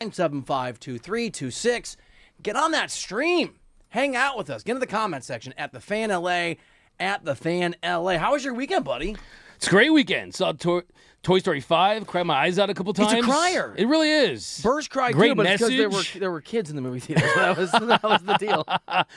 975-2326. Get on that stream. Hang out with us. Get in the comment section at the Fan LA, at the Fan LA. How was your weekend, buddy? It's a great weekend. Saw Toy Story 5. Cried my eyes out a couple times. It's a crier. It really is. Burst cried great too, but message. it's because there were kids in the movie theater. So that was the deal.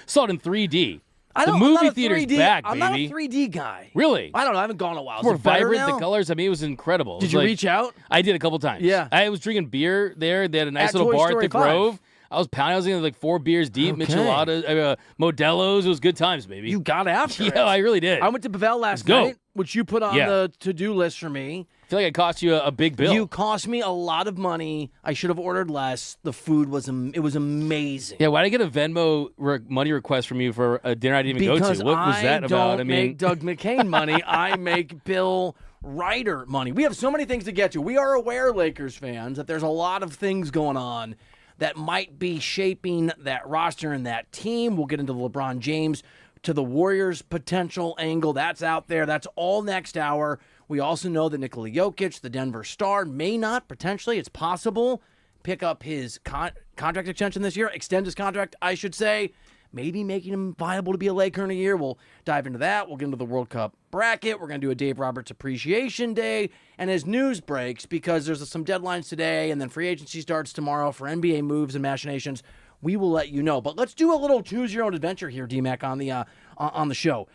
Saw it in 3D. The movie theater's back, I'm baby. not a 3D guy. Really? I don't know. I haven't gone in a while. More vibrant, the colors. I mean, it was incredible. Did you reach out? I did a couple times. Yeah. I was drinking beer there. They had a nice At little Toy bar Story at the 5. Grove. I was pounding. I was in like 4 beers deep, Okay. micheladas, Modelo's. It was good times, baby. You got after it. Yeah, I really did. I went to Bevel last go. night, which you put on the to-do list for me. I feel like it cost you a big bill. You cost me a lot of money. I should have ordered less. The food was amazing. Yeah, why did I get a Venmo money request from you for a dinner I didn't even go to? What was that about? I don't make Doug McCain money. I make Bill Reiter money. We have so many things to get to. We are aware, Lakers fans, that there's a lot of things going on that might be shaping that roster and that team. We'll get into the LeBron James to the Warriors potential angle. That's out there. That's all next hour. We also know that Nikola Jokic, the Denver Star, may not, potentially, it's possible, pick up his contract extension this year, extend his contract, I should say, maybe making him viable to be a Laker in a year. We'll dive into that. We'll get into the World Cup bracket. We're going to do a Dave Roberts Appreciation Day. And as news breaks, because there's some deadlines today and then free agency starts tomorrow for NBA moves and machinations, we will let you know. But let's do a little choose your own adventure here, D-Mac, on the show.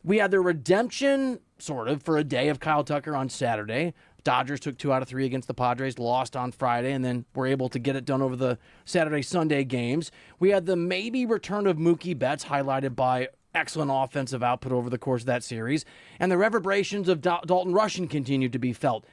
We had the redemption, sort of, for a day of Kyle Tucker on Saturday. Dodgers took 2 out of 3 against the Padres, lost on Friday, and then were able to get it done over the Saturday-Sunday games. We had the maybe return of Mookie Betts, highlighted by excellent offensive output over the course of that series. And the reverberations of Dalton Rushing continued to be felt.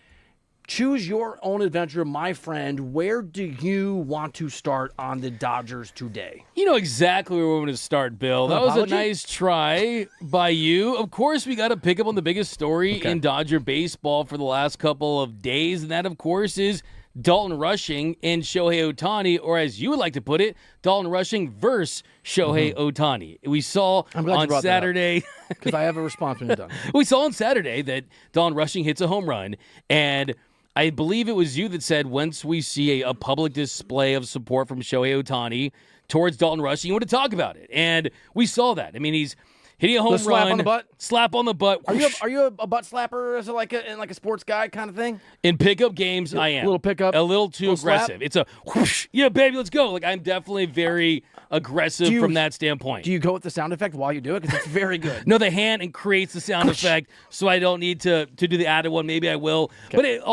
Choose your own adventure, my friend. Where do you want to start on the Dodgers today? You know exactly where we're going to start, Bill. That was a nice try by you. Of course, we got to pick up on the biggest story in Dodger baseball for the last couple of days, and that, of course, is Dalton Rushing and Shohei Ohtani, or as you would like to put it, Dalton Rushing versus Shohei Ohtani. We saw on Saturday, because I have a response when you're done. We saw on Saturday that Dalton Rushing hits a home run, and I believe it was you that said once we see a public display of support from Shohei Ohtani towards Dalton Rushing, you want to talk about it. And we saw that. I mean, he's hitting a home run. Slap on the butt? Slap on the butt. Are you a butt slapper? Is it like a sports guy kind of thing? In pickup games, I am. A little pickup? A little too aggressive. Slap? It's a whoosh. Yeah, baby, let's go. Like, I'm definitely very aggressive from that standpoint. Do you go with the sound effect while you do it? Because it's very good. No, the hand and creates the sound effect, so I don't need to do the added one. Maybe I will. Okay. But it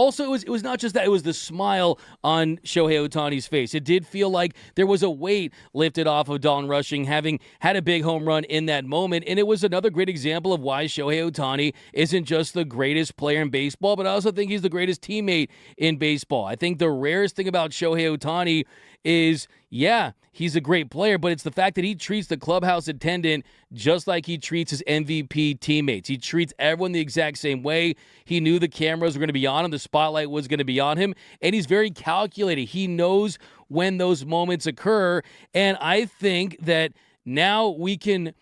was not just that. It was the smile on Shohei Ohtani's face. It did feel like there was a weight lifted off of Dalton Rushing, having had a big home run in that moment. And it was another great example of why Shohei Ohtani isn't just the greatest player in baseball, but I also think he's the greatest teammate in baseball. I think the rarest thing about Shohei Ohtani is, yeah, he's a great player, but it's the fact that he treats the clubhouse attendant just like he treats his MVP teammates. He treats everyone the exact same way. He knew the cameras were going to be on him, the spotlight was going to be on him, and he's very calculated. He knows when those moments occur, and I think that now we can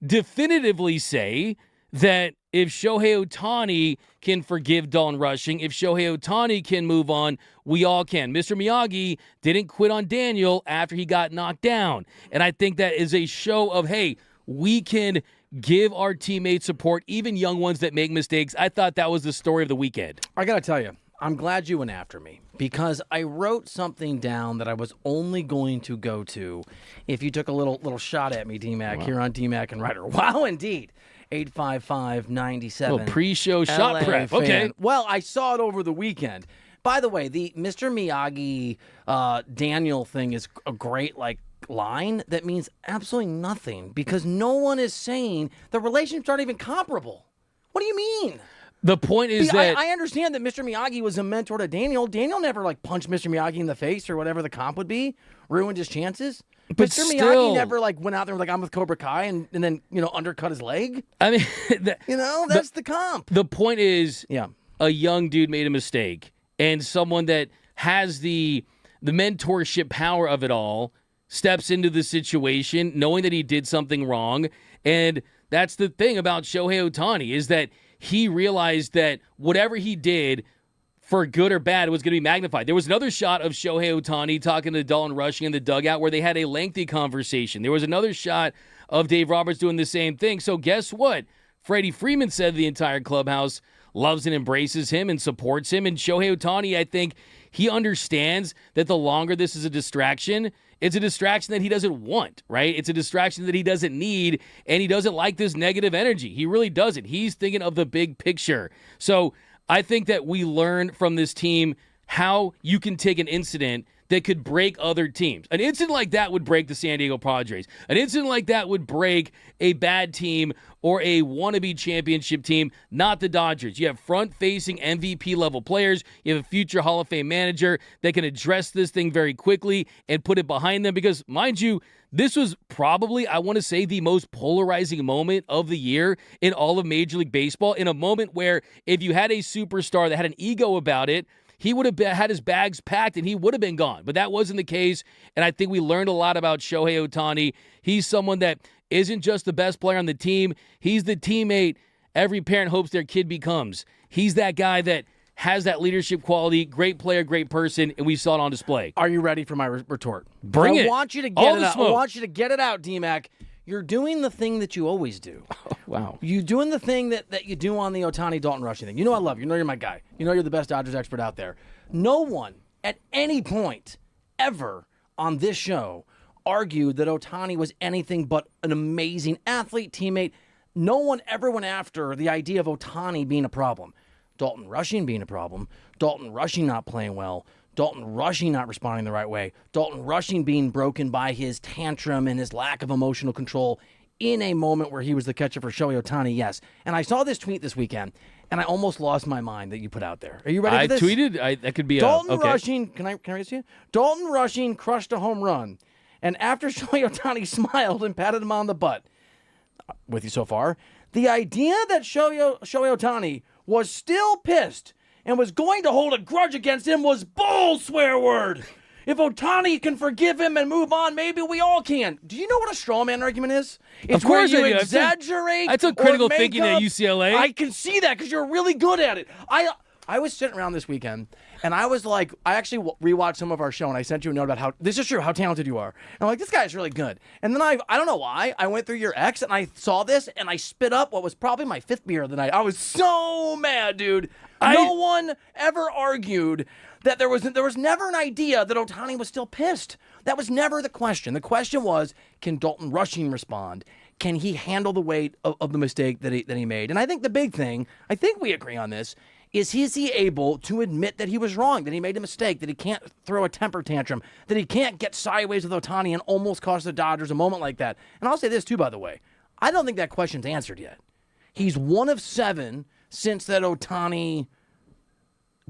definitively say that if Shohei Ohtani can forgive Dalton Rushing, if Shohei Ohtani can move on, we all can. Mr. Miyagi didn't quit on Daniel after he got knocked down. And I think that is a show of, hey, we can give our teammates support, even young ones that make mistakes. I thought that was the story of the weekend. I got to tell you, I'm glad you went after me because I wrote something down that I was only going to go to if you took a little shot at me, D-Mac, here on D-Mac and Reiter. Wow, indeed. 855-97. Little pre-show shot LA prep. fan. Okay. Well, I saw it over the weekend. By the way, the Mr. Miyagi Daniel thing is a great line that means absolutely nothing because no one is saying the relationships aren't even comparable. What do you mean? The point is that I understand that Mr. Miyagi was a mentor to Daniel. Daniel never punched Mr. Miyagi in the face or whatever the comp would be, ruined his chances. But Mr. still, Miyagi never went out there I'm with Cobra Kai and then undercut his leg. I mean, that's the comp. The point is, a young dude made a mistake, and someone that has the mentorship power of it all steps into the situation knowing that he did something wrong, and that's the thing about Shohei Ohtani is that he realized that whatever he did for good or bad, was going to be magnified. There was another shot of Shohei Ohtani talking to Dalton Rushing in the dugout where they had a lengthy conversation. There was another shot of Dave Roberts doing the same thing. So guess what? Freddie Freeman said the entire clubhouse loves and embraces him and supports him. And Shohei Ohtani, I think he understands that the longer this is a distraction, it's a distraction that he doesn't want, right? It's a distraction that he doesn't need, and he doesn't like this negative energy. He really doesn't. He's thinking of the big picture. So I think that we learn from this team how you can take an incident that could break other teams. An incident like that would break the San Diego Padres. An incident like that would break a bad team or a wannabe championship team, not the Dodgers. You have front-facing MVP-level players. You have a future Hall of Fame manager that can address this thing very quickly and put it behind them because, mind you, this was probably, I want to say, the most polarizing moment of the year in all of Major League Baseball, in a moment where if you had a superstar that had an ego about it, he would have had his bags packed and he would have been gone. But that wasn't the case, and I think we learned a lot about Shohei Ohtani. He's someone that isn't just the best player on the team. He's the teammate every parent hopes their kid becomes. He's that guy that has that leadership quality, great player, great person, and we saw it on display. Are you ready for my retort? Bring it. I want you to get it out. I want you to get it out, D-Mac. You're doing the thing that you always do. Oh, wow. You're doing the thing that you do on the Ohtani Dalton Rushing thing. You know I love you. You know you're my guy. You know you're the best Dodgers expert out there. No one at any point ever on this show argued that Ohtani was anything but an amazing athlete, teammate. No one ever went after the idea of Ohtani being a problem. Dalton Rushing being a problem. Dalton Rushing not playing well. Dalton Rushing not responding the right way. Dalton Rushing being broken by his tantrum and his lack of emotional control in a moment where he was the catcher for Shohei Ohtani, yes. And I saw this tweet this weekend, and I almost lost my mind that you put out there. Are you ready for this? I tweeted. That could be Dalton Rushing, can I read this to you? Dalton Rushing crushed a home run. And after Shohei Ohtani smiled and patted him on the butt, with you so far, the idea that Shohei Ohtani was still pissed and was going to hold a grudge against him was bull, swear word. If Ohtani can forgive him and move on, maybe we all can. Do you know what a straw man argument is? It's of course where you I do. exaggerate. I took critical or thinking at UCLA. I can see that because you're really good at it. I was sitting around this weekend, and I was like, I actually rewatched some of our show, and I sent you a note about how, this is true, how talented you are. And I'm like, this guy's really good. And then I don't know why, I went through your ex, and I saw this, and I spit up what was probably my fifth beer of the night. I was so mad, dude. No one ever argued that there was never an idea that Ohtani was still pissed. That was never the question. The question was, can Dalton Rushing respond? Can he handle the weight of the mistake that he made? And I think the big thing, I think we agree on this, is he able to admit that he was wrong, that he made a mistake, that he can't throw a temper tantrum, that he can't get sideways with Ohtani and almost cost the Dodgers a moment like that? And I'll say this too, by the way. I don't think that question's answered yet. He's 1 of 7 since that Ohtani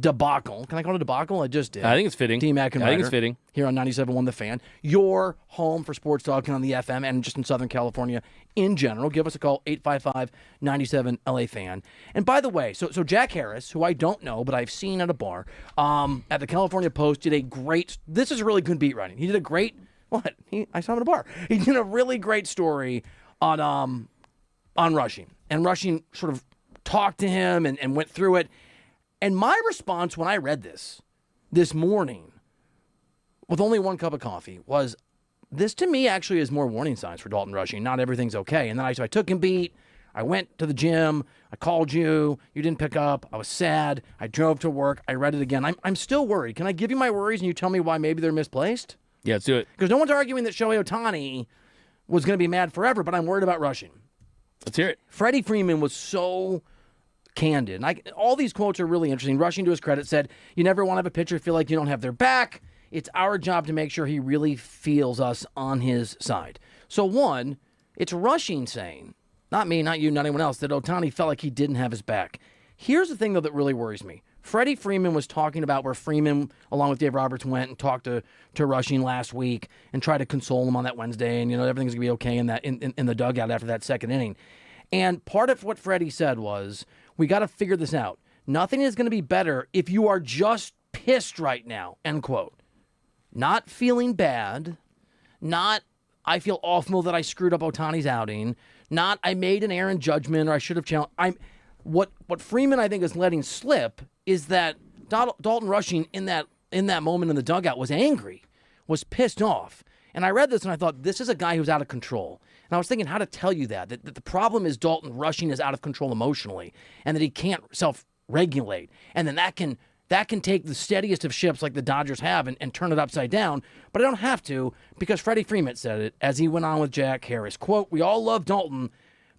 debacle. Can I call it a debacle? I just did. I think it's fitting. D-Mac and I think Reiter it's fitting. Here on 97.1 The Fan. Your home for sports talking on the FM and just in Southern California in general. Give us a call, 855-97-LA-FAN. And by the way, so Jack Harris, who I don't know, but I've seen at a bar, at the California Post, did a great, this is really good beat writing. He did a great, I saw him at a bar. He did a really great story on Rushing. And Rushing sort of talked to him and went through it. And my response when I read this morning, with only 1 cup of coffee, was this to me actually is more warning signs for Dalton Rushing. Not everything's okay. And then I took him beat. I went to the gym. I called you. You didn't pick up. I was sad. I drove to work. I read it again. I'm still worried. Can I give you my worries and you tell me why maybe they're misplaced? Yeah, let's do it. Because no one's arguing that Shohei Ohtani was going to be mad forever, but I'm worried about Rushing. Let's hear it. Freddie Freeman was so candid. And all these quotes are really interesting. Rushing, to his credit, said, you never want to have a pitcher feel like you don't have their back. It's our job to make sure he really feels us on his side. So one, it's Rushing saying, not me, not you, not anyone else, that Ohtani felt like he didn't have his back. Here's the thing, though, that really worries me. Freddie Freeman was talking about where Freeman, along with Dave Roberts, went and talked to Rushing last week and tried to console him on that Wednesday, and everything's going to be okay in the dugout after that second inning. And part of what Freddie said was, we got to figure this out. Nothing is going to be better if you are just pissed right now, end quote. Not feeling bad, not I feel awful that I screwed up Ohtani's outing, not I made an errant judgment or I should have challenged. What Freeman, I think, is letting slip is that Dalton Rushing in that moment in the dugout was angry, was pissed off. And I read this and I thought, this is a guy who's out of control. And I was thinking how to tell you that the problem is Dalton Rushing is out of control emotionally and that he can't self-regulate. And then that can take the steadiest of ships like the Dodgers have and turn it upside down. But I don't have to, because Freddie Freeman said it as he went on with Jack Harris. Quote, "We all love Dalton,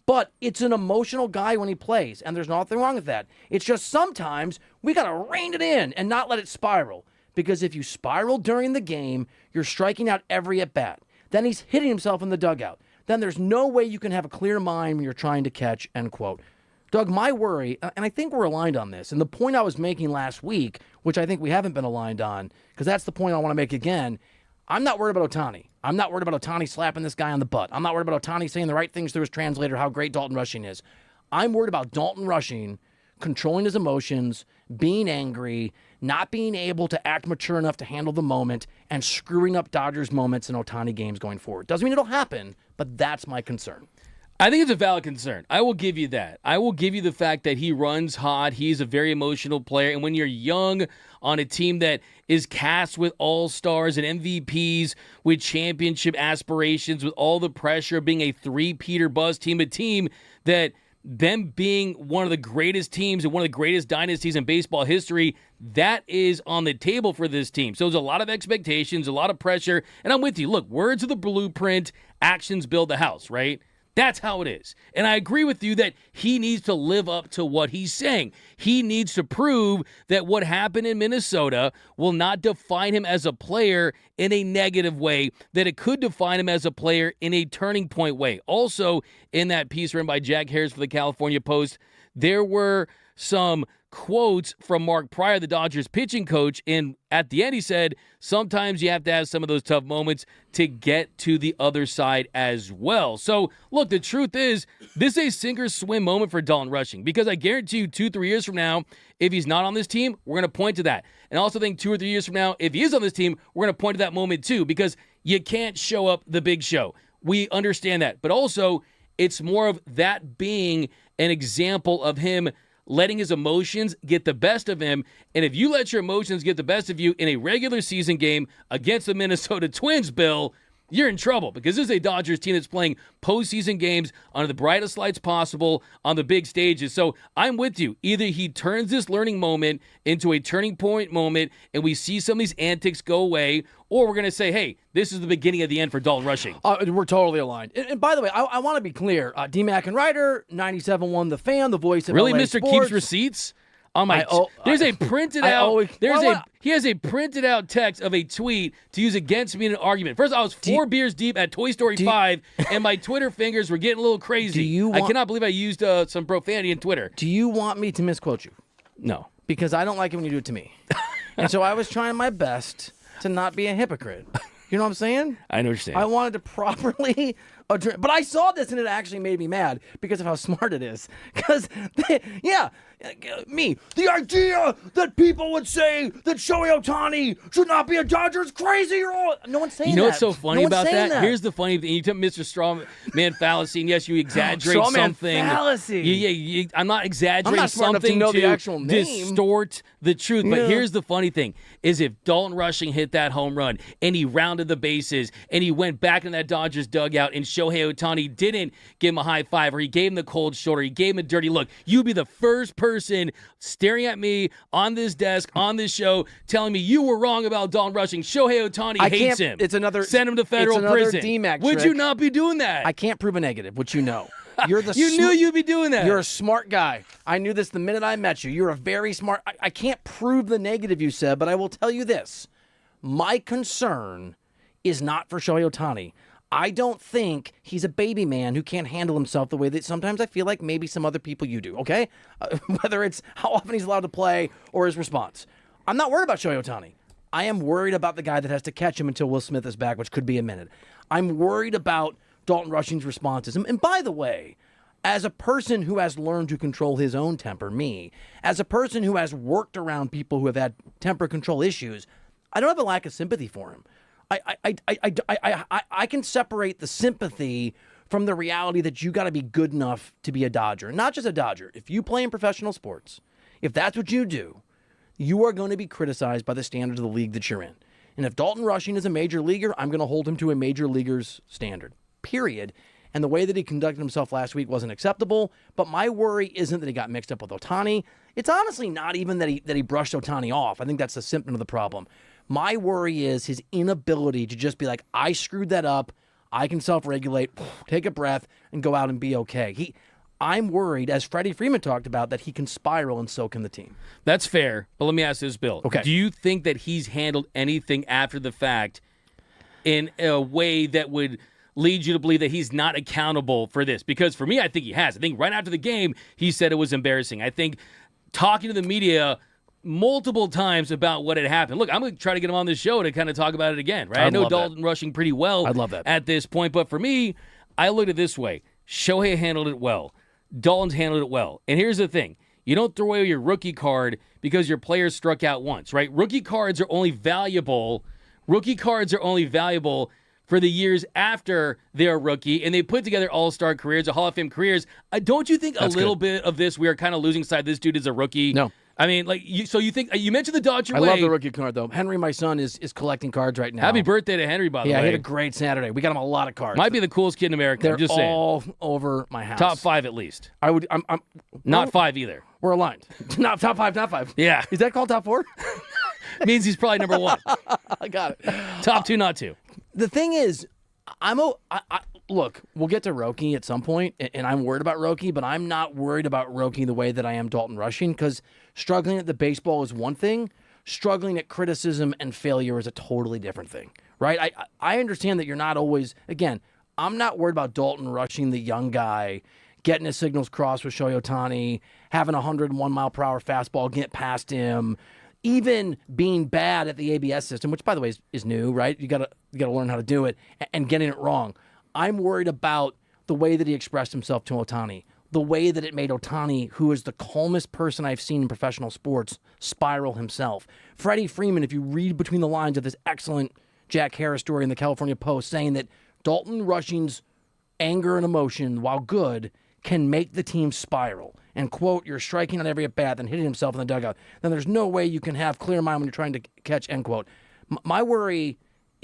but it's an emotional guy when he plays, and there's nothing wrong with that. It's just sometimes we got to rein it in and not let it spiral. Because if you spiral during the game, you're striking out every at-bat. Then he's hitting himself in the dugout. Then there's no way you can have a clear mind when you're trying to catch," end quote. Doug, my worry, and I think we're aligned on this, and the point I was making last week, which I think we haven't been aligned on, because that's the point I want to make again, I'm not worried about Ohtani. I'm not worried about Ohtani slapping this guy on the butt. I'm not worried about Ohtani saying the right things through his translator, how great Dalton Rushing is. I'm worried about Dalton Rushing controlling his emotions, being angry, not being able to act mature enough to handle the moment, and screwing up Dodgers moments in Ohtani games going forward. Doesn't mean it'll happen, but that's my concern. I think it's a valid concern. I will give you that. I will give you the fact that he runs hot. He's a very emotional player. And when you're young on a team that is cast with all-stars and MVPs, with championship aspirations, with all the pressure of being a three-peat buzz team, a team that them being one of the greatest teams and one of the greatest dynasties in baseball history, that is on the table for this team. So there's a lot of expectations, a lot of pressure. And I'm with you. Look, words are the blueprint, actions build the house, right? That's how it is. And I agree with you that he needs to live up to what he's saying. He needs to prove that what happened in Minnesota will not define him as a player in a negative way, that it could define him as a player in a turning point way. Also, in that piece written by Jack Harris for the California Post, there were some quotes from Mark Pryor, the Dodgers pitching coach, and at the end he said, sometimes you have to have some of those tough moments to get to the other side as well. So, look, the truth is, this is a sink or swim moment for Dalton Rushing, because I guarantee you 2-3 years from now, if he's not on this team, we're going to point to that. And I also think 2 or 3 years from now, if he is on this team, we're going to point to that moment too, because you can't show up the big show. We understand that. But also, it's more of that being an example of him letting his emotions get the best of him. And if you let your emotions get the best of you in a regular season game against the Minnesota Twins, Bill, you're in trouble, because this is a Dodgers team that's playing postseason games under the brightest lights possible on the big stages. So I'm with you. Either he turns this learning moment into a turning point moment and we see some of these antics go away, or we're going to say, hey, this is the beginning of the end for Dalton Rushing. We're totally aligned. And by the way, I want to be clear. D-Mac and Reiter, 97.1 The Fan, the voice of really, LA Mr. Sports. Keeps receipts? On my, there's a printed out. He has a printed out text of a tweet to use against me in an argument. First, I was four beers deep at Toy Story 5, and my Twitter fingers were getting a little crazy. I cannot believe I used some profanity in Twitter. Do you want me to misquote you? No, because I don't like it when you do it to me. And so I was trying my best to not be a hypocrite. You know what I'm saying? I know what you're saying. I wanted to properly address, but I saw this and it actually made me mad because of how smart it is. Because, the idea that people would say that Shohei Ohtani should not be a Dodger is crazy. No one's saying that. You know what's so funny about that? Here's the funny thing. You took Mr. Strawman fallacy, and yes, you exaggerate something. Fallacy. I'm not exaggerating. I'm not smart something enough to know to the actual name. Distort the truth. But here's the funny thing, is if Dalton Rushing hit that home run, and he rounded the bases, and he went back in that Dodgers dugout, and Shohei Ohtani didn't give him a high five, or he gave him the cold shoulder, he gave him a dirty look, you'd be the first person staring at me on this desk, on this show, telling me you were wrong about Dalton Rushing. Shohei Ohtani hates him. Send him to federal prison. D-Mac Would trick. you not be doing that? I can't prove a negative, which you know. You knew you'd be doing that. You're a smart guy. I knew this the minute I met you. You're a very smart. I can't prove the negative you said, but I will tell you this. My concern is not for Shohei Ohtani. I don't think he's a baby man who can't handle himself the way that sometimes I feel like maybe some other people you do, okay? Whether it's how often he's allowed to play or his response. I'm not worried about Shohei Ohtani. I am worried about the guy that has to catch him until Will Smith is back, which could be a minute. I'm worried about Dalton Rushing's responses. And by the way, as a person who has learned to control his own temper, as a person who has worked around people who have had temper control issues, I don't have a lack of sympathy for him. I can separate the sympathy from the reality that you got to be good enough to be a Dodger. Not just a Dodger. If you play in professional sports, if that's what you do, you are going to be criticized by the standards of the league that you're in. And if Dalton Rushing is a major leaguer, I'm going to hold him to a major leaguer's standard, period. And the way that he conducted himself last week wasn't acceptable. But my worry isn't that he got mixed up with Ohtani. It's honestly not even that he brushed Ohtani off. I think that's a symptom of the problem. My worry is his inability to just be like, I screwed that up. I can self-regulate, take a breath, and go out and be okay. I'm worried, as Freddie Freeman talked about, that he can spiral, and so can the team. That's fair, but let me ask this, Bill. Okay. Do you think that he's handled anything after the fact in a way that would lead you to believe that he's not accountable for this? Because for me, I think he has. I think right after the game, he said it was embarrassing. I think talking to the media multiple times about what had happened. Look, I'm going to try to get him on this show to kind of talk about it again, right? I know Dalton Rushing pretty well I'd love that. at this point, but for me, I look at it this way. Shohei handled it well. Dalton's handled it well. And here's the thing. You don't throw away your rookie card because your player struck out once, right? Rookie cards are only valuable for the years after they're a rookie, and they put together all-star careers, Hall of Fame careers. Don't you think That's a little good. bit of this, we are kind of losing sight this dude is a rookie? No. I mean, like, you think you mentioned the Dodger I way. love the rookie card, though. Henry, my son, is collecting cards right now. Happy birthday to Henry, by the Yeah, way. he had a great Saturday. We got him a lot of cards. Might be the coolest kid in America. They're I'm just saying. all over my house. Top 5 at least. I'm Not 5 either. We're aligned. Not top 5, not 5. Yeah. Is that called top 4? Means he's probably number 1. I got it. Top 2, not 2. The thing is, look, we'll get to Roki at some point, and I'm worried about Roki, but I'm not worried about Roki the way that I am Dalton Rushing, because struggling at the baseball is one thing. Struggling at criticism and failure is a totally different thing, right? I understand that you're not always, again, I'm not worried about Dalton Rushing, the young guy, getting his signals crossed with Shohei Ohtani, having a 101-mile-per-hour fastball get past him, even being bad at the ABS system, which, by the way, is new, right? You gotta learn how to do it, and getting it wrong. I'm worried about the way that he expressed himself to Ohtani, the way that it made Ohtani, who is the calmest person I've seen in professional sports, spiral himself. Freddie Freeman, if you read between the lines of this excellent Jack Harris story in the California Post, saying that Dalton Rushing's anger and emotion, while good, can make the team spiral. And, quote, you're striking on every at-bat and hitting himself in the dugout. Then there's no way you can have clear mind when you're trying to catch, end quote. My worry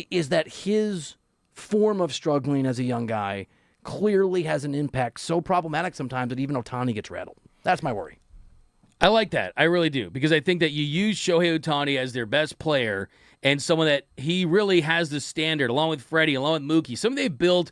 is that his form of struggling as a young guy clearly has an impact so problematic sometimes that even Ohtani gets rattled. That's my worry. I like that. I really do. Because I think that you use Shohei Ohtani as their best player and someone that he really has the standard, along with Freddie, along with Mookie. Something they've built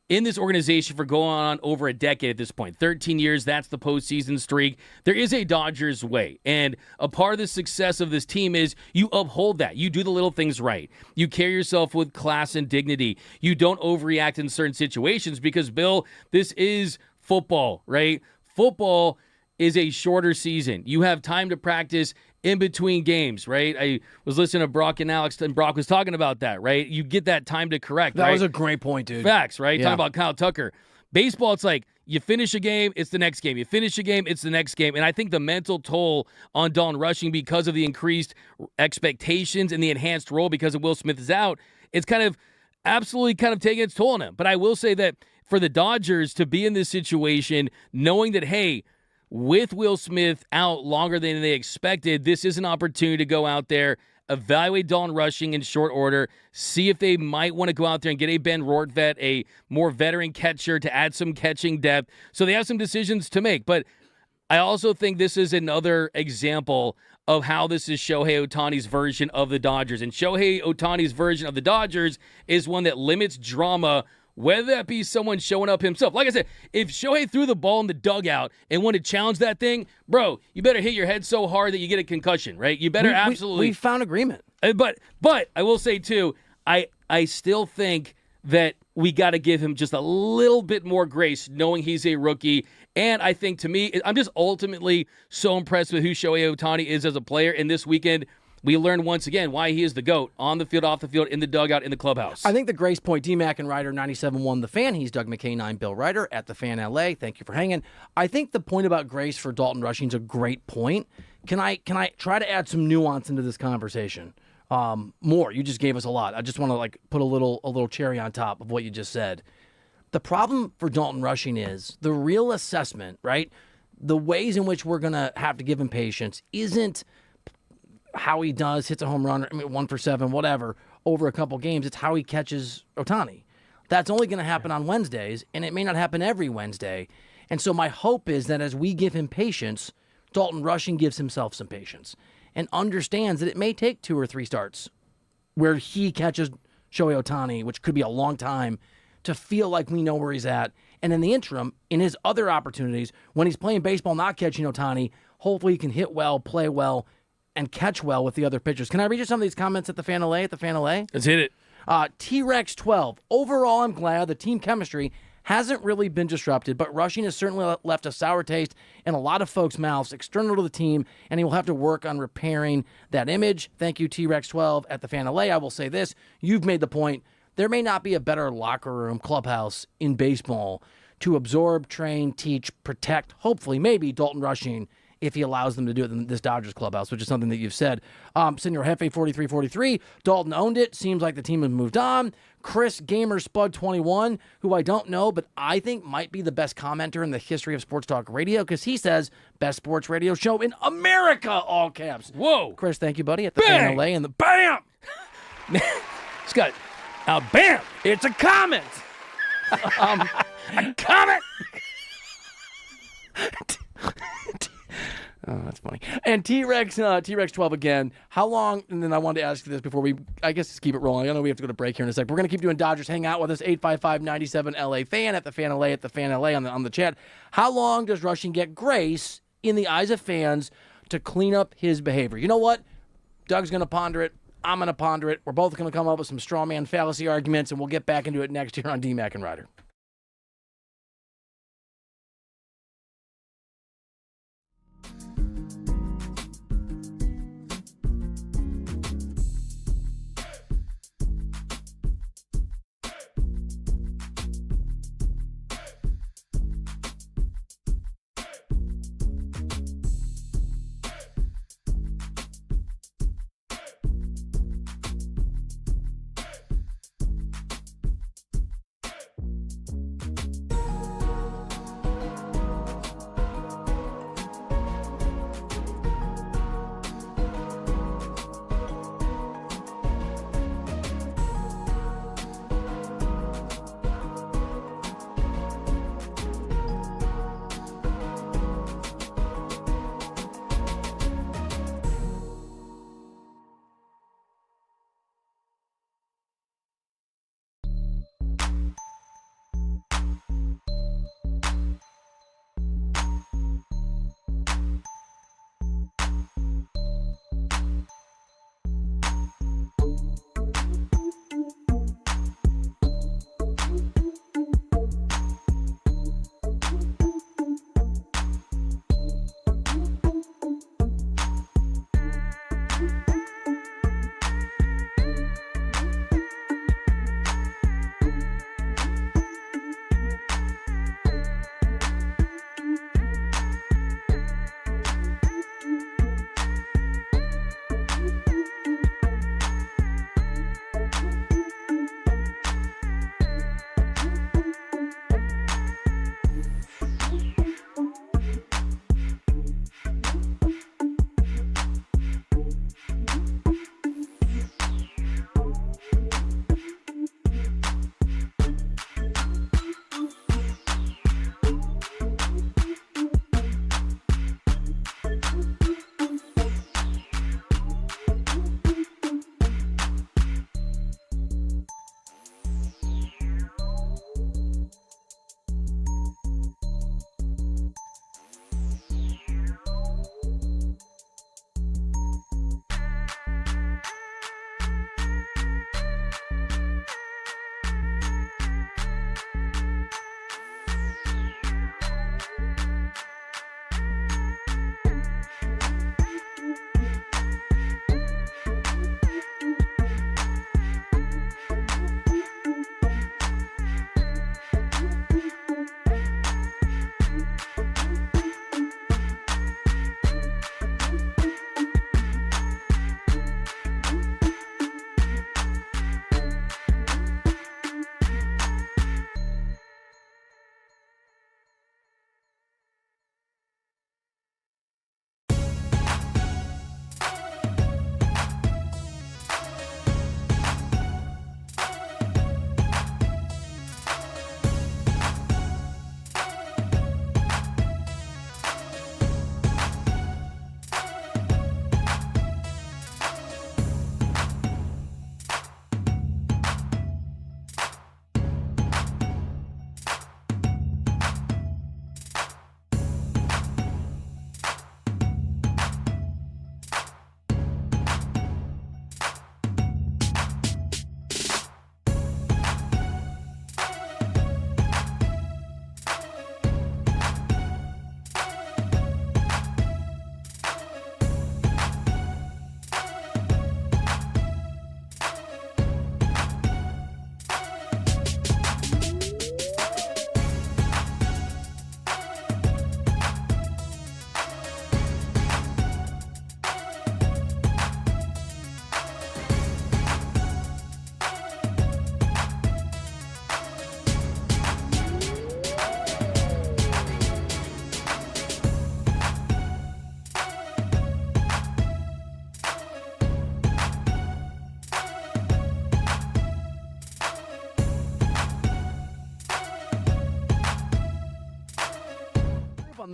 in this organization for going on over a decade at this point. 13 years, that's the postseason streak. There is a Dodgers way. And a part of the success of this team is you uphold that. You do the little things right. You carry yourself with class and dignity. You don't overreact in certain situations because, Bill, this is football, right? Football is a shorter season. You have time to practice in between games, right? I was listening to Brock and Alex, and Brock was talking about that, right? You get that time to correct, That right? was a great point, dude. Facts, right? Yeah. Talking about Kyle Tucker. Baseball, it's like you finish a game, it's the next game. You finish a game, it's the next game. And I think the mental toll on Dalton Rushing because of the increased expectations and the enhanced role because of Will Smith is out, it's kind of absolutely kind of taking its toll on him. But I will say that for the Dodgers to be in this situation, knowing that, hey, with Will Smith out longer than they expected, this is an opportunity to go out there, evaluate Dalton Rushing in short order, see if they might want to go out there and get a Ben Rortvedt, a more veteran catcher to add some catching depth. So they have some decisions to make. But I also think this is another example of how this is Shohei Ohtani's version of the Dodgers. And Shohei Ohtani's version of the Dodgers is one that limits drama, whether that be someone showing up himself. Like I said, if Shohei threw the ball in the dugout and wanted to challenge that thing, bro, you better hit your head so hard that you get a concussion, right? You better absolutely. We found agreement. But I will say, too, I still think that we got to give him just a little bit more grace knowing he's a rookie. And I think, to me, I'm just ultimately so impressed with who Shohei Ohtani is as a player. And this weekend, we learned once again why he is the GOAT on the field, off the field, in the dugout, in the clubhouse. I think the grace point, D-Mac and Reiter, 97.1 The Fan. He's Doug McKay, 9 Bill Reiter at The Fan LA. Thank you for hanging. I think the point about grace for Dalton Rushing is a great point. Can I try to add some nuance into this conversation? More. You just gave us a lot. I just want to put a little cherry on top of what you just said. The problem for Dalton Rushing is the real assessment, right? The ways in which we're going to have to give him patience isn't how he does, hits a home run, 1 for 7, whatever, over a couple games. It's how he catches Ohtani. That's only going to happen on Wednesdays, and it may not happen every Wednesday. And so my hope is that as we give him patience, Dalton Rushing gives himself some patience and understands that it may take 2 or 3 starts where he catches Shohei Ohtani, which could be a long time, to feel like we know where he's at. And in the interim, in his other opportunities, when he's playing baseball, not catching Ohtani, hopefully he can hit well, play well, and catch well with the other pitchers. Can I read you some of these comments at the Fan LA? Let's hit it. T-Rex 12. Overall, I'm glad the team chemistry hasn't really been disrupted, but Rushing has certainly left a sour taste in a lot of folks' mouths external to the team, and he will have to work on repairing that image. Thank you, T-Rex 12 at the Fan LA. I will say this. You've made the point. There may not be a better locker room, clubhouse in baseball to absorb, train, teach, protect, hopefully, maybe Dalton Rushing if he allows them to do it in this Dodgers clubhouse, which is something that you've said. Senor Jefe 4343, Dalton owned it. Seems like the team has moved on. Chris Gamer Spud 21, who I don't know, but I think might be the best commenter in the history of sports talk radio, because he says best sports radio show in America, all caps. Whoa. Chris, thank you, buddy, at the Fan LA and the BAM! It's got bam! It's a comment! A comment! Oh, that's funny. And T-Rex 12 again. How long, and then I wanted to ask you this before I guess just keep it rolling. I know we have to go to break here in a sec. We're going to keep doing Dodgers. Hang out with us, 855-97-LA fan at the Fan LA, on the chat. How long does Rushing get grace in the eyes of fans to clean up his behavior? You know what? Doug's going to ponder it. I'm going to ponder it. We're both going to come up with some straw man fallacy arguments, and we'll get back into it next year on D-Mac and Reiter.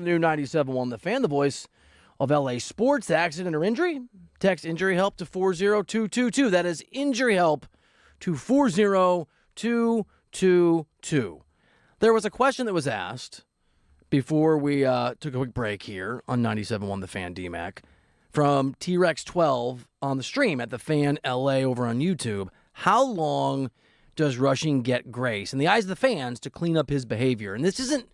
the new 97.1 The Fan, the voice of LA sports. Accident or injury? Text injury help to 40222. That is injury help to 40222. There was a question that was asked before we took a quick break here on 97.1 The Fan, DMAC, from T-Rex12 on the stream at The Fan LA over on YouTube. How long does Rushing get grace in the eyes of the fans to clean up his behavior? And this isn't,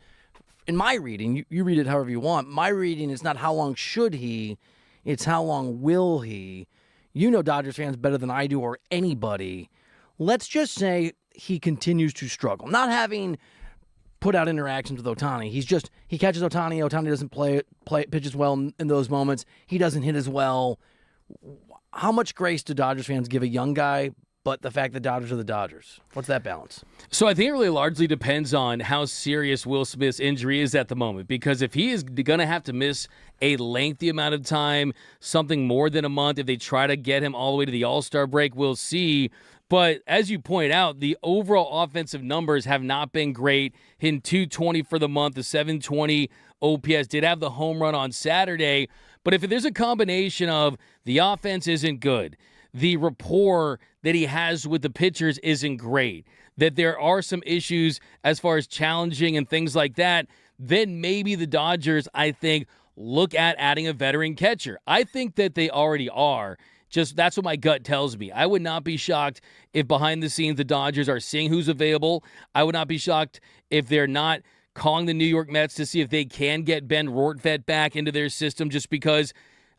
in my reading, you read it however you want. My reading is not how long should he, it's how long will he. You know Dodgers fans better than I do or anybody. Let's just say he continues to struggle. Not having put out interactions with Ohtani. He catches Ohtani. Ohtani doesn't pitches well in those moments. He doesn't hit as well. How much grace do Dodgers fans give a young guy, but the fact that Dodgers are the Dodgers? What's that balance? So I think it really largely depends on how serious Will Smith's injury is at the moment, because if he is going to have to miss a lengthy amount of time, something more than a month, if they try to get him all the way to the All-Star break, we'll see. But as you point out, the overall offensive numbers have not been great. Hitting 220 for the month, the 720 OPS, did have the home run on Saturday. But if there's a combination of the offense isn't good, the rapport that he has with the pitchers isn't great, that there are some issues as far as challenging and things like that, then maybe the Dodgers, I think, look at adding a veteran catcher. I think that they already are. Just that's what my gut tells me. I would not be shocked if behind the scenes the Dodgers are seeing who's available. I would not be shocked if they're not calling the New York Mets to see if they can get Ben Rortvedt back into their system, just because,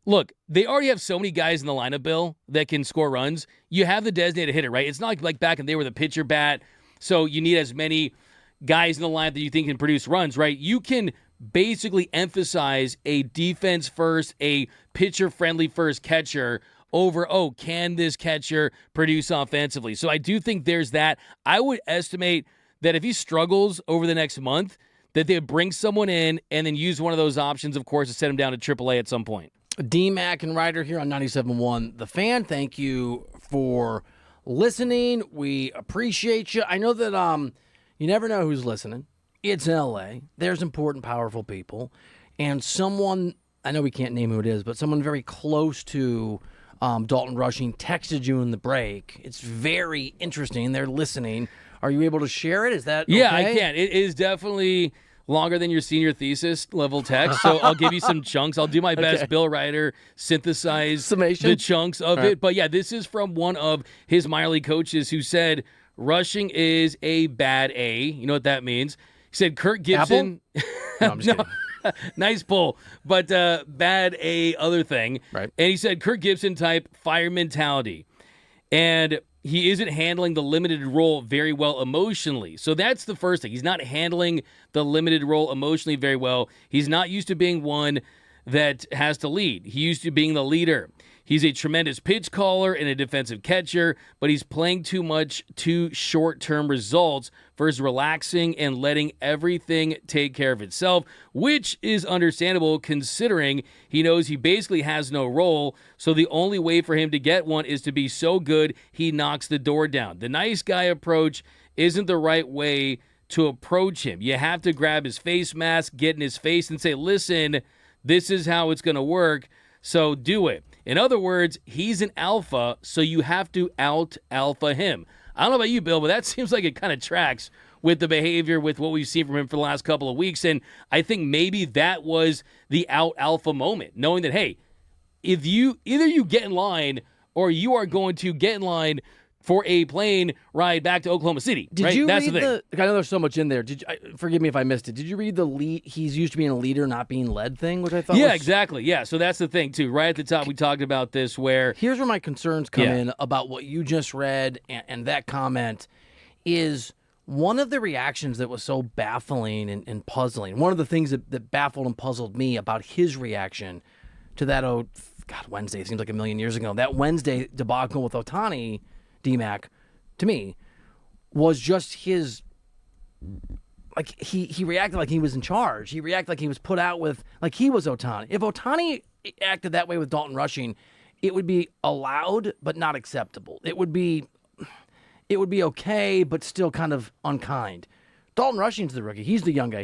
look, they already have so many guys in the lineup, Bill, that can score runs. You have the designated hitter, right? It's not like back in the day where the pitcher bat, so you need as many guys in the lineup that you think can produce runs, right? You can basically emphasize a defense first, a pitcher-friendly first catcher over, can this catcher produce offensively? So I do think there's that. I would estimate that if he struggles over the next month, that they would bring someone in and then use one of those options, of course, to send him down to AAA at some point. DMAC and Reiter here on 97.1 The Fan. Thank you for listening. We appreciate you. I know that you never know who's listening. It's LA. There's important, powerful people. And someone, I know we can't name who it is, but someone very close to Dalton Rushing texted you in the break. It's very interesting. They're listening. Are you able to share it? Is that okay? Yeah, I can. It is definitely longer than your senior thesis level text, so I'll give you some chunks. I'll do my best, Bill Reiter, synthesize summation, the chunks of it. But yeah, this is from one of his minor league coaches who said Rushing is a bad A. You know what that means? He said Kirk Gibson. No, I'm just kidding. Nice pull, but bad A other thing. Right. And he said Kirk Gibson type fire mentality. And he isn't handling the limited role very well emotionally. So that's the first thing. He's not handling the limited role emotionally very well. He's not used to being one that has to lead. He used to being the leader. He's a tremendous pitch caller and a defensive catcher, but he's playing too much to short-term results versus relaxing and letting everything take care of itself, which is understandable considering he knows he basically has no role, so the only way for him to get one is to be so good he knocks the door down. The nice guy approach isn't the right way to approach him. You have to grab his face mask, get in his face, and say, listen, this is how it's going to work, so do it. In other words, he's an alpha, so you have to out-alpha him. I don't know about you, Bill, but that seems like it kind of tracks with the behavior, with what we've seen from him for the last couple of weeks. And I think maybe that was the out-alpha moment, knowing that, hey, if you either you get in line or you are going to get in line for a plane ride back to Oklahoma City. Did you read the I know there's so much in there. Forgive me if I missed it. Did you read the lead? He's used to being a leader, not being led thing, which I thought was... exactly. Yeah, so that's the thing, too. Right at the top, we talked about this where... Here's where my concerns come in about what you just read and that comment is one of the reactions that was so baffling and puzzling. One of the things that baffled and puzzled me about his reaction to that, Wednesday, it seems like a million years ago, that Wednesday debacle with Ohtani... DMAC, to me, was just his, like, he reacted like he was in charge. He reacted like he was put out with, like he was Ohtani. If Ohtani acted that way with Dalton Rushing, it would be allowed but not acceptable. It would be okay but still kind of unkind. Dalton Rushing's the rookie. He's the young guy.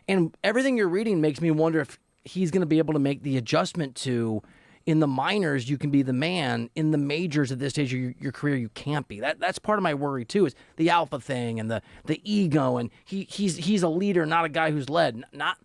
And everything you're reading makes me wonder if he's going to be able to make the adjustment to, in the minors, you can be the man. In the majors at this stage of your career, you can't be. That's part of my worry, too, is the alpha thing and the ego. And he's a leader, not a guy who's led. Not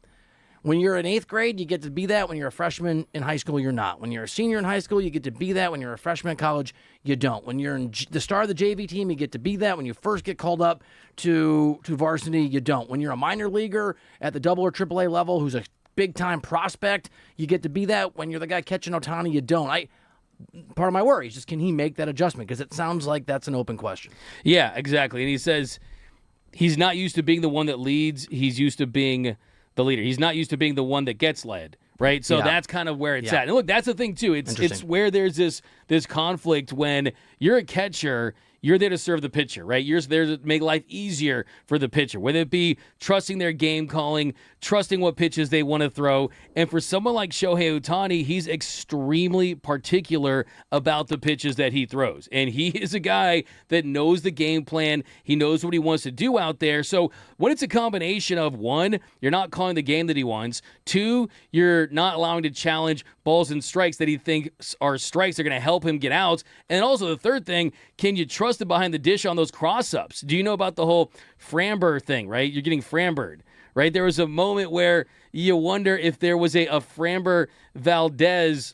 when you're in 8th grade, you get to be that. When you're a freshman in high school, you're not. When you're a senior in high school, you get to be that. When you're a freshman in college, you don't. When you're in the star of the JV team, you get to be that. When you first get called up to varsity, you don't. When you're a minor leaguer at the double or triple A level who's a big-time prospect, you get to be that. When you're the guy catching Ohtani, you don't. Part of my worry is just, can he make that adjustment? Because it sounds like that's an open question. Yeah, exactly. And he says he's not used to being the one that leads. He's used to being the leader. He's not used to being the one that gets led, right? So that's kind of where it's at. And look, that's the thing, too. It's where there's this conflict when you're a catcher. You're there to serve the pitcher, right? You're there to make life easier for the pitcher, whether it be trusting their game calling, trusting what pitches they want to throw. And for someone like Shohei Ohtani, he's extremely particular about the pitches that he throws. And he is a guy that knows the game plan. He knows what he wants to do out there. So when it's a combination of, 1, you're not calling the game that he wants, 2, you're not allowing to challenge balls and strikes that he thinks are strikes that are going to help him get outs. And also the third thing, can you trust him behind the dish on those cross-ups? Do you know about the whole Framber thing, right? You're getting Frambered, right? There was a moment where you wonder if there was a Framber Valdez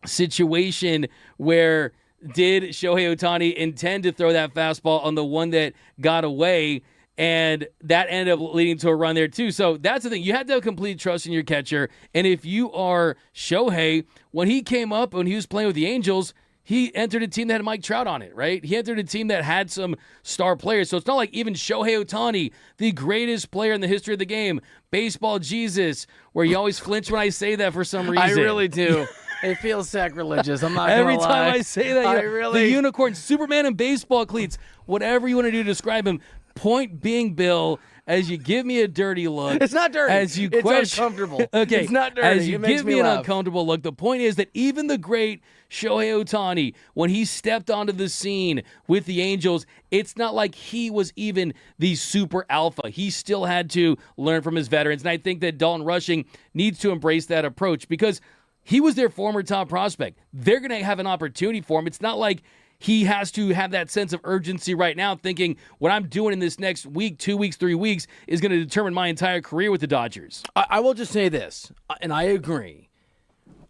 situation where did Shohei Ohtani intend to throw that fastball on the one that got away, and that ended up leading to a run there too. So that's the thing. You have to have complete trust in your catcher. And if you are Shohei, when he came up, when he was playing with the Angels, he entered a team that had Mike Trout on it, right? He entered a team that had some star players. So it's not like even Shohei Ohtani, the greatest player in the history of the game, baseball Jesus, where you always flinch when I say that for some reason. I really do. It feels sacrilegious. I'm not going to lie. Every time I say that, the unicorn, Superman in baseball cleats, whatever you want to do to describe him. Point being, Bill, as you give me a dirty look. It's not dirty. As you it's uncomfortable. Okay. It's not dirty. As you give me an uncomfortable look, the point is that even the great Shohei Ohtani, when he stepped onto the scene with the Angels, it's not like he was even the super alpha. He still had to learn from his veterans. And I think that Dalton Rushing needs to embrace that approach because he was their former top prospect. They're going to have an opportunity for him. It's not like he has to have that sense of urgency right now, thinking what I'm doing in this next week, 2 weeks, 3 weeks is going to determine my entire career with the Dodgers. I will just say this, and I agree.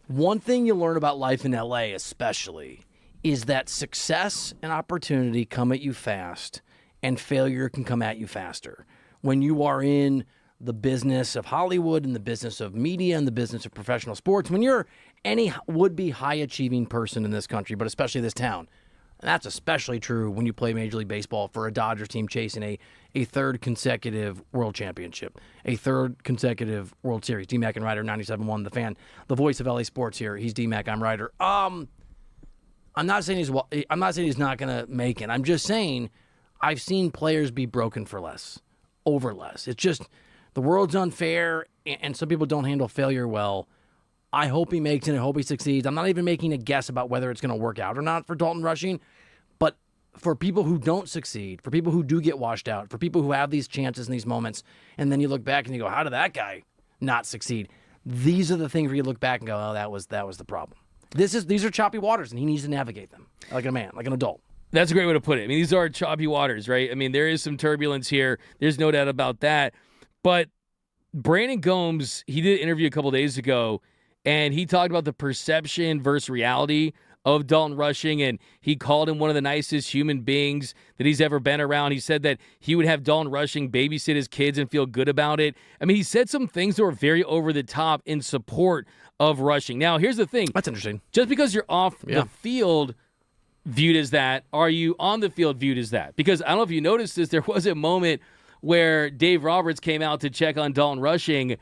One thing you learn about life in LA especially is that success and opportunity come at you fast, and failure can come at you faster. When you are in the business of Hollywood, in the business of media, in the business of professional sports, when you're any would-be high-achieving person in this country, but especially this town, and that's especially true when you play Major League Baseball for a Dodgers team chasing a third consecutive World Championship, a third consecutive World Series. D-Mac and Reiter, 97.1, the fan, the voice of LA sports here. He's D-Mac, I'm Reiter. I'm not saying he's not going to make it. I'm just saying I've seen players be broken for less, over less. It's just the world's unfair, and some people don't handle failure well. I hope he makes it. I hope he succeeds. I'm not even making a guess about whether it's going to work out or not for Dalton Rushing. But for people who don't succeed, for people who do get washed out, for people who have these chances and these moments, and then you look back and you go, how did that guy not succeed? These are the things where you look back and go, oh, that was the problem. These are choppy waters, and he needs to navigate them like a man, like an adult. That's a great way to put it. I mean, these are choppy waters, right? I mean, there is some turbulence here. There's no doubt about that. But Brandon Gomes, he did an interview a couple days ago, and he talked about the perception versus reality of Dalton Rushing, and he called him one of the nicest human beings that he's ever been around. He said that he would have Dalton Rushing babysit his kids and feel good about it. I mean, he said some things that were very over the top in support of Rushing. Now, here's the thing. That's interesting. Just because you're off the field viewed as that, are you on the field viewed as that? Because I don't know if you noticed this, there was a moment where Dave Roberts came out to check on Dalton Rushing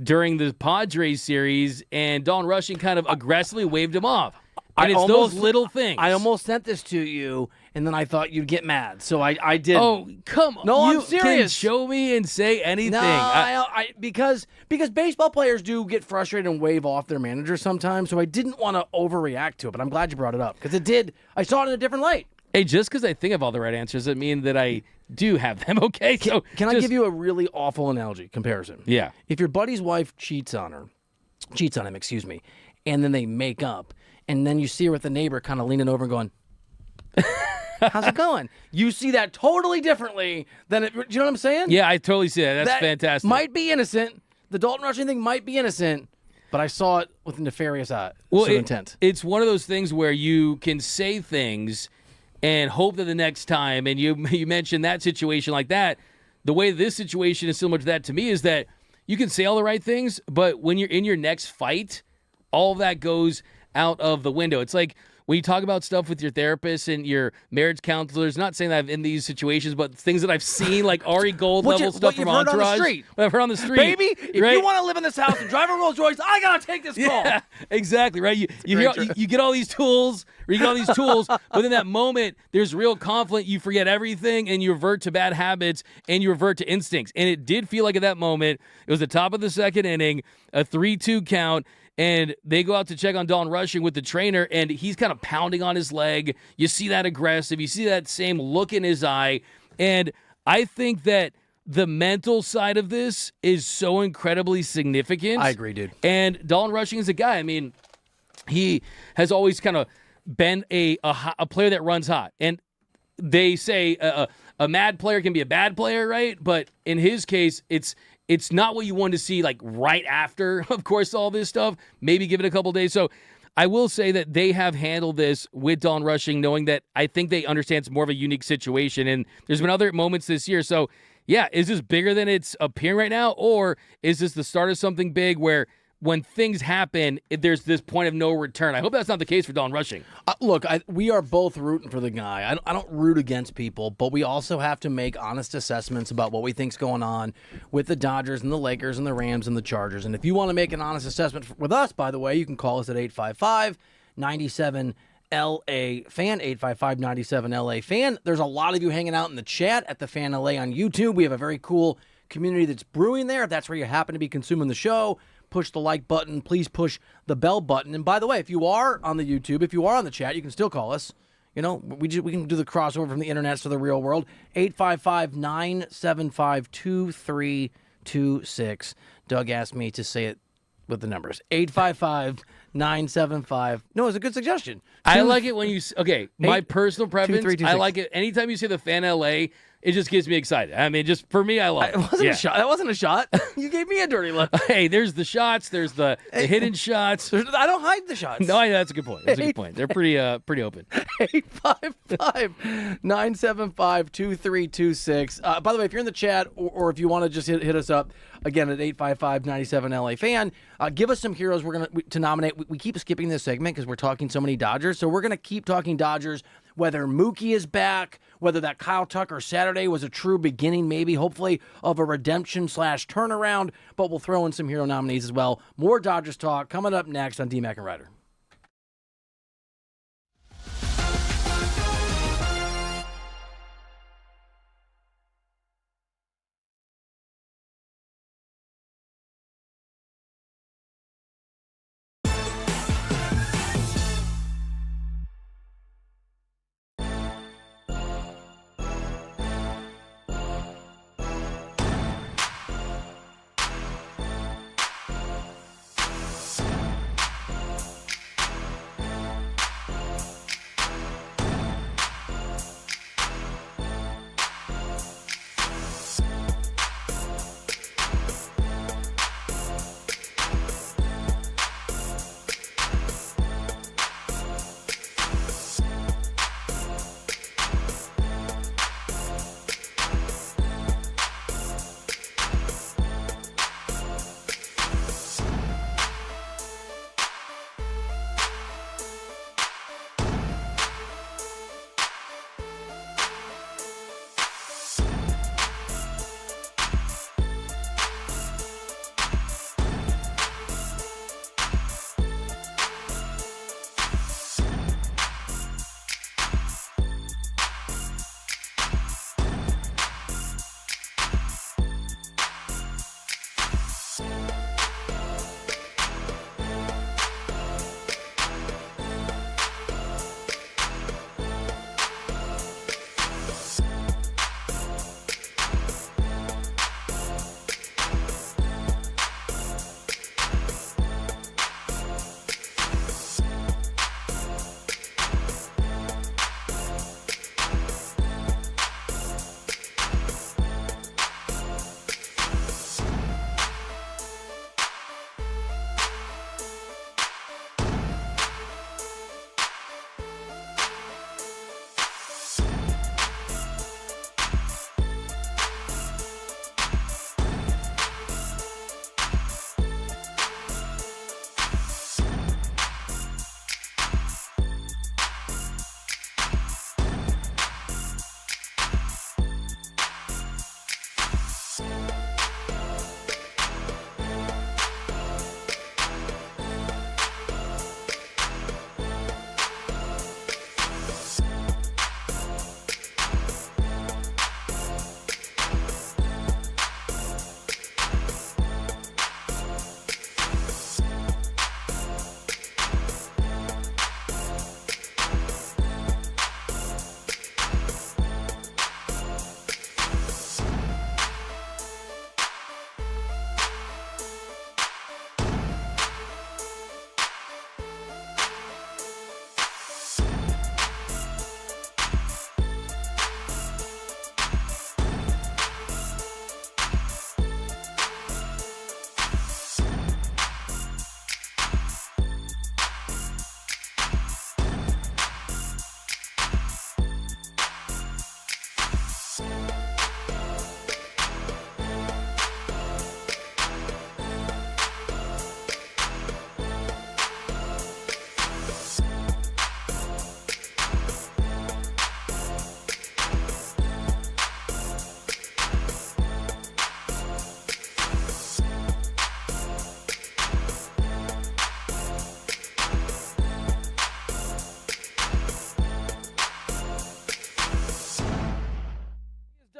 during the Padres series, and Dalton Rushing kind of aggressively waved him off. And it's those little things. I almost sent this to you, and then I thought you'd get mad, so I did. Oh, come on. No, you I'm serious. Can show me and say anything. No, because baseball players do get frustrated and wave off their manager sometimes, so I didn't want to overreact to it, but I'm glad you brought it up, because it did. I saw it in a different light. Hey, just because I think of all the right answers doesn't mean that I do have them, okay? So Can I give you a really awful analogy comparison? Yeah. If your buddy's wife cheats on him, and then they make up, and then you see her with the neighbor kind of leaning over and going, how's it going? You see that totally differently than it. Do you know what I'm saying? Yeah, I totally see that. That's that fantastic. Might be innocent. The Dalton Rushing thing might be innocent, but I saw it with nefarious sort of intent. It's one of those things where you can say things and hope that the next time, and you mentioned that situation like that, the way this situation is similar to that to me is that you can say all the right things, but when you're in your next fight, all of that goes out of the window. It's like when you talk about stuff with your therapist and your marriage counselors, not saying that I'm in these situations, but things that I've seen, like Ari Gold level stuff from Entourage. Heard on the street. What I've heard on the street. Baby, if you want to live in this house and drive a Rolls Royce, I got to take this call. Yeah, exactly, right? You get all these tools, but in that moment, there's real conflict. You forget everything, and you revert to bad habits, and you revert to instincts. And it did feel like at that moment, it was the top of the second inning, a 3-2 count, and they go out to check on Dalton Rushing with the trainer, and he's kind of pounding on his leg. You see that aggressive. You see that same look in his eye. And I think that the mental side of this is so incredibly significant. I agree, dude. And Dalton Rushing is a guy, I mean, he has always kind of been a player that runs hot. And they say a mad player can be a bad player, right? But in his case, it's not what you want to see, like, right after, of course, all this stuff. Maybe give it a couple days. So I will say that they have handled this with Dalton Rushing, knowing that I think they understand it's more of a unique situation. And there's been other moments this year. So, yeah, is this bigger than it's appearing right now? Or is this the start of something big where when things happen, there's this point of no return? I hope that's not the case for Dalton Rushing. Look, we are both rooting for the guy. I don't root against people, but we also have to make honest assessments about what we think's going on with the Dodgers and the Lakers and the Rams and the Chargers. And if you want to make an honest assessment with us, by the way, you can call us at 855-97 LA Fan, 855-97 LA Fan. There's a lot of you hanging out in the chat at the Fan LA on YouTube. We have a very cool community that's brewing there. If that's where you happen to be consuming the show, push the like button. Please push the bell button. And by the way, if you are on the YouTube, if you are on the chat, you can still call us. You know, we can do the crossover from the internet to the real world. 855-975-2326. Doug asked me to say it with the numbers. 855-975. No, it's a good suggestion. I like it when you... Okay, my personal preference, I like it. Anytime you say the Fan LA, it just gets me excited. I mean, just for me, I love it. A shot. That wasn't a shot. You gave me a dirty look. Hey, there's the shots. There's the hidden shots. I don't hide the shots. No, that's a good point. That's a good point. They're pretty open. 855-975-2326. By the way, if you're in the chat or if you want to just hit us up, again, at 855-97 LA Fan, give us some heroes we're going to nominate. We keep skipping this segment because we're talking so many Dodgers, so we're going to keep talking Dodgers, whether Mookie is back, whether that Kyle Tucker Saturday was a true beginning, maybe, hopefully, of a redemption/turnaround, but we'll throw in some hero nominees as well. More Dodgers talk coming up next on DMAC and Reiter.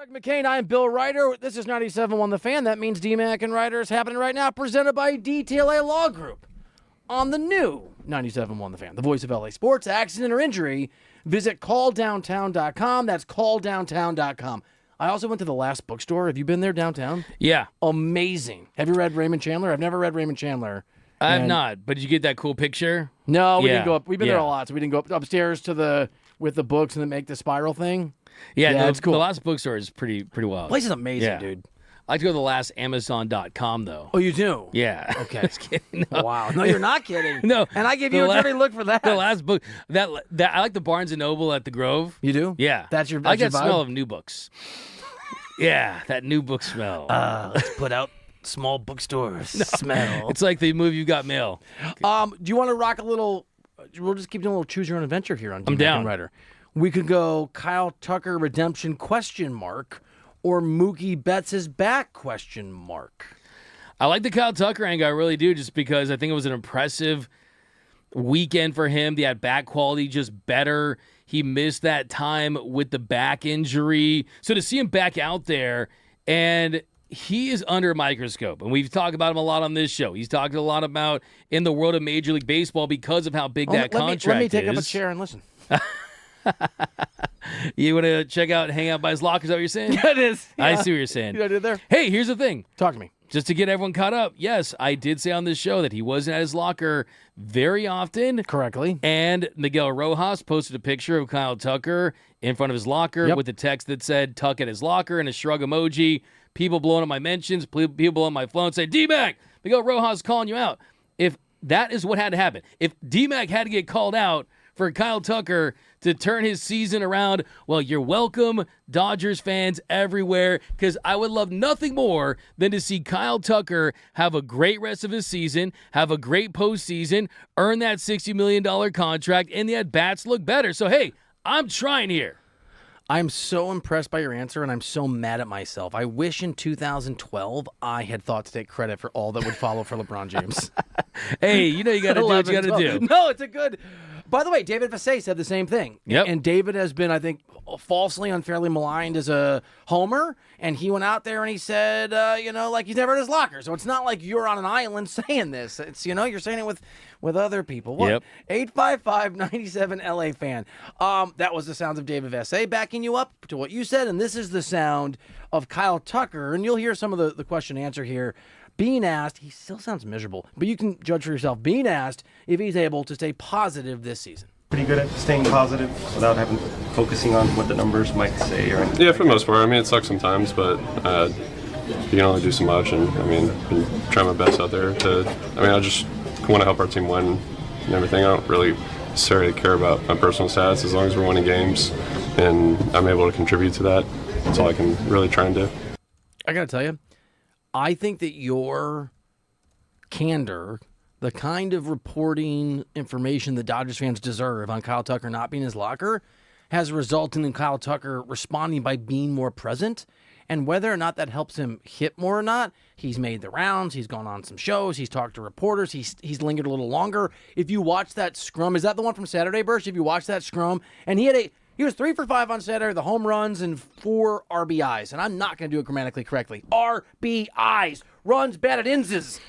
Doug McCain, I'm Bill Reiter. This is 97.1 The Fan. That means DMAC and Reiter is happening right now, presented by DTLA Law Group on the new 97.1 The Fan, the voice of LA sports. Accident or injury, visit calldowntown.com. That's calldowntown.com. I also went to the Last Bookstore. Have you been there downtown? Yeah. Amazing. Have you read Raymond Chandler? I've never read Raymond Chandler. I have not, but did you get that cool picture? No, we didn't go up. We've been there a lot, so we didn't go up upstairs with the books and then make the spiral thing. Yeah, it's cool. The Last Bookstore is pretty wild. The place is amazing, dude. I like to go to the last Amazon.com, though. Oh, you do? Yeah. Okay. Just kidding. No. Wow. No, you're not kidding. No. And I gave you a dirty look for that. The last book. That I like the Barnes & Noble at the Grove. You do? Yeah. That's your I like that vibe? smell of new books. Yeah, that new book smell. Let's put out small bookstore smell. It's like the movie You Got Mail. Do you want to rock a little? We'll just keep doing a little choose your own adventure here on I'm down. Writer. We could go Kyle Tucker redemption ? Or Mookie Betts is back ? I like the Kyle Tucker angle. I really do, just because I think it was an impressive weekend for him. The at-bat quality just better. He missed that time with the back injury. So to see him back out there, and he is under a microscope. And we've talked about him a lot on this show. He's talked a lot about in the world of Major League Baseball because of how big that contract is. Let me take up a chair and listen. You want to check out, hang out by his locker? Is that what you're saying? Yeah, it is. Yeah. I see what you're saying. You know what I did there? Hey, here's the thing. Talk to me. Just to get everyone caught up, yes, I did say on this show that he wasn't at his locker very often. Correctly. And Miguel Rojas posted a picture of Kyle Tucker in front of his locker with a text that said, Tuck at his locker, and a shrug emoji. People blowing up my mentions, people blowing up my phone saying, D-Mac, Miguel Rojas calling you out. If that is what had to happen, if D-Mac had to get called out for Kyle Tucker to turn his season around, well, you're welcome, Dodgers fans everywhere, because I would love nothing more than to see Kyle Tucker have a great rest of his season, have a great postseason, earn that $60 million contract, and the at-bats look better. So, hey, I'm trying here. I'm so impressed by your answer, and I'm so mad at myself. I wish in 2012 I had thought to take credit for all that would follow for LeBron James. Hey, you know you got to do what you got to do. No, it's a good... By the way, David Vassay said the same thing. Yep. And David has been, I think, falsely, unfairly maligned as a homer. And he went out there and he said, like he's never in his locker. So it's not like you're on an island saying this. It's, you're saying it with other people. What? Yep. 855-97 LA fan. That was the sounds of David Vassay backing you up to what you said. And this is the sound of Kyle Tucker. And you'll hear some of the question and answer here. Being asked, he still sounds miserable, but you can judge for yourself. Being asked if he's able to stay positive this season. Pretty good at staying positive without focusing on what the numbers might say or anything. Yeah, for the most part. I mean, it sucks sometimes, but you can only do so much. And I mean, been trying my best out there I just want to help our team win and everything. I don't really necessarily care about my personal stats as long as we're winning games and I'm able to contribute to that. That's all I can really try and do. I got to tell you, I think that your candor, the kind of reporting information that Dodgers fans deserve on Kyle Tucker not being in his locker, has resulted in Kyle Tucker responding by being more present. And whether or not that helps him hit more or not, he's made the rounds, he's gone on some shows, he's talked to reporters, he's lingered a little longer. If you watch that scrum, is that the one from Saturday, Bursch? If you watch that scrum, and he was 3 for 5 on Saturday, the home runs and 4 RBIs. And I'm not going to do it grammatically correctly. RBIs, runs batted inses.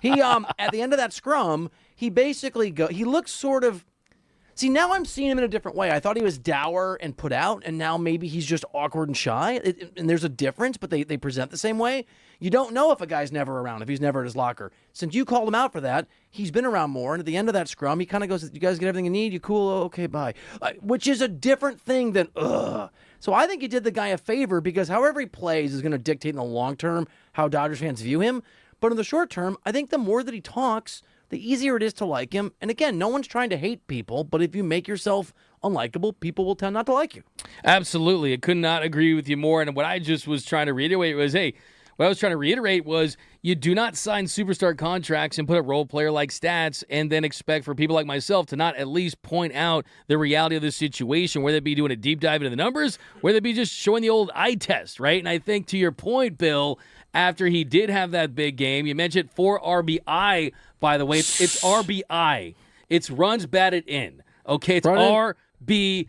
He at the end of that scrum, he basically he looks sort of. See, now I'm seeing him in a different way. I thought he was dour and put out, and now maybe he's just awkward and shy. And there's a difference, but they present the same way. You don't know if a guy's never around, if he's never at his locker. Since you called him out for that, he's been around more. And at the end of that scrum, he kind of goes, you guys get everything you need? You cool? Oh, okay, bye. Which is a different thing than, ugh. So I think you did the guy a favor because however he plays is going to dictate in the long term how Dodgers fans view him. But in the short term, I think the more that he talks, the easier it is to like him. And again, no one's trying to hate people, but if you make yourself unlikable, people will tend not to like you. Absolutely. I could not agree with you more. And what I just was trying to reiterate was, you do not sign superstar contracts and put a role player like stats and then expect for people like myself to not at least point out the reality of the situation, whether it be doing a deep dive into the numbers, whether it be just showing the old eye test, right? And I think to your point, Bill, after he did have that big game, you mentioned 4 RBI, by the way. It's RBI. It's runs batted in. Okay, it's be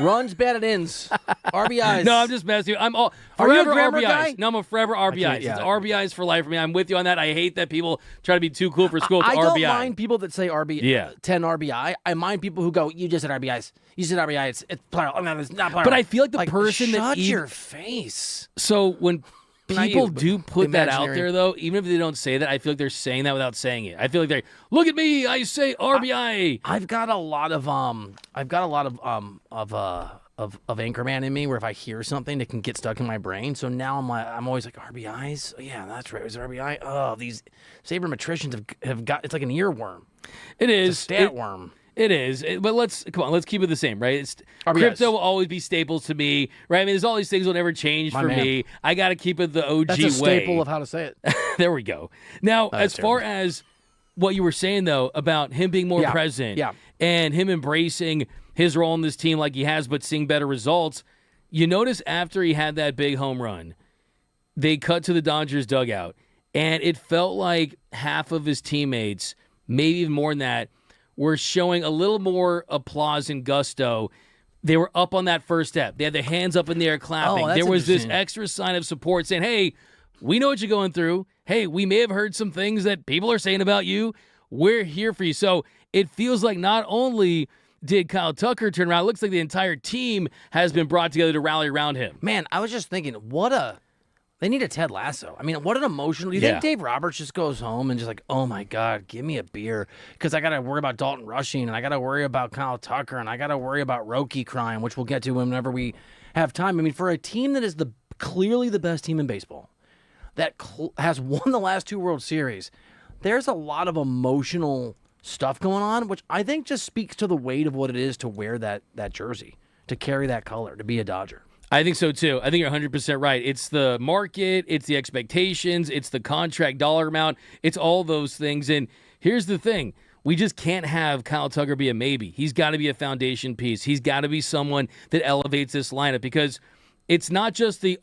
Runs, batted ins, RBIs. No, I'm just messing with you. I'm all Are you a forever grammar RBIs. guy? No, I'm a forever RBIs. yeah. It's RBIs for life for me. I'm with you on that. I hate that people try to be too cool for school. It's I RBI. don't mind people that say 10 RBI. I mind people who go, you just said RBIs. You said RBI. It's plural. No, it's not plural. But I feel like the person shut that your face. So when Not people you, but do put that out imaginary. there, though, even if they don't say that, I feel like they're saying that without saying it. I feel like they're, look at me, I say RBI. I've got a lot of Anchorman in me, where if I hear something, it can get stuck in my brain. So now I'm always like, RBIs. Oh, yeah, that's right. It was RBI. Oh, these sabermetricians have got. It's like an earworm. It is It's a stat worm. It is, but let's keep it the same, right? RBIs. Crypto will always be staples to me, right? I mean, there's all these things will never change for man. me. I got to keep it the OG That's a way. staple of how to say it. There we go. Now, as far as what you were saying though about him being more present, and him embracing his role in this team like he has, but seeing better results, you notice after he had that big home run, they cut to the Dodgers dugout, and it felt like half of his teammates, maybe even more than that, were showing a little more applause and gusto. They were up on that first step. They had their hands up in the air clapping. that's There was this interesting. extra sign of support saying, hey, we know what you're going through. Hey, we may have heard some things that people are saying about you. We're here for you. So it feels like not only did Kyle Tucker turn around, it looks like the entire team has been brought together to rally around him. Man, I was just thinking, they need a Ted Lasso. I mean, what an emotional. You Yeah. think Dave Roberts just goes home and just like, oh my God, give me a beer, because I got to worry about Dalton Rushing, and I got to worry about Kyle Tucker, and I got to worry about Roki crying, which we'll get to whenever we have time. I mean, for a team that is clearly the best team in baseball, that has won the last 2 World Series, there's a lot of emotional stuff going on, which I think just speaks to the weight of what it is to wear that jersey, to carry that color, to be a Dodger. I think so, too. I think you're 100% right. It's the market, it's the expectations, it's the contract dollar amount, it's all those things. And here's the thing. We just can't have Kyle Tucker be a maybe. He's got to be a foundation piece. He's got to be someone that elevates this lineup, because it's not just the,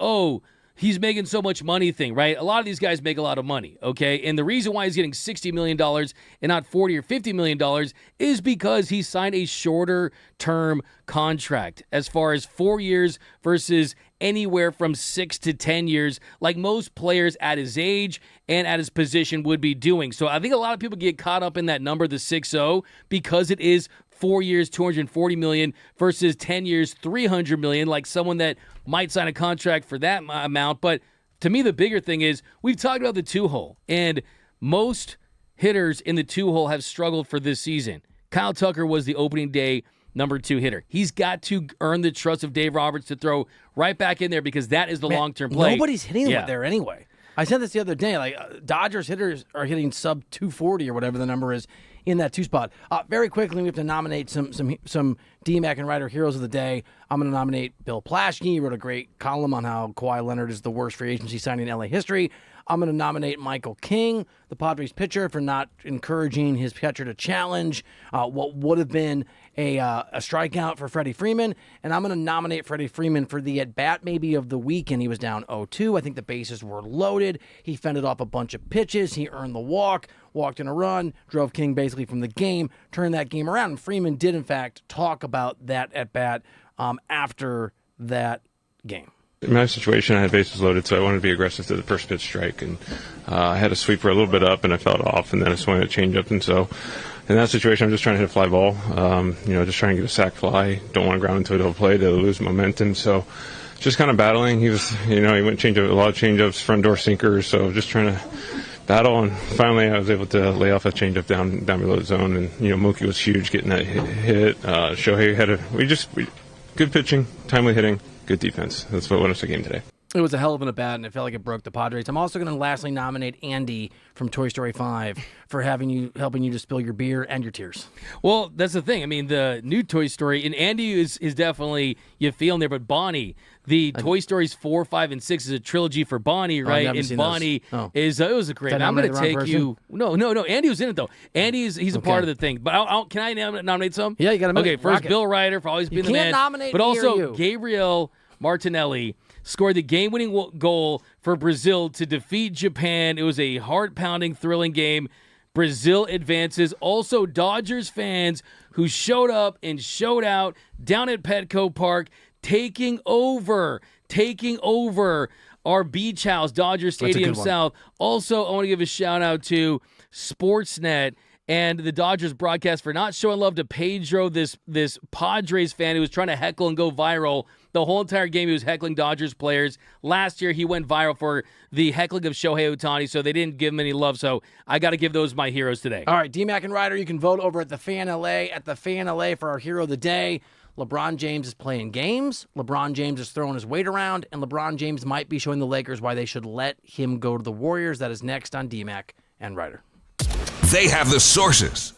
he's making so much money thing, right? A lot of these guys make a lot of money, okay? And the reason why he's getting $60 million and not $40 or $50 million is because he signed a shorter term contract, as far as 4 years versus anywhere from 6 to 10 years, like most players at his age and at his position would be doing. So I think a lot of people get caught up in that number, the 6-0, because it is 4 years, $240 million versus 10 years, $300 million, like someone that might sign a contract for that amount. But to me, the bigger thing is we've talked about the 2-hole, and most hitters in the 2-hole have struggled for this season. Kyle Tucker was the opening day number 2 hitter. He's got to earn the trust of Dave Roberts to throw right back in there, because that is the long-term play. Nobody's hitting there anyway. I said this the other day. Like Dodgers hitters are hitting sub 240 or whatever the number is in that 2 spot. Very quickly, we have to nominate some DMAC and Reiter heroes of the day. I'm going to nominate Bill Plashke. He wrote a great column on how Kawhi Leonard is the worst free agency signing in LA history. I'm going to nominate Michael King, the Padres pitcher, for not encouraging his catcher to challenge what would have been a strikeout for Freddie Freeman. And I'm going to nominate Freddie Freeman for the at-bat maybe of the week, and he was down 0-2. I think the bases were loaded. He fended off a bunch of pitches. He earned the walked in a run, drove King basically from the game, turned that game around. And Freeman did, in fact, talk about that at-bat after that game. In my situation, I had bases loaded, so I wanted to be aggressive to the first pitch strike, and I had a sweeper a little bit up, and I felt off, and then I swung a changeup, and so in that situation, I'm just trying to hit a fly ball, just trying to get a sac fly. Don't want to ground into a double play to lose momentum, so just kind of battling. He was, he went a lot of changeups, front door sinkers, so just trying to battle, and finally I was able to lay off a changeup down below the zone, and Mookie was huge getting that hit. Shohei had good pitching, timely hitting. Good defense. That's what won us the game today. It was a hell of an at-bat, and it felt like it broke the Padres. I'm also going to lastly nominate Andy from Toy Story 5 for helping you to spill your beer and your tears. Well, that's the thing. I mean, the new Toy Story, and Andy is definitely, you feel in there, but Bonnie, the Toy Stories 4, 5, and 6 is a trilogy for Bonnie, right? And Bonnie is, it was a great. I'm going to take you. No. Andy was in it, though. He's a part of the thing. But can I nominate some? Yeah, you got to. Okay, first Bill Reiter for always being the man. Nominate but me also or you. Gabriel Martinelli scored the game-winning goal for Brazil to defeat Japan. It was a heart-pounding, thrilling game. Brazil advances. Also, Dodgers fans who showed up and showed out down at Petco Park, taking over our beach house, Dodger Stadium South. Also, I want to give a shout out to Sportsnet and the Dodgers broadcast for not showing love to Pedro, this Padres fan who was trying to heckle and go viral. The whole entire game he was heckling Dodgers players. Last year he went viral for the heckling of Shohei Ohtani, so they didn't give him any love. So I got to give those my heroes today. All right, D-Mac and Reiter, you can vote over at the Fan LA for our hero of the day. LeBron James is playing games. LeBron James is throwing his weight around, and LeBron James might be showing the Lakers why they should let him go to the Warriors. That is next on D-Mac and Reiter. They have the sources.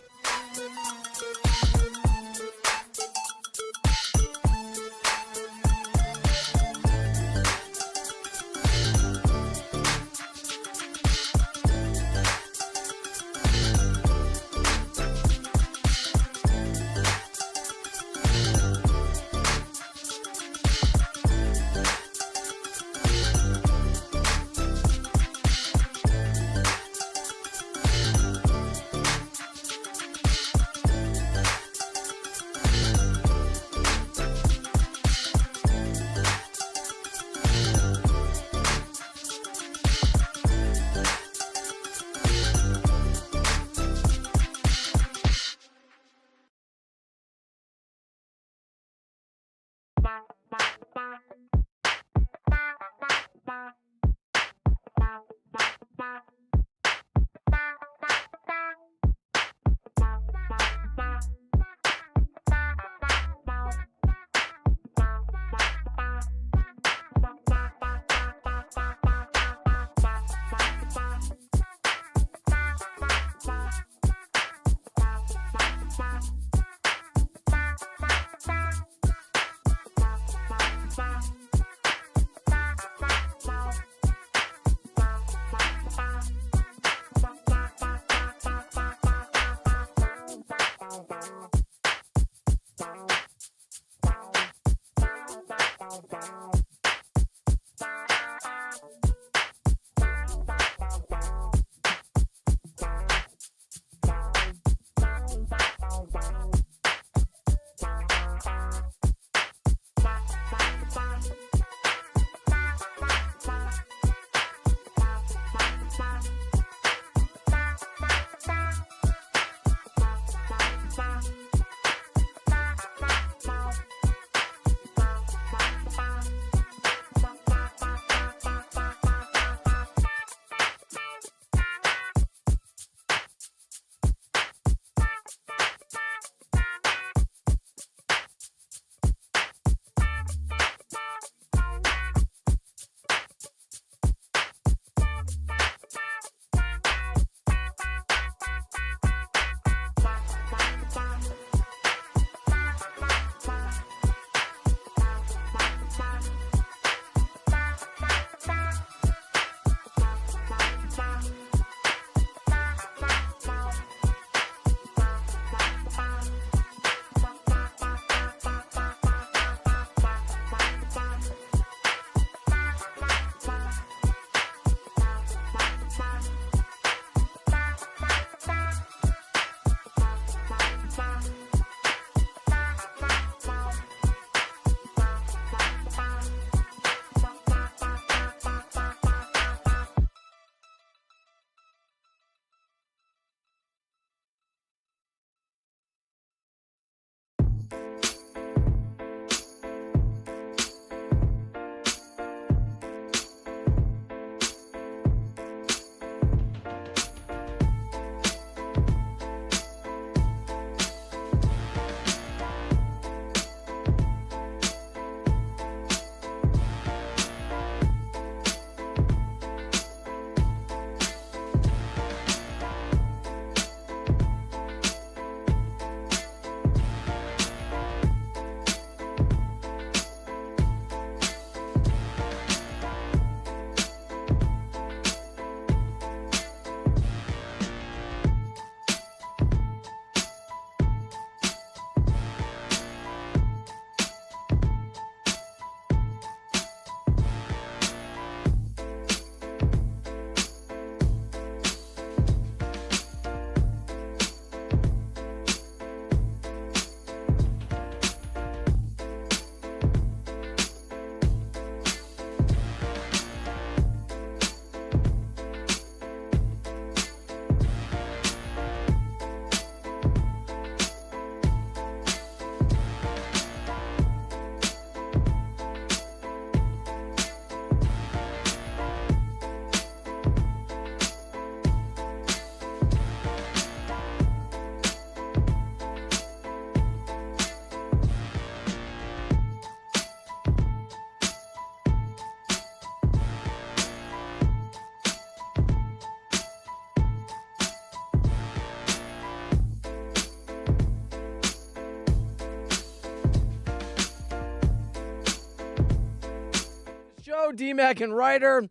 Show, D-Mac and Reiter,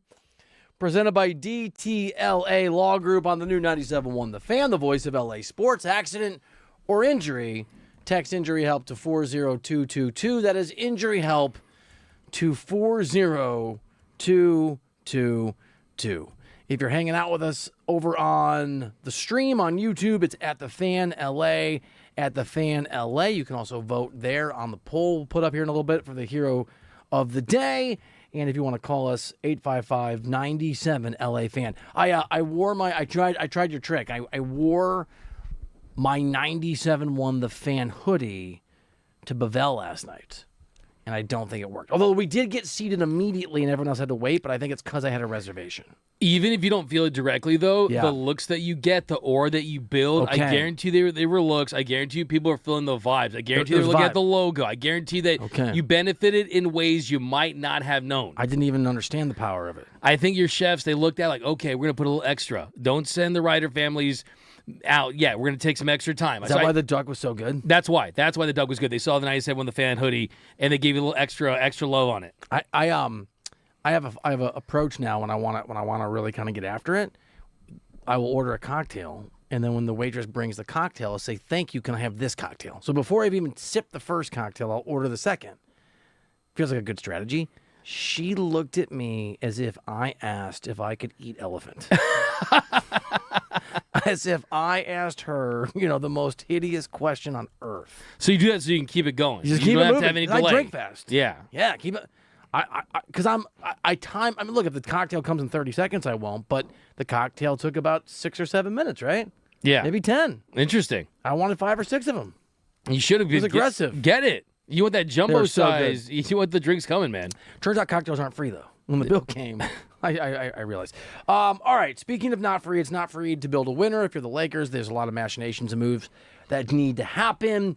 presented by DTLA Law Group on the new 97.1 The Fan, the voice of LA sports. Accident or injury, text injury help to 40222. That is injury help to 40222. If you're hanging out with us over on the stream on YouTube, it's at The Fan LA, at The Fan LA. You can also vote there on the poll we'll put up here in a little bit for the hero of the day. And if you want to call us, 855-97-LA-FAN. I tried your trick. I wore my 97.1 The Fan hoodie to Bevelle last night, and I don't think it worked. Although we did get seated immediately and everyone else had to wait, but I think it's because I had a reservation. Even if you don't feel it directly, though, Yeah. the looks that you get, the aura that you build, Okay. I guarantee they were looks. I guarantee you people are feeling the vibes. I guarantee There's they're looking vibe. at the logo. I guarantee that Okay. you benefited in ways you might not have known. I didn't even understand the power of it. I think your chefs, they looked at like, okay, we're going to put a little extra. Don't send the Reiter families out. Yeah, we're going to take some extra time. Is that why the duck was so good? That's why. That's why the Doug was good. They saw the 97 The Fan hoodie, and they gave you a little extra love on it. I have a approach now when I want to really kind of get after it. I will order a cocktail, and then when the waitress brings the cocktail, I'll say, "Thank you. Can I have this cocktail?" So before I've even sipped the first cocktail, I'll order the second. Feels like a good strategy. She looked at me as if I asked if I could eat elephant. As if I asked her, the most hideous question on earth. So you do that so you can keep it going. You just you keep don't it have moving. to have any And I delay. drink fast. Yeah. Yeah, keep it. Because I time. I mean, look, if the cocktail comes in 30 seconds, I won't. But the cocktail took about 6 or 7 minutes, right? Yeah. Maybe 10. Interesting. I wanted 5 or 6 of them. You should have been was aggressive. Get it. You want that jumbo They're so size. You want the drinks coming, man. Turns out cocktails aren't free though. When the bill came, I realized. All right. Speaking of not free, it's not free to build a winner. If you're the Lakers, there's a lot of machinations and moves that need to happen.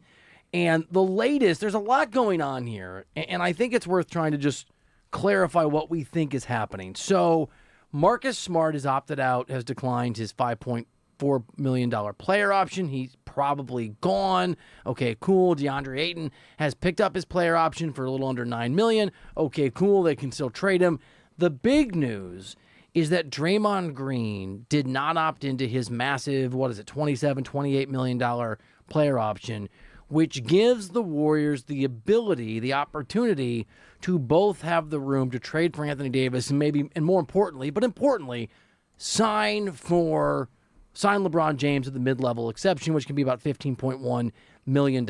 And the latest, there's a lot going on here, and I think it's worth trying to just clarify what we think is happening. So Marcus Smart has opted out, has declined his $5.4 million player option. He's probably gone. Okay, cool. DeAndre Ayton has picked up his player option for a little under $9 million. Okay, cool. They can still trade him. The big news is that Draymond Green did not opt into his massive, $28 million player option, which gives the Warriors the ability, the opportunity to both have the room to trade for Anthony Davis and more importantly, sign LeBron James at the mid-level exception, which can be about $15.1 million.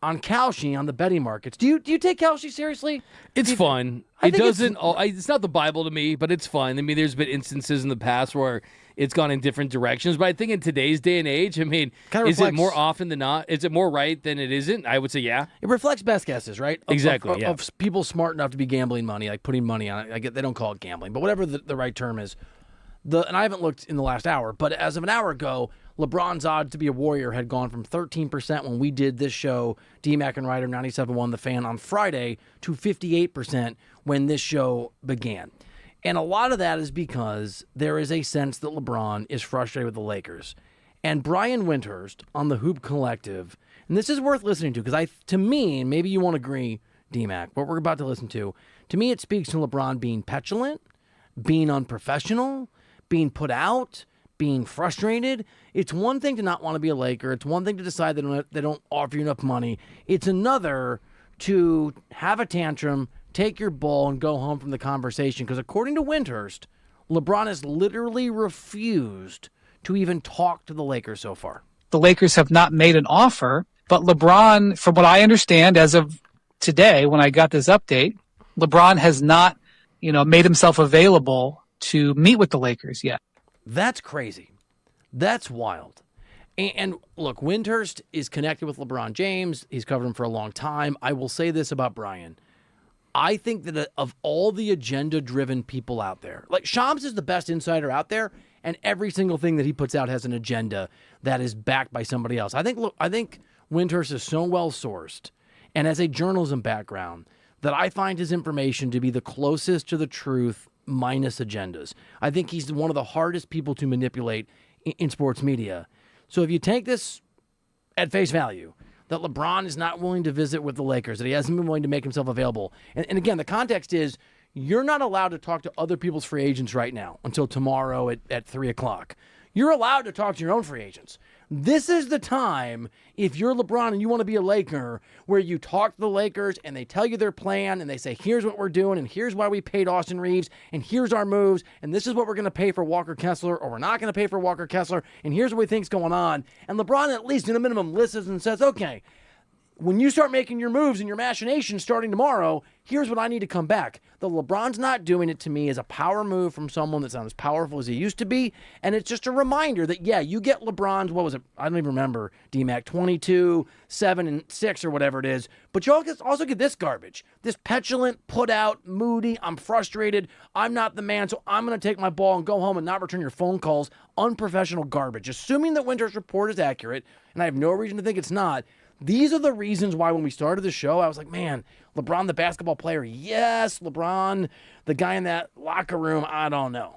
On Kalshi, on the betting markets, do you take Kalshi seriously? It's fun. I It think doesn't. It's not the Bible to me, but it's fun. I mean, there's been instances in the past where it's gone in different directions. But I think in today's day and age, I mean, Kinda is it reflects- more often than not? Is it more right than it isn't? I would say yeah. It reflects best guesses, right? Exactly, yeah. Of people smart enough to be gambling money, like putting money on it. I get they don't call it gambling, but whatever the right term is. And I haven't looked in the last hour, but as of an hour ago, LeBron's odds to be a Warrior had gone from 13% when we did this show, D-Mac and Reiter 97.1 The Fan on Friday, to 58% when this show began. And a lot of that is because there is a sense that LeBron is frustrated with the Lakers. And Brian Windhorst on the Hoop Collective, and this is worth listening to because to me, and maybe you won't agree, D-Mac, what we're about to listen to me it speaks to LeBron being petulant, being unprofessional, being put out, being frustrated. It's one thing to not want to be a Laker. It's one thing to decide they don't offer you enough money. It's another to have a tantrum, take your ball, and go home from the conversation. Because according to Windhorst, LeBron has literally refused to even talk to the Lakers so far. The Lakers have not made an offer, but LeBron, from what I understand as of today, when I got this update, LeBron has not, made himself available to meet with the Lakers yet. That's crazy. That's wild. And look, Windhorst is connected with LeBron James. He's covered him for a long time. I will say this about Brian. I think that of all the agenda-driven people out there, like Shams is the best insider out there, and every single thing that he puts out has an agenda that is backed by somebody else. I think Windhorst is so well-sourced and has a journalism background that I find his information to be the closest to the truth minus agendas. I think he's one of the hardest people to manipulate in sports media. So if you take this at face value, that LeBron is not willing to visit with the Lakers, that he hasn't been willing to make himself available. And again, the context is you're not allowed to talk to other people's free agents right now until tomorrow at 3 o'clock. You're allowed to talk to your own free agents. This is the time, if you're LeBron and you want to be a Laker, where you talk to the Lakers and they tell you their plan and they say, here's what we're doing and here's why we paid Austin Reeves and here's our moves and this is what we're going to pay for Walker Kessler or we're not going to pay for Walker Kessler and here's what we think's going on. And LeBron at least in a minimum listens and says, okay, when you start making your moves and your machinations starting tomorrow, here's what I need to come back. The LeBron's not doing it to me as a power move from someone that's not as powerful as he used to be. And it's just a reminder that, yeah, you get LeBron's, what was it? I don't even remember, D-Mac, 22, 7, and 6 or whatever it is. But you also get this garbage. This petulant, put out, moody, I'm frustrated, I'm not the man, so I'm going to take my ball and go home and not return your phone calls. Unprofessional garbage. Assuming that Windhorst's report is accurate, and I have no reason to think it's not, these are the reasons why when we started the show, I was like, man, LeBron, the basketball player, yes. LeBron, the guy in that locker room, I don't know.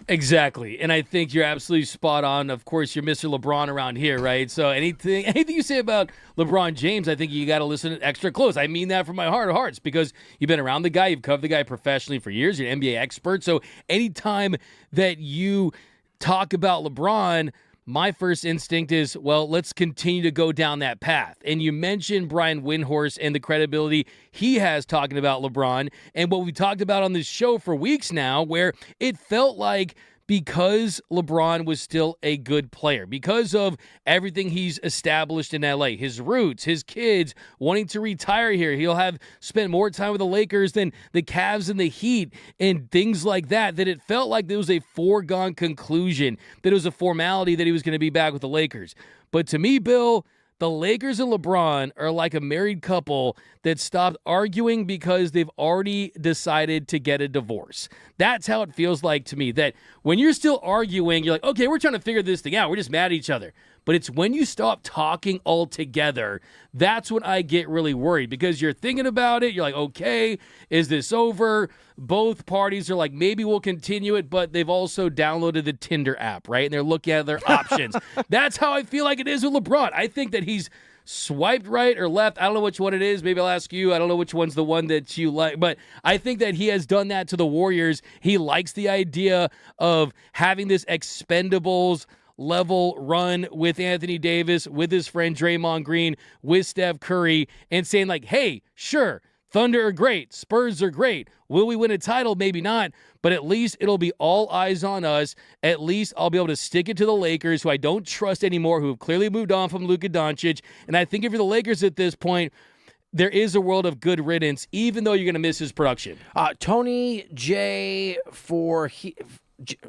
Exactly. And I think you're absolutely spot on. Of course, you're Mr. LeBron around here, right? So anything you say about LeBron James, I think you got to listen extra close. I mean that from my heart of hearts because you've been around the guy. You've covered the guy professionally for years. You're an NBA expert. So anytime that you talk about LeBron, my first instinct is, well, let's continue to go down that path. And you mentioned Brian Windhorst and the credibility he has talking about LeBron and what we talked about on this show for weeks now, where it felt like because LeBron was still a good player, because of everything he's established in LA, his roots, his kids wanting to retire here. He'll have spent more time with the Lakers than the Cavs and the Heat and things like that, that it felt like there was a foregone conclusion, that it was a formality that he was going to be back with the Lakers. But to me, Bill, the Lakers and LeBron are like a married couple that stopped arguing because they've already decided to get a divorce. That's how it feels like to me, that when you're still arguing, you're like, okay, we're trying to figure this thing out. We're just mad at each other. But it's when you stop talking altogether, that's when I get really worried because you're thinking about it. You're like, okay, is this over? Both parties are like, maybe we'll continue it, but they've also downloaded the Tinder app, right? And they're looking at their options. That's how I feel like it is with LeBron. I think that he's swiped right or left. I don't know which one it is. Maybe I'll ask you. I don't know which one's the one that you like. But I think that he has done that to the Warriors. He likes the idea of having this Expendables level run with Anthony Davis, with his friend Draymond Green, with Steph Curry, and saying like, hey, sure, Thunder are great, Spurs are great. Will we win a title? Maybe not, but at least it'll be all eyes on us. At least I'll be able to stick it to the Lakers, who I don't trust anymore, who have clearly moved on from Luka Doncic. And I think if you're the Lakers at this point, there is a world of good riddance, even though you're going to miss his production. Tony J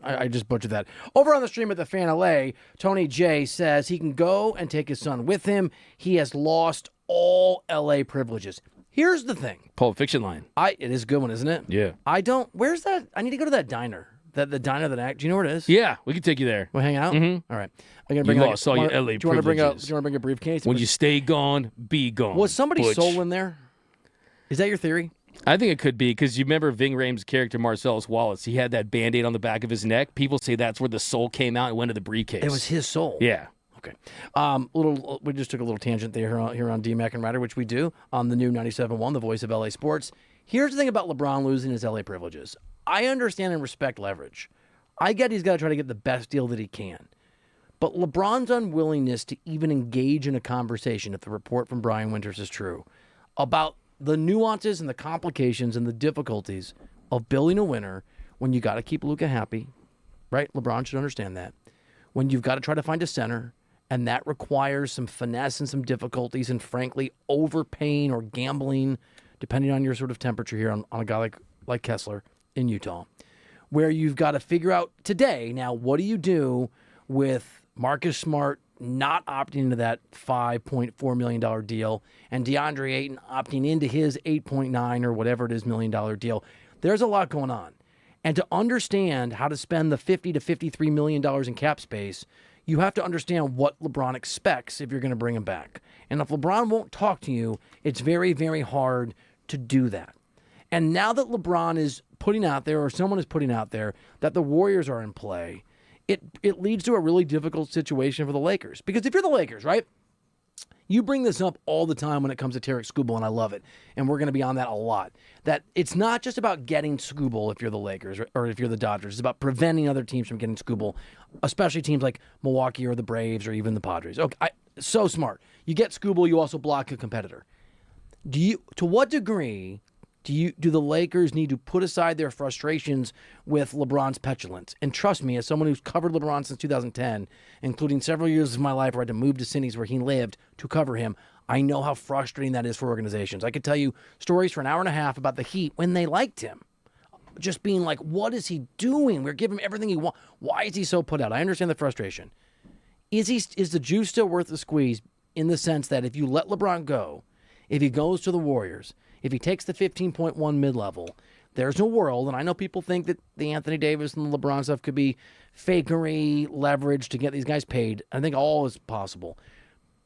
I just butchered that. Over on the stream at the Fan LA, Tony J says he can go and take his son with him. He has lost all LA privileges. Here's the thing. Pulp Fiction line. It is a good one, isn't it? Yeah. Where's that? I need to go to that diner. The diner that do you know where it is? Yeah, we can take you there. We'll hang out? Mm-hmm. All right. I'm gonna bring you lost all your LA privileges. Do you want to bring a briefcase? When you stay gone, be gone. Was somebody's Butch. soul in there? Is that your theory? I think it could be, because you remember Ving Rhames' character, Marcellus Wallace. He had that Band-Aid on the back of his neck. People say that's where the soul came out and went to the briefcase. It was his soul. Yeah. Okay. We just took a little tangent there here on DMAC and Reiter, which we do on the new 97.1, the voice of LA Sports. Here's the thing about LeBron losing his LA privileges. I understand and respect leverage. I get he's got to try to get the best deal that he can. But LeBron's unwillingness to even engage in a conversation, if the report from Brian Windhorst is true, about the nuances and the complications and the difficulties of building a winner when you got to keep Luka happy, right? LeBron should understand that. When you've got to try to find a center, and that requires some finesse and some difficulties and, frankly, overpaying or gambling, depending on your sort of temperature here on a guy like Kessler in Utah, where you've got to figure out today, now, what do you do with Marcus Smart not opting into that $5.4 million deal and DeAndre Ayton opting into his $8.9 or whatever it is $1 million deal? There's a lot going on. And to understand how to spend the $50 to $53 million in cap space, you have to understand what LeBron expects if you're going to bring him back. And if LeBron won't talk to you, it's very, very hard to do that. And now that LeBron is putting out there, or someone is putting out there, that the Warriors are in play, it leads to a really difficult situation for the Lakers. Because if you're the Lakers, right, You bring this up all the time when it comes to Tarek Skubal, and I love it. And we're going to be on that a lot. That it's not just about getting Skubal if you're the Lakers or if you're the Dodgers. It's about preventing other teams from getting Skubal, especially teams like Milwaukee or the Braves or even the Padres. Okay, so smart. You get Skubal, you also block a competitor. To what degree do the Lakers need to put aside their frustrations with LeBron's petulance? And trust me, as someone who's covered LeBron since 2010, including several years of my life where I had to move to cities where he lived to cover him, I know how frustrating that is for organizations. I could tell you stories for an hour and a half about the Heat when they liked him. Just being like, what is he doing? We're giving him everything he wants. Why is he so put out? I understand the frustration. Is the juice still worth the squeeze in the sense that if you let LeBron go, if he goes to the Warriors, if he takes the 15.1 mid-level, there's a world, and I know people think that the Anthony Davis and the LeBron stuff could be fakery, leverage to get these guys paid. I think all is possible.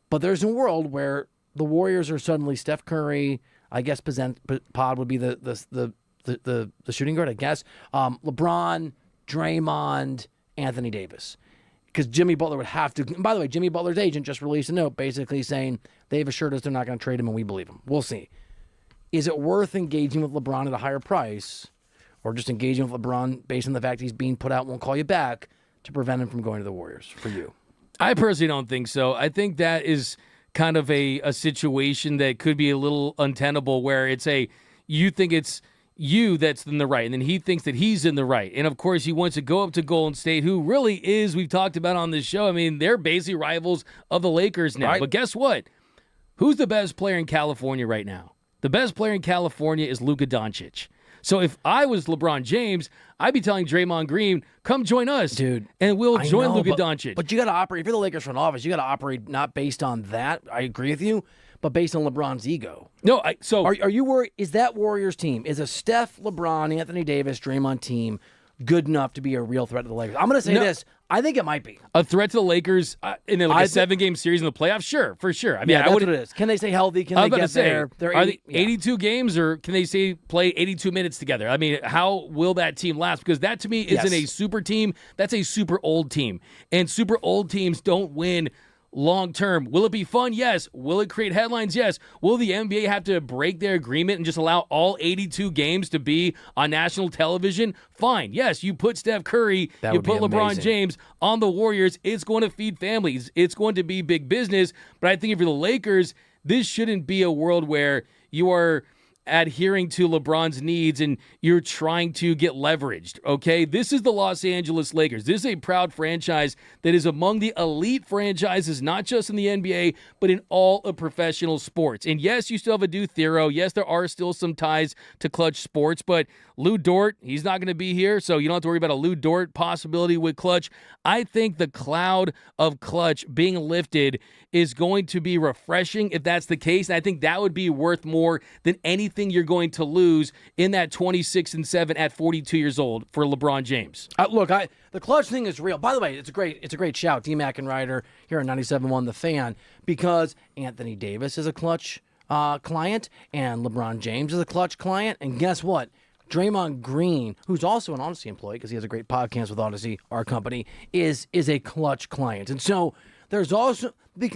But there's a world where the Warriors are suddenly Steph Curry, I guess Pod would be the shooting guard, I guess. LeBron, Draymond, Anthony Davis. Because Jimmy Butler would have to. And by the way, Jimmy Butler's agent just released a note basically saying they've assured us they're not going to trade him and we believe him. We'll see. Is it worth engaging with LeBron at a higher price or just engaging with LeBron based on the fact he's being put out and won't call you back to prevent him from going to the Warriors for you? I personally don't think so. I think that is kind of a situation that could be a little untenable where you think it's you that's in the right, and then he thinks that he's in the right. And, of course, he wants to go up to Golden State, who really is, we've talked about on this show, I mean, they're basically rivals of the Lakers now. Right. But guess what? Who's the best player in California right now? The best player in California is Luka Doncic. So if I was LeBron James, I'd be telling Draymond Green, come join us, dude, and we'll join Luka Doncic. But you got to operate. If you're the Lakers front office, you got to operate not based on that. I agree with you, but based on LeBron's ego. No, are you worried? Is that Warriors team, is a Steph, LeBron, Anthony Davis, Draymond team good enough to be a real threat to the Lakers? I'm going to say this. I think it might be. A threat to the Lakers in a 7-game series in the playoffs? Sure, for sure. I mean, that's what it is. Can they stay healthy? Can they get there? Are they 82 games, or can they play 82 minutes together? I mean, how will that team last? Because that, to me, isn't a super team. That's a super old team. And super old teams don't win long term. Will it be fun? Yes. Will it create headlines? Yes. Will the NBA have to break their agreement and just allow all 82 games to be on national television? Fine. Yes, you put Steph Curry, you put LeBron James on the Warriors. It's going to feed families. It's going to be big business. But I think if you're the Lakers, this shouldn't be a world where you are adhering to LeBron's needs and you're trying to get leveraged, okay? This is the Los Angeles Lakers. This is a proud franchise that is among the elite franchises, not just in the NBA, but in all of professional sports. And yes, you still have a Adu Thero. Yes, there are still some ties to Clutch Sports, but Lou Dort, he's not going to be here, so you don't have to worry about a Lou Dort possibility with Clutch. I think the cloud of Clutch being lifted is going to be refreshing if that's the case, and I think that would be worth more than anything you're going to lose in that 26-7 at 42 years old for LeBron James. The Clutch thing is real. By the way, it's a great shout, D-Mac and Reiter here on 97.1 The Fan, because Anthony Davis is a Clutch client and LeBron James is a Clutch client, and guess what? Draymond Green, who's also an Odyssey employee because he has a great podcast with Odyssey, our company, is a Clutch client. And so there's also the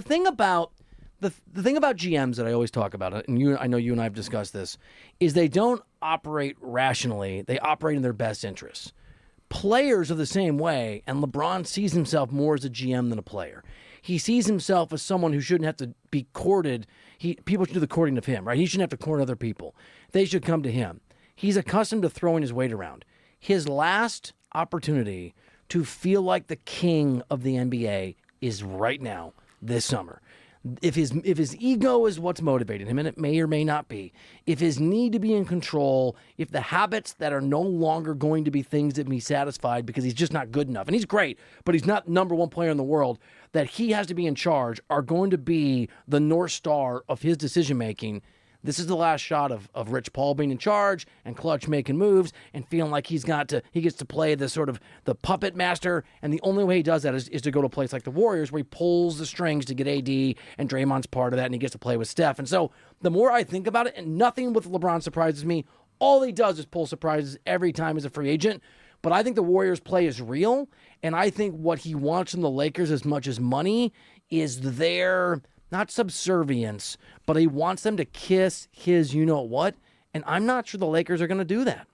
thing about GMs that I always talk about, and I know you and I have discussed this, is they don't operate rationally. They operate in their best interests. Players are the same way, and LeBron sees himself more as a GM than a player. He sees himself as someone who shouldn't have to be courted. People should do the courting of him, right? He shouldn't have to court other people. They should come to him. He's accustomed to throwing his weight around. His last opportunity to feel like the king of the NBA is right now, this summer. If his ego is what's motivating him, and it may or may not be, if his need to be in control, if the habits that are no longer going to be things that be satisfied because he's just not good enough, and he's great, but he's not number one player in the world, that he has to be in charge, are going to be the North Star of his decision-making. This is the last shot of Rich Paul being in charge and Clutch making moves and feeling like he gets to play the sort of the puppet master. And the only way he does that is to go to a place like the Warriors where he pulls the strings to get AD, and Draymond's part of that, and he gets to play with Steph. And so the more I think about it, and nothing with LeBron surprises me, all he does is pull surprises every time as a free agent. But I think the Warriors play is real, and I think what he wants from the Lakers as much as money is their not subservience, but he wants them to kiss his you-know-what, and I'm not sure the Lakers are going to do that.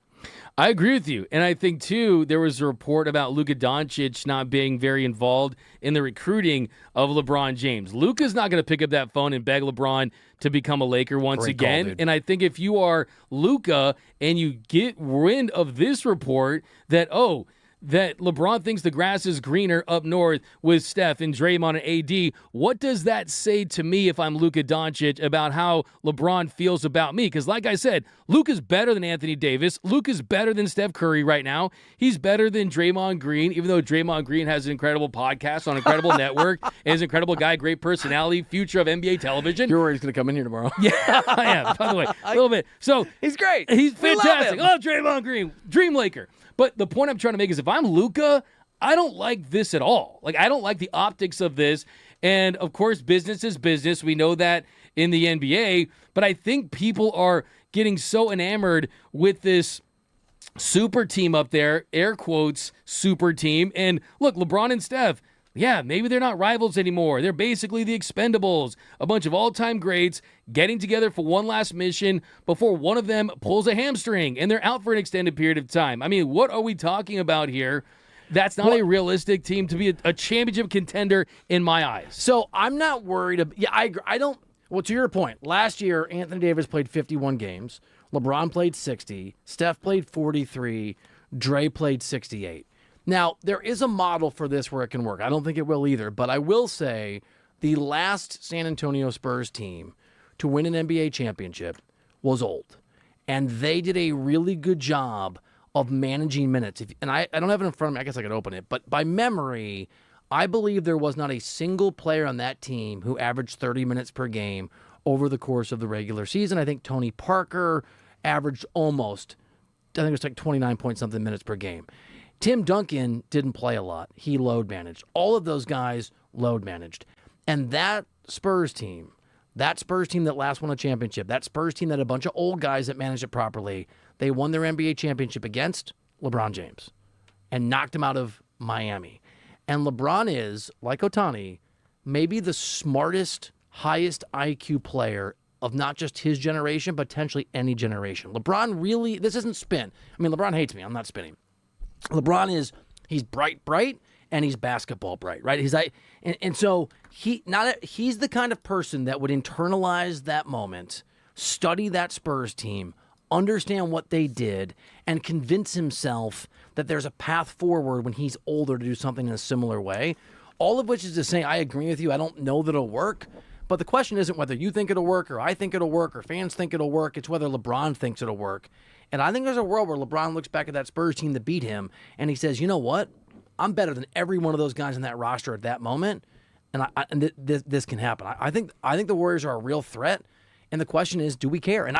I agree with you. And I think, too, there was a report about Luka Doncic not being very involved in the recruiting of LeBron James. Luka's not going to pick up that phone and beg LeBron to become a Laker once Great again. call, dude. And I think if you are Luka and you get wind of this report that LeBron thinks the grass is greener up north with Steph and Draymond and AD, what does that say to me if I'm Luka Doncic about how LeBron feels about me? Because like I said, Luka's better than Anthony Davis. Luka's better than Steph Curry right now. He's better than Draymond Green, even though Draymond Green has an incredible podcast on an incredible network and is an incredible guy, great personality, future of NBA television. You're worried he's going to come in here tomorrow. Yeah, I am, by the way, a little bit. So He's great. He's We love fantastic. him. Oh, Draymond Green, Dream Laker. But the point I'm trying to make is if I'm Luka, I don't like this at all. Like, I don't like the optics of this. And, of course, business is business. We know that in the NBA. But I think people are getting so enamored with this super team up there, air quotes, super team. And, look, LeBron and Steph, yeah, maybe they're not rivals anymore. They're basically the Expendables, a bunch of all-time greats getting together for one last mission before one of them pulls a hamstring and they're out for an extended period of time. I mean, what are we talking about here? That's not a realistic team to be a championship contender in my eyes. So I'm not worried. I agree. I don't. Well, to your point, last year Anthony Davis played 51 games. LeBron played 60. Steph played 43. Dre played 68. Now, there is a model for this where it can work. I don't think it will either, but I will say the last San Antonio Spurs team to win an NBA championship was old, and they did a really good job of managing minutes. And I don't have it in front of me. I guess I could open it, but by memory, I believe there was not a single player on that team who averaged 30 minutes per game over the course of the regular season. I think Tony Parker averaged almost, I think it was like 29 point something minutes per game. Tim Duncan didn't play a lot. He load managed. All of those guys load managed. And that Spurs team that last won a championship, that Spurs team that had a bunch of old guys that managed it properly, they won their NBA championship against LeBron James and knocked him out of Miami. And LeBron is, like Ohtani, maybe the smartest, highest IQ player of not just his generation, but potentially any generation. LeBron really, this isn't spin. I mean, LeBron hates me. I'm not spinning. LeBron he's bright, and he's basketball bright, right? He's like, and so he's the kind of person that would internalize that moment, study that Spurs team, understand what they did, and convince himself that there's a path forward when he's older to do something in a similar way. All of which is to say, I agree with you. I don't know that it'll work. But the question isn't whether you think it'll work or I think it'll work or fans think it'll work. It's whether LeBron thinks it'll work. And I think there's a world where LeBron looks back at that Spurs team that beat him and he says, you know what? I'm better than every one of those guys in that roster at that moment. And this can happen. I think the Warriors are a real threat. And the question is, do we care? And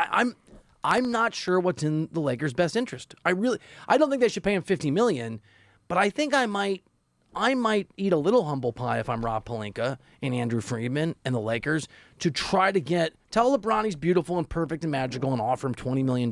I'm not sure what's in the Lakers' best interest. I don't think they should pay him $50 million, but I think I might eat a little humble pie if I'm Rob Pelinka and Andrew Friedman and the Lakers to try to tell LeBron he's beautiful and perfect and magical and offer him $20 million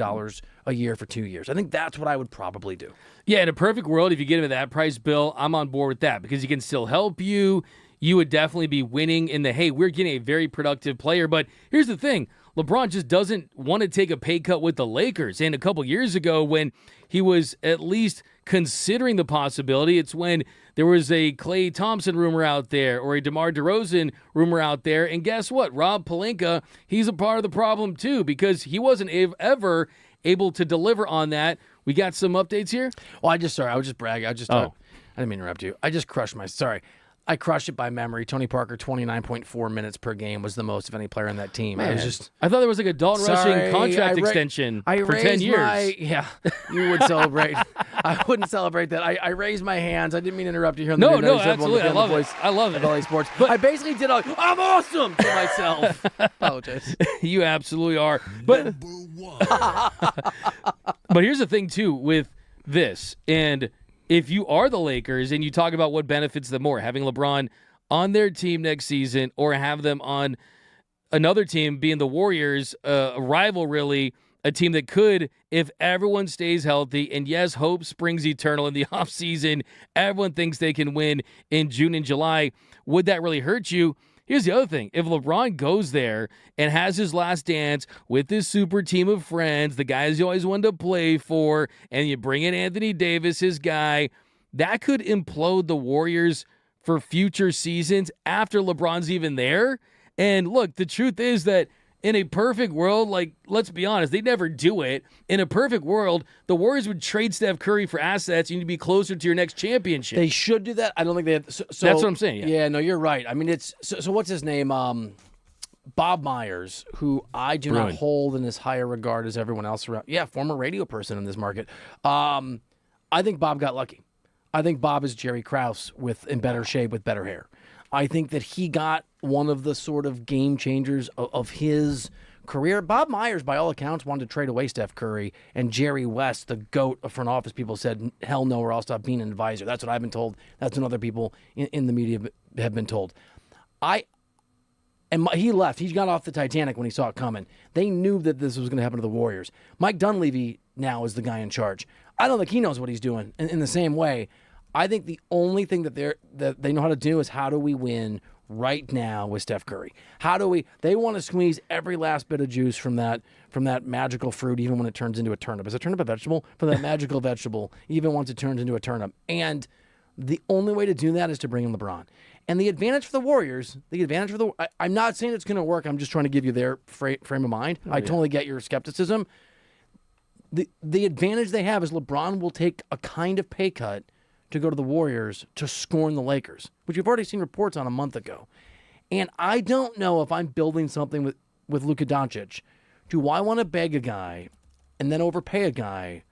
a year for 2 years. I think that's what I would probably do. Yeah, in a perfect world, if you get him at that price, Bill, I'm on board with that because he can still help you. You would definitely be winning in hey, we're getting a very productive player. But here's the thing. LeBron just doesn't want to take a pay cut with the Lakers. And a couple years ago when he was at least considering the possibility, it's when there was a Klay Thompson rumor out there or a DeMar DeRozan rumor out there. And guess what? Rob Pelinka, he's a part of the problem too because he wasn't ever able to deliver on that. We got some updates here? Well, I was just bragging. I didn't mean to interrupt you. I just crushed I crushed it by memory. Tony Parker, 29.4 minutes per game was the most of any player on that team. Man, I thought there was like a Dalton Rushing contract extension for 10 years. You would celebrate. I wouldn't celebrate that. I raised my hands. I didn't mean to interrupt you here. No, absolutely. I love it. I love it. LA Sports. But I basically did I'm awesome to myself. Apologize. You absolutely are. But but here's the thing too with this, and if you are the Lakers and you talk about what benefits them more, having LeBron on their team next season or have them on another team being the Warriors, a rival really, a team that could, if everyone stays healthy, and yes, hope springs eternal in the offseason, everyone thinks they can win in June and July. Would that really hurt you? here's the other thing. If LeBron goes there and has his last dance with this super team of friends, the guys you always wanted to play for, and you bring in Anthony Davis, his guy, that could implode the Warriors for future seasons after LeBron's even there. And look, the truth is that in a perfect world, like, let's be honest, they'd never do it. In a perfect world, the Warriors would trade Steph Curry for assets. You need to be closer to your next championship. They should do that. I don't think they have. So, that's what I'm saying. Yeah, no, you're right. I mean, it's so what's his name? Bob Myers, who I do not hold in as high a regard as everyone else around. Yeah, former radio person in this market. I think Bob got lucky. I think Bob is Jerry Krause in better shape with better hair. I think that he got one of the sort of game changers of his career. Bob Myers, by all accounts, wanted to trade away Steph Curry, and Jerry West, the GOAT of front office people, said, hell no, or I'll stop being an advisor. That's what I've been told. That's what other people in the media have been told. He left. He got off the Titanic when he saw it coming. They knew that this was going to happen to the Warriors. Mike Dunleavy now is the guy in charge. I don't think he knows what he's doing in the same way. I think the only thing that they know how to do is how do we win right now with Steph Curry? They want to squeeze every last bit of juice from that magical fruit, even when it turns into a turnip. Is a turnip a vegetable? From that magical vegetable, even once it turns into a turnip. And the only way to do that is to bring in LeBron. And the advantage for the Warriors, I'm not saying it's going to work. I'm just trying to give you their frame of mind. I totally get your skepticism. The advantage they have is LeBron will take a kind of pay cut to go to the Warriors to scorn the Lakers, which you've already seen reports on a month ago. And I don't know if I'm building something with Luka Doncic. Do I want to beg a guy and then overpay a guy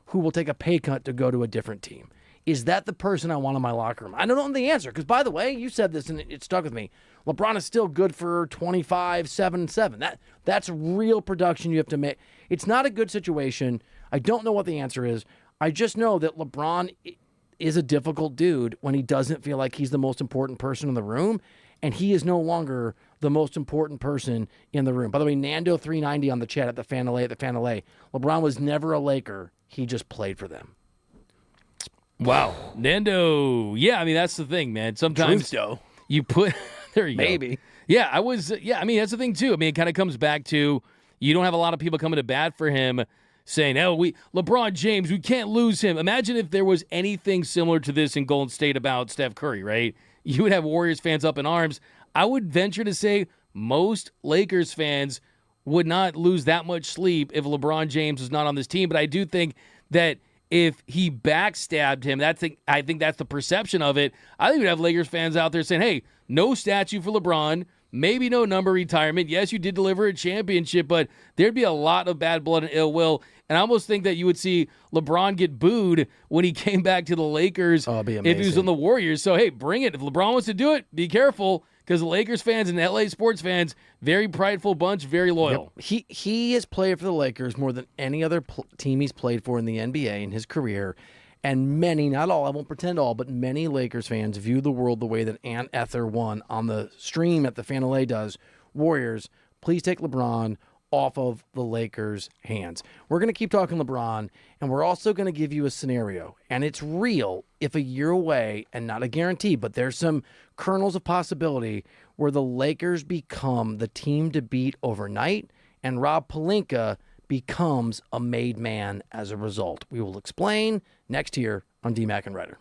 who will take a pay cut to go to a different team? Is that the person I want in my locker room? I don't know the answer, because, by the way, you said this and it stuck with me. LeBron is still good for 25, 7, 7. That's real production you have to make. It's not a good situation. I don't know what the answer is. I just know that LeBron is a difficult dude when he doesn't feel like he's the most important person in the room, and he is no longer the most important person in the room. By the way, Nando390 on the chat at the Fan LA, LeBron was never a Laker. He just played for them. Wow. Nando. Yeah, I mean, that's the thing, man. Sometimes you put there you Maybe. go. Yeah, I mean, that's the thing too. I mean, it kind of comes back to you don't have a lot of people coming to bat for him saying, LeBron James, we can't lose him. Imagine if there was anything similar to this in Golden State about Steph Curry, right? You would have Warriors fans up in arms. I would venture to say most Lakers fans would not lose that much sleep if LeBron James was not on this team. But I do think that if he backstabbed him, I think that's the perception of it. I think we'd have Lakers fans out there saying, hey, no statue for LeBron, maybe no number retirement. Yes, you did deliver a championship, but there'd be a lot of bad blood and ill will. And I almost think that you would see LeBron get booed when he came back to the Lakers if he was on the Warriors. So, hey, bring it. If LeBron wants to do it, be careful, because the Lakers fans and LA sports fans, very prideful bunch, very loyal. Yep. He has played for the Lakers more than any other team he's played for in the NBA in his career. And many, not all, I won't pretend all, but many Lakers fans view the world the way that Aunt Ether won on the stream at the Fan LA does. Warriors, please take LeBron off of the Lakers' hands. We're going to keep talking LeBron, and we're also going to give you a scenario. And it's real if a year away, and not a guarantee, but there's some kernels of possibility where the Lakers become the team to beat overnight, and Rob Pelinka becomes a made man as a result. We will explain next here on DMAC and Reiter.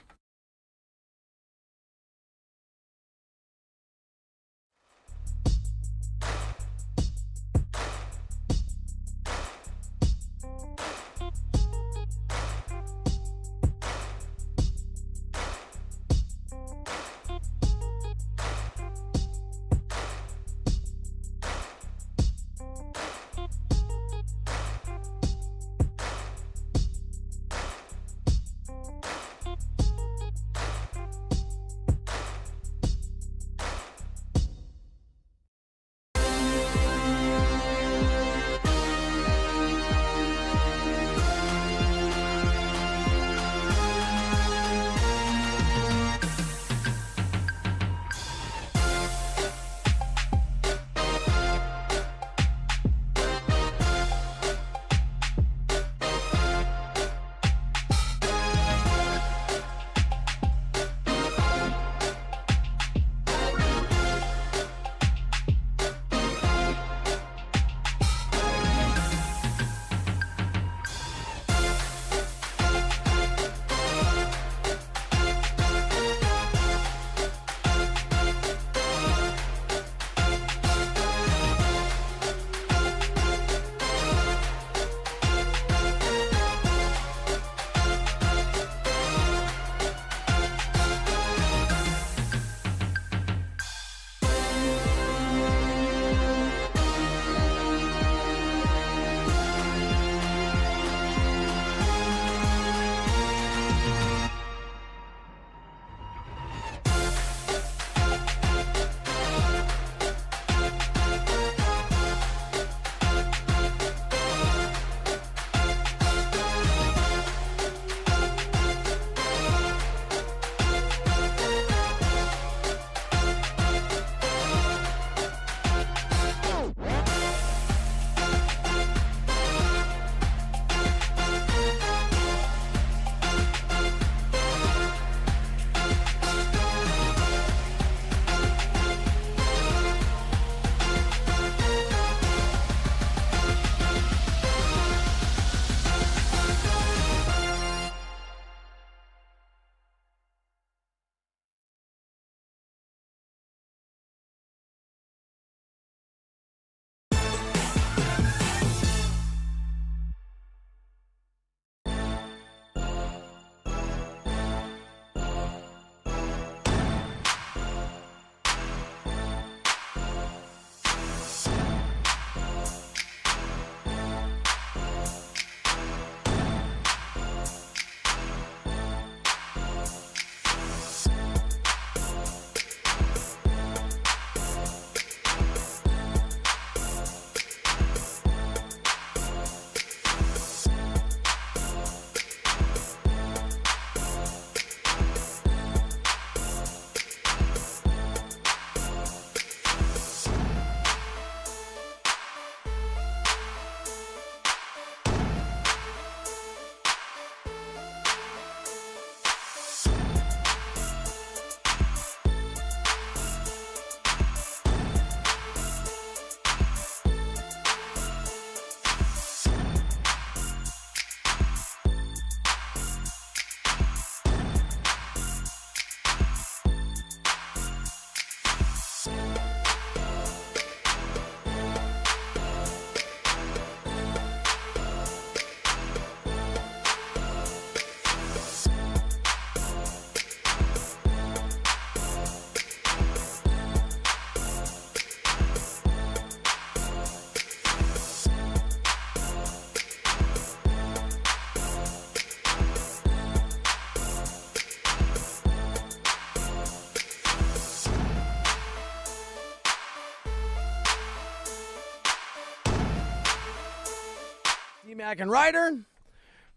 Mack and Reiter,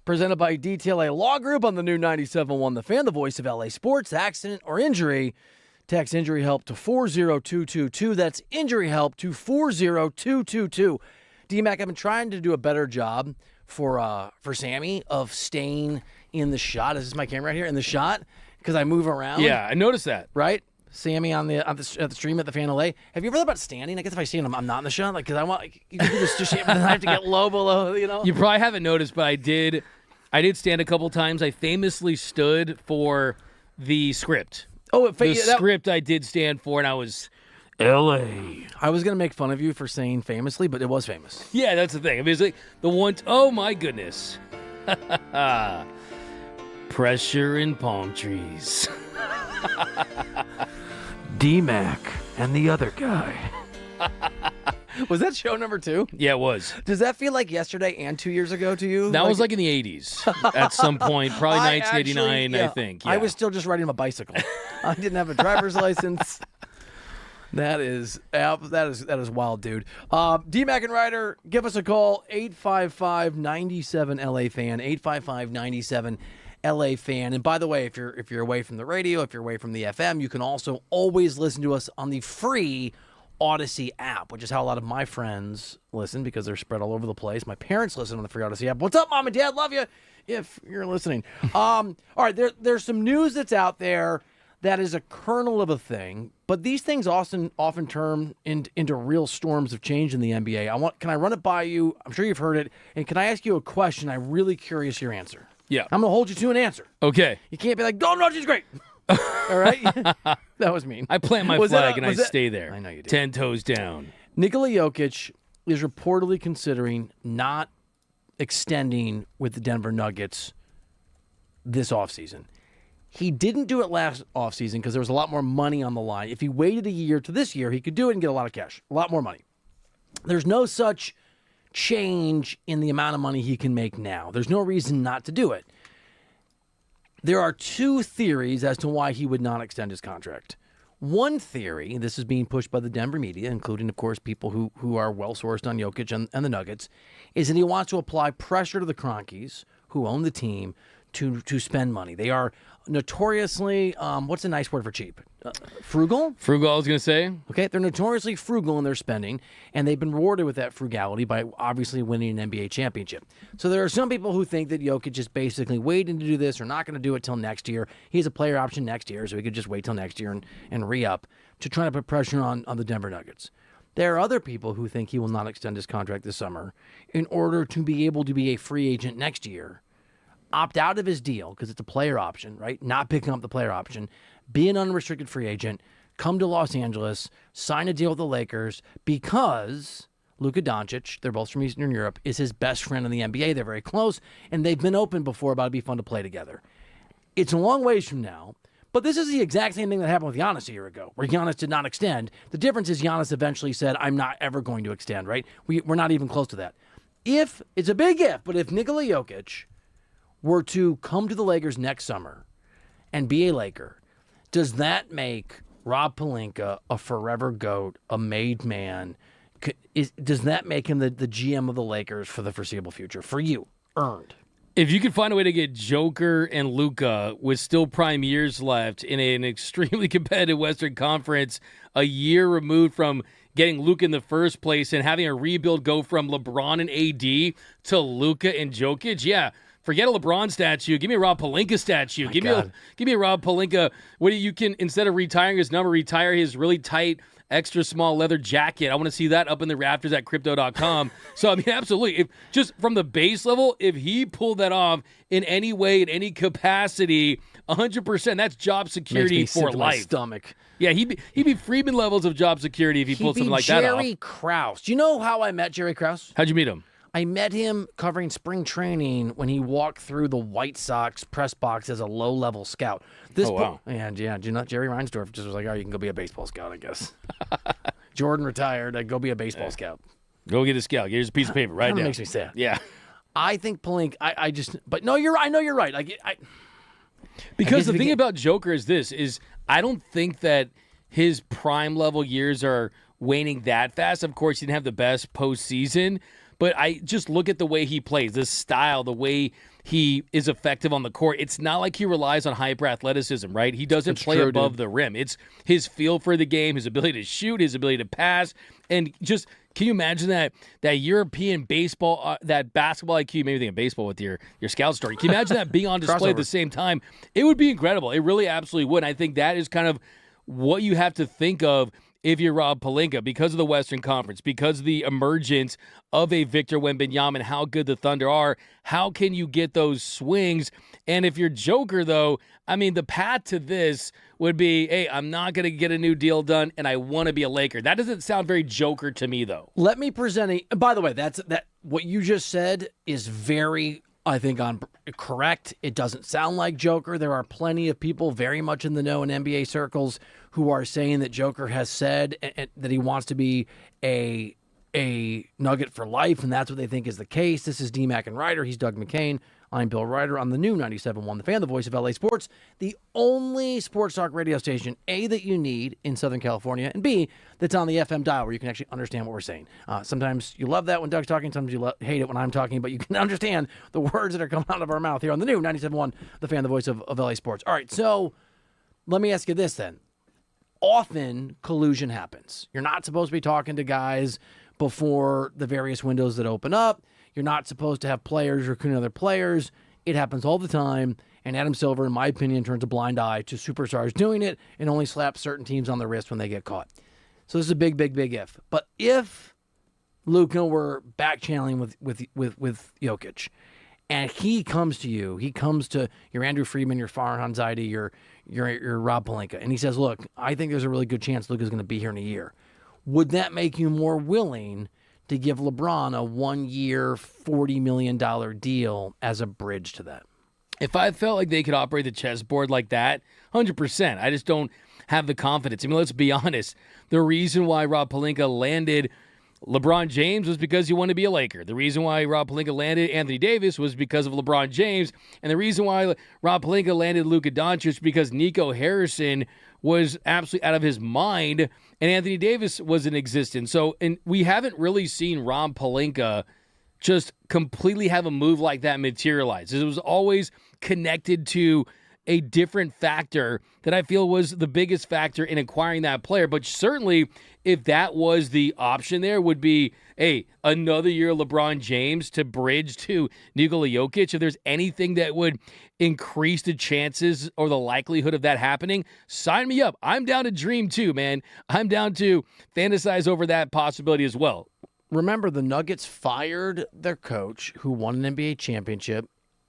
presented by DTLA Law Group on the new 97.1 The Fan, the voice of LA sports. Accident or injury, text injury help to 40222. That's injury help to 40222. D-Mac, I've been trying to do a better job for Sammy of staying in the shot. Is this my camera right here? In the shot? Because I move around. Yeah, I noticed that. Right? Sammy on the stream at the Fan LA. Have you ever thought about standing? I guess if I stand, I'm not in the shot. Like, because I want, you can just I have to get low below, you know? You probably haven't noticed, but I did stand a couple times. I famously stood for the script. Oh, the script I did stand for, and I was L.A. I was going to make fun of you for saying famously, but it was famous. Yeah, that's the thing. I mean, it's like the one, oh my goodness. Pressure in palm trees. D-Mac and the other guy. Was that show number 2? Yeah, it was. Does that feel like yesterday and 2 years ago to you? That was like in the 80s at some point, probably 1989, I think. Yeah. I was still just riding a bicycle. I didn't have a driver's license. That is wild, dude. D-Mac and Reiter, give us a call, 855-97-LA-FAN, 855-97-LA-FAN. And by the way, if you're away from the radio, if you're away from the FM, you can also always listen to us on the free Odyssey app, which is how a lot of my friends listen because they're spread all over the place. My parents listen on the free Odyssey app. What's up, Mom and Dad? Love you if you're listening. All right, there's some news that's out there that is a kernel of a thing, but these things often turn into real storms of change in the NBA. Can I run it by you? I'm sure you've heard it. And can I ask you a question? I'm really curious your answer. Yeah. I'm going to hold you to an answer. Okay. You can't be like, Dalton Rushing is great. All right? That was mean. I plant my flag and I stay there. I know you do. 10 toes down. Nikola Jokic is reportedly considering not extending with the Denver Nuggets this offseason. He didn't do it last offseason because there was a lot more money on the line. If he waited a year to this year, he could do it and get a lot of cash, a lot more money. There's no such change in the amount of money he can make now. There's no reason not to do it. There are 2 theories as to why he would not extend his contract. One theory, and this is being pushed by the Denver media, including, of course, people who are well-sourced on Jokic and the Nuggets, is that he wants to apply pressure to the Kroenkes, who own the team, to spend money. They are notoriously, what's a nice word for cheap? Frugal? Frugal, I was going to say. Okay, they're notoriously frugal in their spending, and they've been rewarded with that frugality by obviously winning an NBA championship. So there are some people who think that Jokic is basically waiting to do this or not going to do it till next year. He has a player option next year, so he could just wait till next year and re-up to try to put pressure on the Denver Nuggets. There are other people who think he will not extend his contract this summer in order to be able to be a free agent next year, opt out of his deal because it's a player option, right? Not picking up the player option, be an unrestricted free agent, come to Los Angeles, sign a deal with the Lakers because Luka Doncic, they're both from Eastern Europe, is his best friend in the NBA. They're very close, and they've been open before about it'd be fun to play together. It's a long ways from now, but this is the exact same thing that happened with Giannis a year ago, where Giannis did not extend. The difference is Giannis eventually said, I'm not ever going to extend, right? We're not even close to that. It's a big if, but if Nikola Jokic were to come to the Lakers next summer and be a Laker, does that make Rob Pelinka a forever GOAT, a made man? Does that make him the GM of the Lakers for the foreseeable future? For you, earned. If you could find a way to get Joker and Luka with still prime years left in an extremely competitive Western Conference, a year removed from getting Luka in the first place and having a rebuild go from LeBron and AD to Luka and Jokic, yeah. Forget a LeBron statue. Give me a Rob Pelinka statue. Give me a Rob Pelinka. What you can, instead of retiring his number, retire his really tight, extra small leather jacket. I want to see that up in the rafters at crypto.com. So, I mean, absolutely. If just from the base level, if he pulled that off in any way, in any capacity, 100%, that's job security for life. My stomach. Yeah, he'd be Freeman levels of job security if he pulled something like that off. Jerry Krause. Do you know how I met Jerry Krause? How'd you meet him? I met him covering spring training when he walked through the White Sox press box as a low-level scout. Wow. Yeah, do you know Jerry Reinsdorf just was like, oh, you can go be a baseball scout, I guess. Jordan retired. Go be a baseball scout. Go get a scout. Here's a piece of paper. Right now. That makes me sad. Yeah. I think Pelinka, but no, I know you're right. Because the thing about Joker is this, I don't think that his prime level years are waning that fast. Of course, he didn't have the best postseason. but I just look at the way he plays, the style, the way he is effective on the court. It's not like he relies on hyper athleticism, right? He doesn't play above the rim. It's his feel for the game, his ability to shoot, his ability to pass, and just can you imagine that European baseball, that basketball IQ, maybe thinking baseball with your scout story. Can you imagine that being on display at the same time? It would be incredible. It really absolutely would. And I think that is kind of what you have to think of if you're Rob Pelinka, because of the Western Conference, because of the emergence of a Victor Wembanyama and how good the Thunder are. How can you get those swings? And if you're Joker, though, I mean, the path to this would be, hey, I'm not going to get a new deal done, and I want to be a Laker. That doesn't sound very Joker to me, though. Let me present by the way, that what you just said is very, I think, correct. It doesn't sound like Joker. There are plenty of people very much in the know in NBA circles who are saying that Joker has said that he wants to be a Nugget for life, and that's what they think is the case. This is D-Mac and Reiter. He's Doug McCain. I'm Bill Reiter on the new 97.1 The Fan, the voice of LA Sports, the only sports talk radio station, A, that you need in Southern California, and B, that's on the FM dial where you can actually understand what we're saying. Sometimes you love that when Doug's talking, sometimes you hate it when I'm talking, but you can understand the words that are coming out of our mouth here on the new 97.1 The Fan, the voice of LA Sports. All right, so let me ask you this then. Often collusion happens. You're not supposed to be talking to guys before the various windows that open up. You're not supposed to have players recruiting other players. It happens all the time, and Adam Silver, in my opinion, turns a blind eye to superstars doing it and only slaps certain teams on the wrist when they get caught. So this is a big, big, big if. But if Luka were back-channeling with Jokic, and he comes to you, he comes to your Andrew Friedman, your Farhan Zaidi, your Rob Pelinka, and he says, look, I think there's a really good chance Luka's going to be here in a year. Would that make you more willing to give LeBron a 1-year, $40 million deal as a bridge to that? If I felt like they could operate the chessboard like that, 100%. I just don't have the confidence. I mean, let's be honest. The reason why Rob Pelinka landed LeBron James was because he wanted to be a Laker. The reason why Rob Pelinka landed Anthony Davis was because of LeBron James. And the reason why Rob Pelinka landed Luka Doncic was because Nico Harrison was absolutely out of his mind and Anthony Davis was in existence. So, and we haven't really seen Rob Pelinka just completely have a move like that materialize. It was always connected to a different factor that I feel was the biggest factor in acquiring that player. But certainly, if that was the option there, would be, hey, another year of LeBron James to bridge to Nikola Jokic. If there's anything that would increase the chances or the likelihood of that happening, sign me up. I'm down to dream too, man. I'm down to fantasize over that possibility as well. Remember, the Nuggets fired their coach who won an NBA championship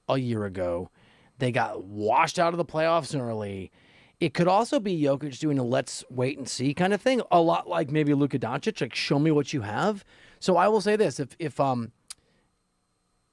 a year ago. They got washed out of the playoffs early. It could also be Jokic doing a let's wait and see kind of thing, a lot like maybe Luka Doncic, like show me what you have. So I will say this: if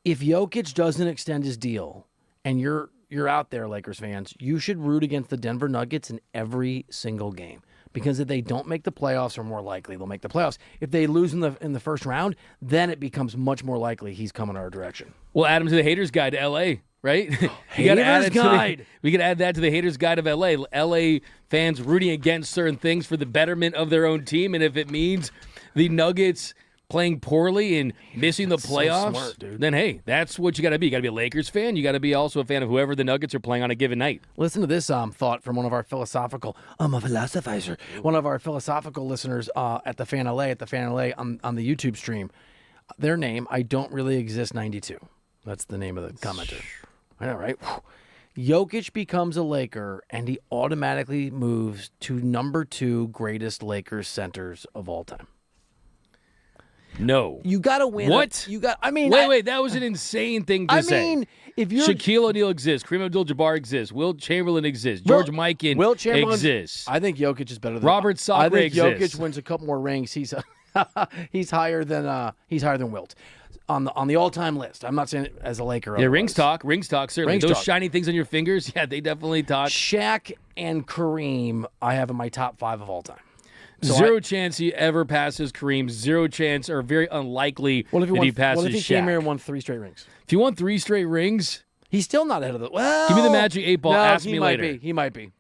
Jokic doesn't extend his deal, and you're out there, Lakers fans, you should root against the Denver Nuggets in every single game. Because if they don't make the playoffs, or more likely they'll make the playoffs. If they lose in the first round, then it becomes much more likely he's coming our direction. Well, add him to the haters guide to LA. Right? Haters guide. We could add that to the haters guide of LA. LA fans rooting against certain things for the betterment of their own team. And if it means the Nuggets playing poorly and missing the playoffs, so smart, dude. Then hey, that's what you got to be. You got to be a Lakers fan. You got to be also a fan of whoever the Nuggets are playing on a given night. Listen to this thought from one of our philosophical, I'm a philosophizer, one of our philosophical listeners at the Fan LA on the YouTube stream. Their name, I Don't Really Exist 92. That's the name of the commenter. I know, right? Jokic becomes a Laker, and he automatically moves to number 2 greatest Lakers centers of all time. No. You got to win. What? Wait, that was an insane thing to say. I mean, if you're... Shaquille O'Neal exists. Kareem Abdul-Jabbar exists. Wilt Chamberlain exists. George Mikan exists. I think Jokic is better than... Robert Sacre exists. I think Jokic wins a couple more rings. He's higher than Wilt. On the all-time list. I'm not saying it as a Laker. Yeah, rings talk, certainly. Those shiny things on your fingers, yeah, they definitely talk. Shaq and Kareem, I have in my top 5 of all time. So Zero chance he ever passes Kareem. Zero chance, or very unlikely that he passes Shaq. What if he came here and won 3 straight rings? If he won 3 straight rings, he's still not ahead of the... Well, give me the magic 8 ball. Ask me later. He might be.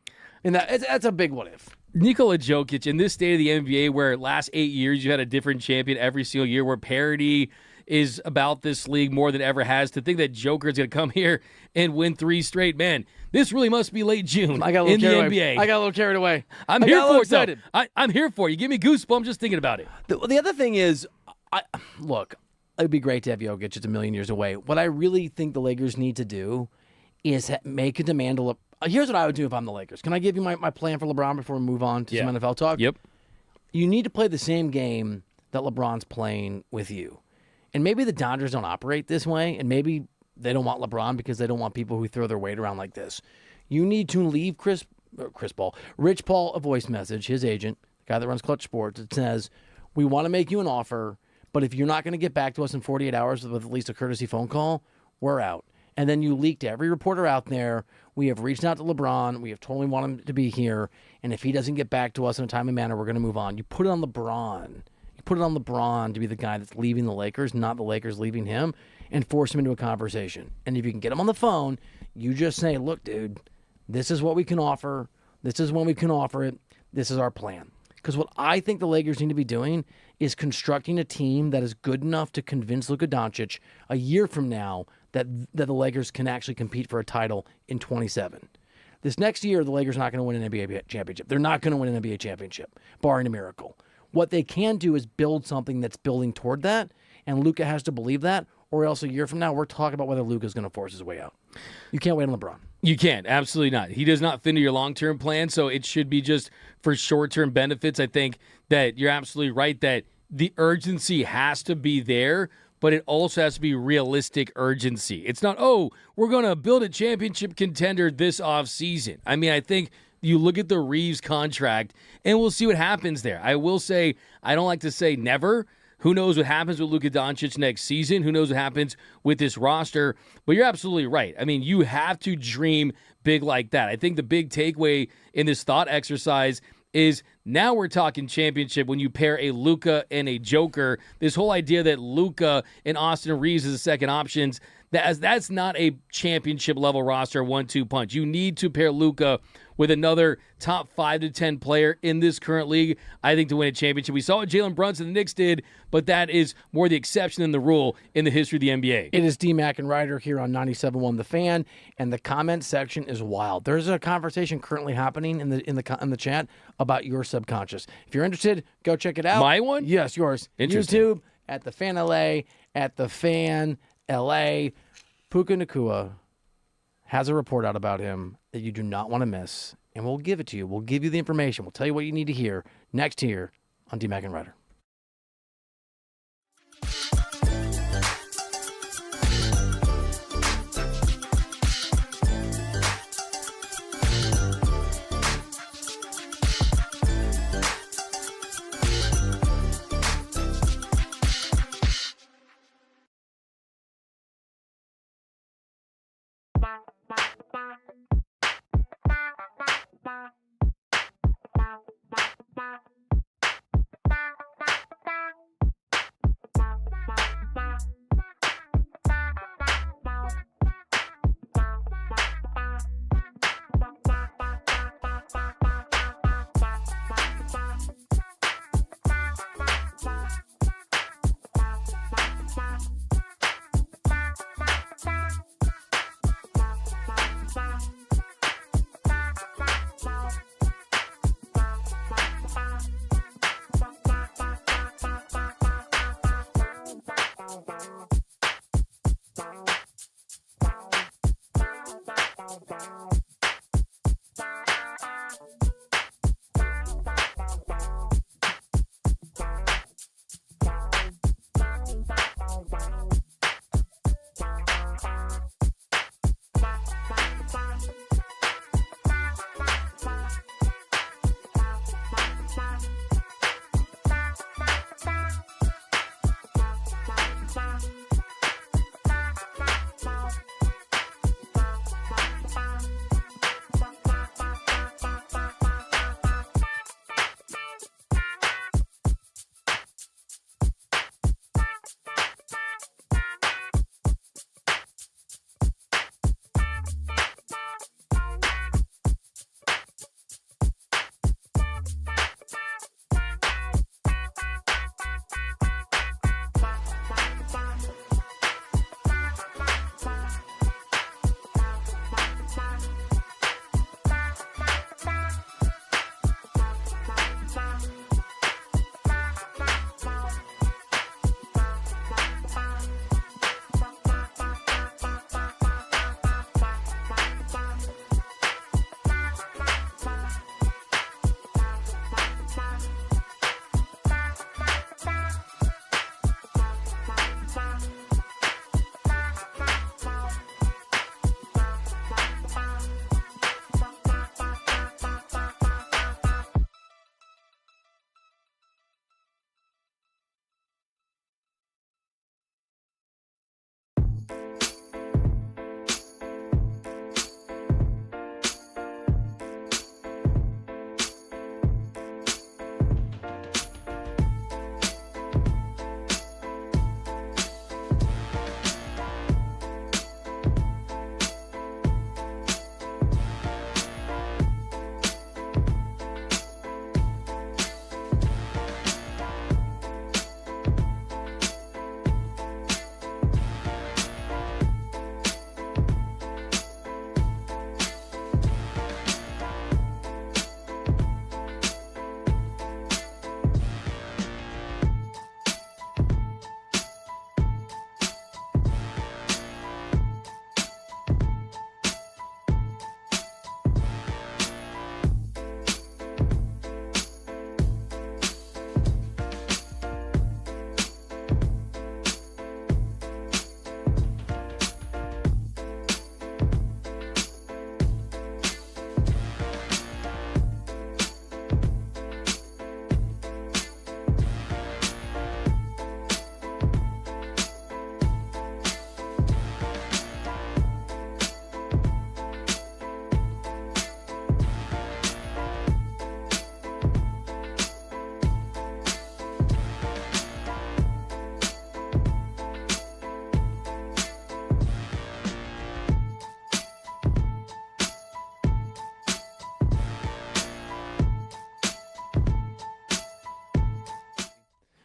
And that's a big what if. Nikola Jokic, in this state of the NBA where last 8 years you had a different champion every single year, where parity is about this league more than ever has. To think that Joker's going to come here and win 3 straight, man, this really must be late June I got a little in the carried NBA. away. I got a little carried away. I'm I here got a for little it, though. excited. I'm here for it. You give me goosebumps just thinking about it. The other thing is, look, it'd be great to have Jokic. It's a million years away. What I really think the Lakers need to do is make a demand. Here's what I would do if I'm the Lakers. Can I give you my plan for LeBron before we move on to some NFL talk? Yep. You need to play the same game that LeBron's playing with you. And maybe the Dodgers don't operate this way, and maybe they don't want LeBron because they don't want people who throw their weight around like this. You need to leave Rich Paul a voice message, his agent, the guy that runs Clutch Sports. It says, we want to make you an offer, but if you're not going to get back to us in 48 hours with at least a courtesy phone call, we're out. And then you leak to every reporter out there, we have reached out to LeBron, we have totally want him to be here, and if he doesn't get back to us in a timely manner, we're going to move on. You put it on LeBron. You put it on LeBron to be the guy that's leaving the Lakers, not the Lakers leaving him, and force him into a conversation. And if you can get him on the phone, you just say, look, dude, this is what we can offer. This is when we can offer it. This is our plan. Because what I think the Lakers need to be doing is constructing a team that is good enough to convince Luka Doncic a year from now that the Lakers can actually compete for a title in 27. This next year, the Lakers are not going to win an NBA championship. They're not going to win an NBA championship, barring a miracle. What they can do is build something that's building toward that, and Luka has to believe that, or else a year from now, we're talking about whether Luka's going to force his way out. You can't wait on LeBron. You can't. Absolutely not. He does not fit into your long-term plan, so it should be just for short-term benefits. I think that you're absolutely right that the urgency has to be there, but it also has to be realistic urgency. It's not, we're going to build a championship contender this offseason. I mean, I think you look at the Reeves contract, and we'll see what happens there. I will say, I don't like to say never. Who knows what happens with Luka Doncic next season? Who knows what happens with this roster? But you're absolutely right. I mean, you have to dream big like that. I think the big takeaway in this thought exercise is now we're talking championship when you pair a Luka and a Joker. This whole idea that Luka and Austin Reeves is the second options, that's not a championship level roster 1-2 punch. You need to pair Luka with another top 5 to 10 player in this current league, I think, to win a championship. We saw what Jalen Brunson and the Knicks did, but that is more the exception than the rule in the history of the NBA. It is D-Mac and Reiter here on 97.1 The Fan, and the comment section is wild. There's a conversation currently happening in the chat about your subconscious. If you're interested, go check it out. My one? Yes, yours. Interesting. YouTube, at The Fan LA, at The Fan LA. Puka Nacua has a report out about him that you do not want to miss, and we'll give it to you. We'll give you the information. We'll tell you what you need to hear next here on D-Mac and Reiter.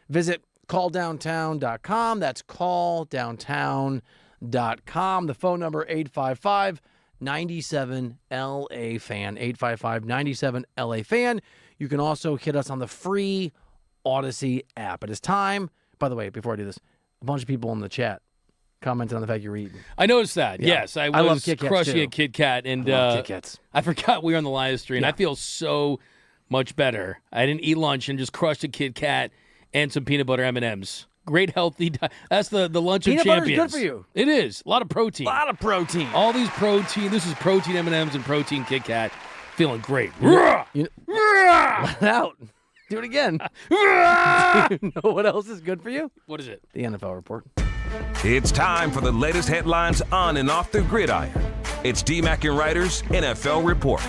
Visit calldowntown.com. That's calldowntown.com. The phone number 855-97-LA-FAN. 855-97-LA-FAN. You can also hit us on the free Odyssey app. It is time. By the way, before I do this, a bunch of people in the chat commented on the fact you're eating. I noticed that. Yeah. Yes, I love was Kit Kats, crushing too. a Kit Kat, and I love Kit Kats. I forgot we were on the live stream. Yeah. I feel so much better. I didn't eat lunch and just crushed a Kit Kat and some peanut butter M&Ms. Great healthy that's the lunch Peanut of butter's champions. good for you. It is. A lot of protein. A lot of protein. All these protein. This is protein M&Ms and protein Kit Kat. Feeling great. Let it out. Do it again. Do you know what else is good for you? What is it? The NFL report. It's time for the latest headlines on and off the gridiron. It's D-Mac and Reiter's NFL Report.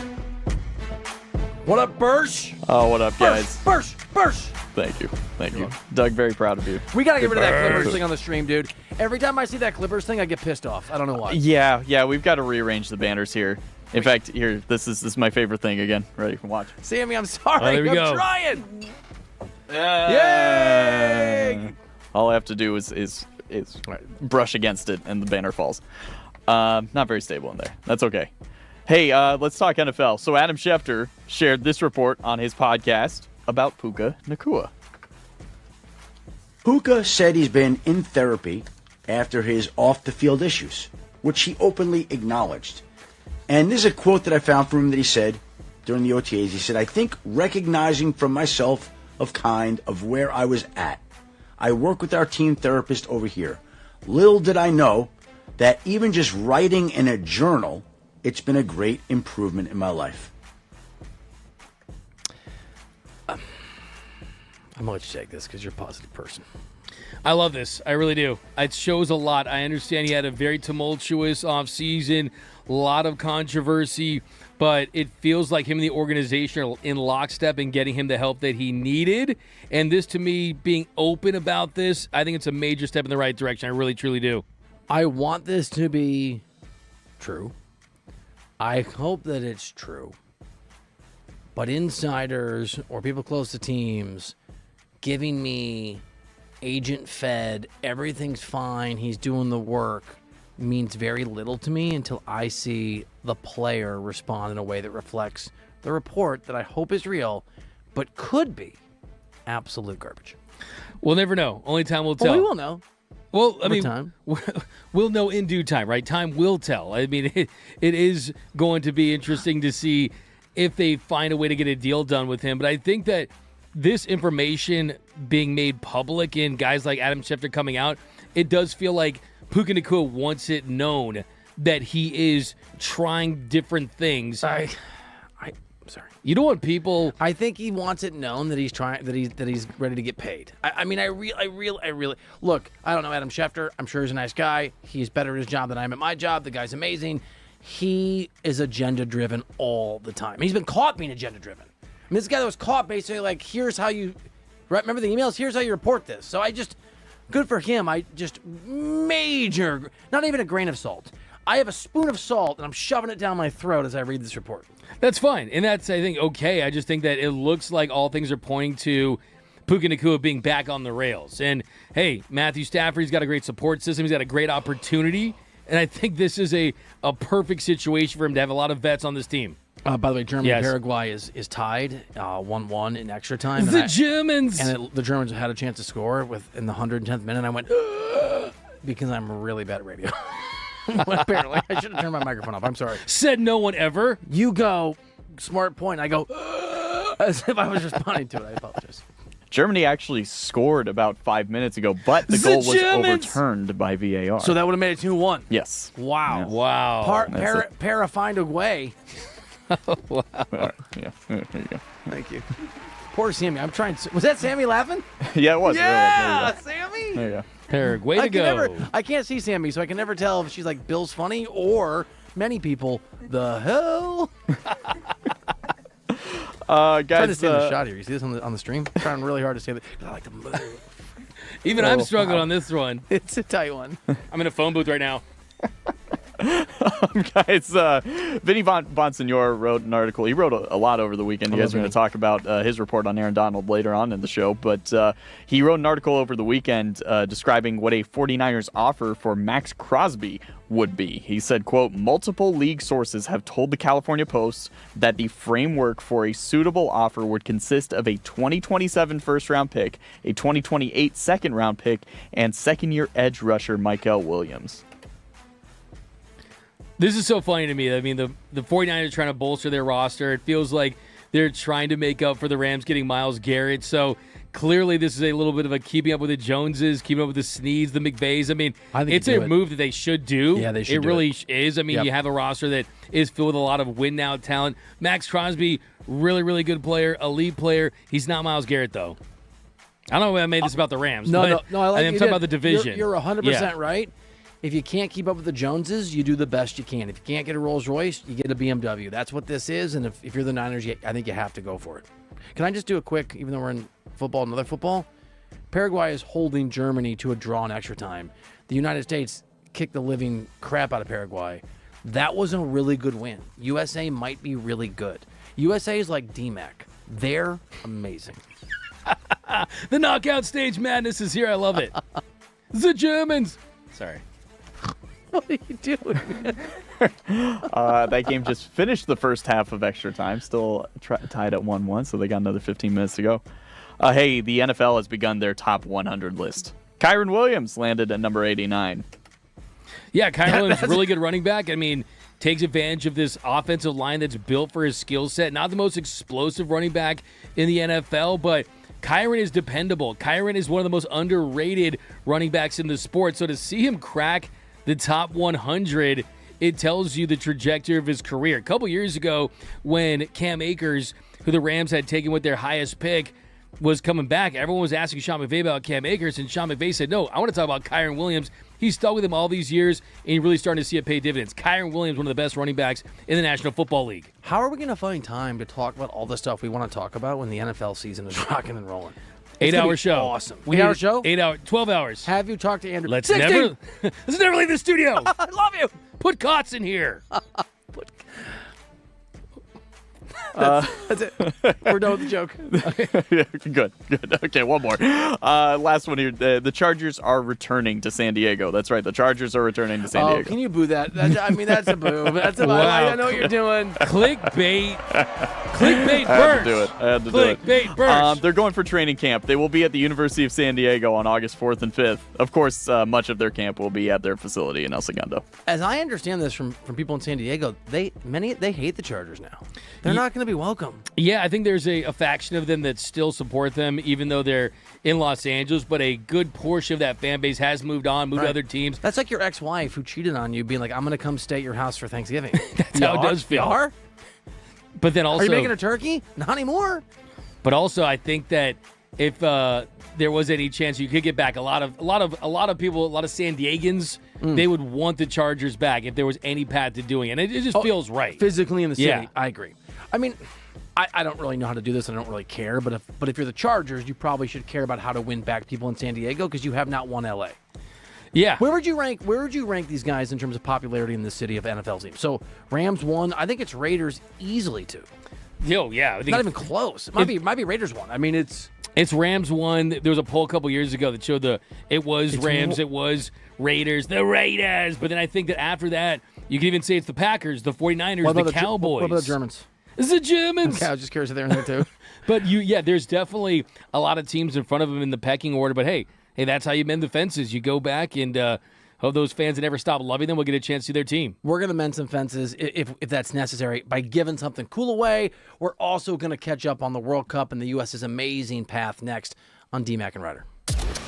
What up, Bursch? Oh, what up, guys? Bursch. Thank you. Doug, very proud of you. We got to get rid of that Clippers thing on the stream, dude. Every time I see that Clippers thing, I get pissed off. I don't know why. Yeah, we've got to rearrange the banners here. In fact, here, this is my favorite thing again. Ready? Watch. Sammy, I'm sorry. Oh, there we I'm go. trying. Yay! All I have to do is brush against it, and the banner falls. Not very stable in there. That's okay. Hey, let's talk NFL. So Adam Schefter shared this report on his podcast about Puka Nacua. Puka said he's been in therapy after his off-the-field issues, which he openly acknowledged. And this is a quote that I found from him that he said during the OTAs. He said, "I think recognizing from myself of where I was at. I work with our team therapist over here. Little did I know that even just writing in a journal, it's been a great improvement in my life." I'm going to let you take this because you're a positive person. I love this. I really do. It shows a lot. I understand he had a very tumultuous offseason, a lot of controversy, but it feels like him and the organization are in lockstep in getting him the help that he needed. And this, to me, being open about this, I think it's a major step in the right direction. I really, truly do. I want this to be true. I hope that it's true. But insiders or people close to teams giving me agent fed, everything's fine, he's doing the work, means very little to me until I see the player respond in a way that reflects the report that I hope is real, but could be absolute garbage. We'll never know. Only time will tell. Well, we will know. Well, I mean, time. We'll know in due time, right? Time will tell. I mean, it is going to be interesting to see if they find a way to get a deal done with him. But I think that this information being made public and guys like Adam Schefter coming out, it does feel like Puka Nacua wants it known that he is trying different things. I'm sorry. You don't want people. I think he wants it known that he's trying, that he's ready to get paid. I really look. I don't know Adam Schefter. I'm sure he's a nice guy. He's better at his job than I am at my job. The guy's amazing. He is agenda driven all the time. He's been caught being agenda driven. I mean, this guy that was caught basically like, here's how you, right? Remember the emails? Here's how you report this. So good for him. Not even a grain of salt. I have a spoon of salt and I'm shoving it down my throat as I read this report. That's fine. And that's, I think, okay. I just think that it looks like all things are pointing to Puka Nacua being back on the rails. And, hey, Matthew Stafford's got a great support system. He's got a great opportunity. And I think this is a perfect situation for him to have a lot of vets on this team. By the way, Germany-Paraguay Yes. is tied 1-1 in extra time. Germans! The Germans had a chance to score in the 110th minute. And I went, because I'm really bad at radio. Apparently. I should have turned my microphone off. I'm sorry. Said no one ever. You go, smart point. I go, as if I was responding to it. I apologize. Germany actually scored about 5 minutes ago, but the goal was overturned by VAR. So that would have made it 2-1. Yes. Wow. Yeah. Wow. Para find a way. Wow. Yeah. There you go. Thank you. Poor Sammy. I'm trying to. Was that Sammy laughing? Yeah, it was. Yeah, There Sammy. you go. There you go. Paraguay to go. I can't see Sammy, so I can never tell if she's like Bill's funny or many people. The hell? Guys, trying to stay in the shot here. You see this on the stream? I'm trying really hard to stay there. I like to move. Even I'm struggling on this one. It's a tight one. I'm in a phone booth right now. Guys, Vinny Bonsignor wrote an article. He wrote a lot over the weekend. You guys are going to talk about his report on Aaron Donald later on in the show. But he wrote an article over the weekend describing what a 49ers offer for Max Crosby would be. He said, quote, multiple league sources have told the California Post that the framework for a suitable offer would consist of a 2027 first-round pick, a 2028 second-round pick, and second-year edge rusher Michael Williams. This is so funny to me. I mean, the 49ers are trying to bolster their roster. It feels like they're trying to make up for the Rams getting Myles Garrett. So clearly this is a little bit of a keeping up with the Joneses, keeping up with the Sneads, the McVays. I mean, it's a move that they should do. Yeah, they should It really is. I mean, you have a roster that is filled with a lot of win-now talent. Max Crosby, really, really good player, elite player. He's not Myles Garrett, though. I don't know if I made this about the Rams. No, but I like I'm you talking did. about the division. You're 100% right. If you can't keep up with the Joneses, you do the best you can. If you can't get a Rolls Royce, you get a BMW. That's what this is, and if you're the Niners, I think you have to go for it. Can I just do a quick, even though we're in football, another football? Paraguay is holding Germany to a draw in extra time. The United States kicked the living crap out of Paraguay. That was a really good win. USA might be really good. USA is like DMAC. They're amazing. The knockout stage madness is here. I love it. The Germans. Sorry. What are you doing? That game just finished the first half of extra time, still tied at 1-1, so they got another 15 minutes to go. Hey, the NFL has begun their top 100 list. Kyren Williams landed at number 89. Yeah, Kyren Williams, really good running back. I mean, takes advantage of this offensive line that's built for his skill set. Not the most explosive running back in the NFL, but Kyren is dependable. Kyren is one of the most underrated running backs in the sport. So to see him crack the top 100, it tells you the trajectory of his career. A couple years ago, when Cam Akers, who the Rams had taken with their highest pick, was coming back, everyone was asking Sean McVay about Cam Akers, and Sean McVay said, no, I want to talk about Kyren Williams. He's stuck with him all these years, and you're really starting to see it pay dividends. Kyren Williams, one of the best running backs in the National Football League. How are we going to find time to talk about all the stuff we want to talk about when the NFL season is rocking and rolling? 8-hour show. Awesome. 8-hour show? 12 hours. Have you talked to Andrew? Let's 16! never leave the studio. I love you. Put Cots in here. That's it. We're done with the joke. Yeah, good. Okay, one more. Last one here. The Chargers are returning to San Diego. That's right. The Chargers are returning to San Diego. Can you boo that? I mean, that's a boo. That's a Wow. I know what you're doing. Clickbait. Clickbait burst. I had to do it. Clickbait burst. They're going for training camp. They will be at the University of San Diego on August 4th and 5th. Of course, much of their camp will be at their facility in El Segundo. As I understand this from people in San Diego, they hate the Chargers now. They're not going to be welcome. Yeah, I think there's a faction of them that still support them, even though they're in Los Angeles, but a good portion of that fan base has moved on, moved to other teams. That's like your ex-wife who cheated on you, being like, I'm going to come stay at your house for Thanksgiving. That's how it does feel. You are? But then also, Are you making a turkey? Not anymore. But also, I think that if there was any chance you could get back a lot of people, a lot of San Diegans, they would want the Chargers back if there was any path to doing it. And it just feels right. Physically in the city. Yeah. I agree. I mean, I don't really know how to do this. I don't really care. But if you're the Chargers, you probably should care about how to win back people in San Diego because you have not won LA. Yeah. Where would you rank these guys in terms of popularity in the city of NFL teams? So Rams 1. I think it's Raiders easily 2. Yo, yeah. I think Not even close. It might be Raiders 1. I mean, it's Rams 1. There was a poll a couple years ago that showed it was Rams, it was Raiders, the Raiders. But then I think that after that, you could even say it's the Packers, the 49ers, the Cowboys. What about the Germans? It's the Germans. Okay, I was just curious if they're in there too. But there's definitely a lot of teams in front of them in the pecking order. But hey, that's how you mend the fences. You go back and hope those fans that never stop loving them will get a chance to see their team. We're going to mend some fences if that's necessary by giving something cool away. We're also going to catch up on the World Cup and the U.S.'s amazing path next on DMAC and Reiter.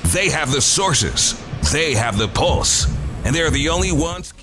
They have the sources. They have the pulse. And they're the only ones.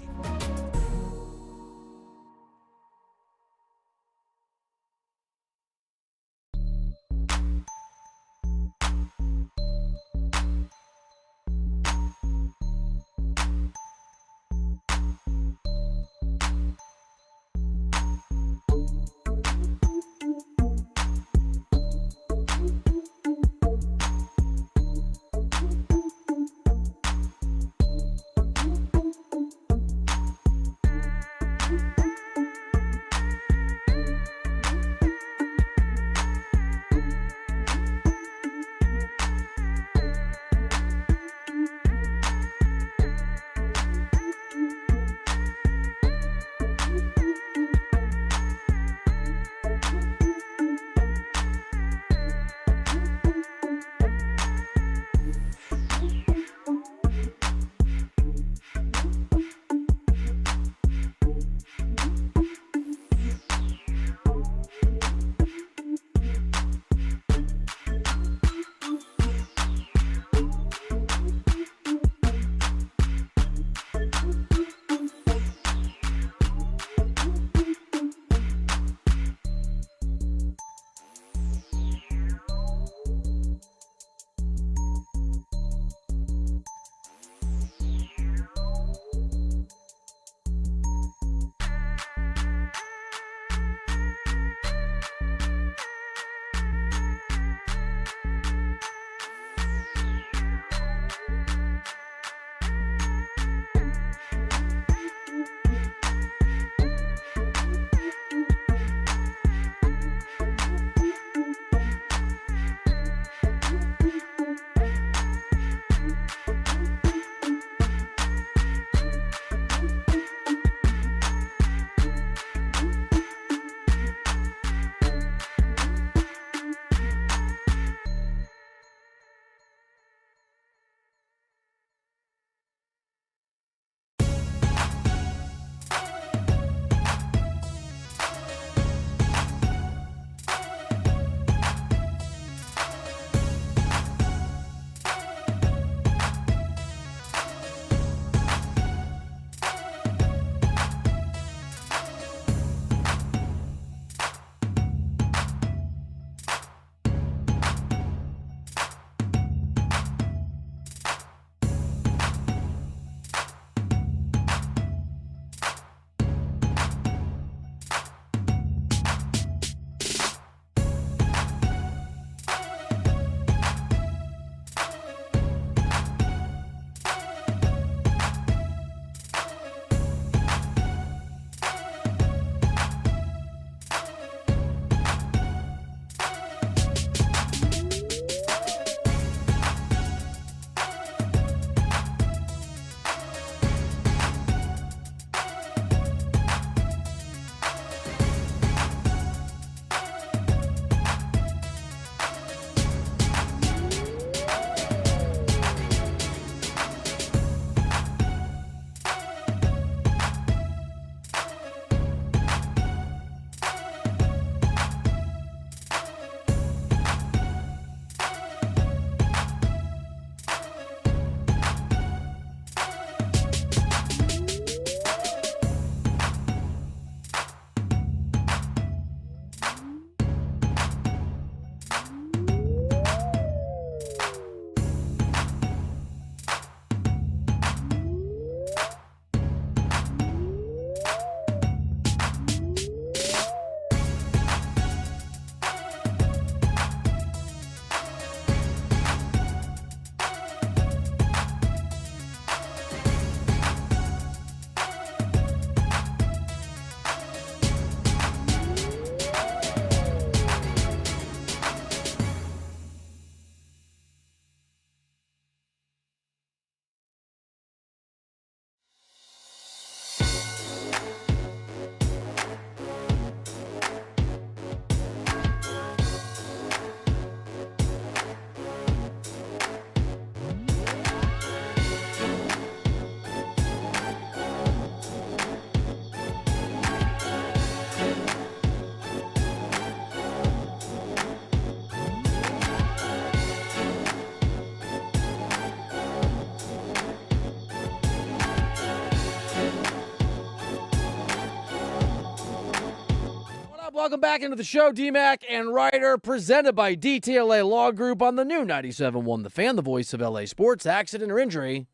Welcome back into the show. D-Mac and Reiter, presented by DTLA Law Group on the new 97.1 The Fan, the voice of LA sports. Accident or injury,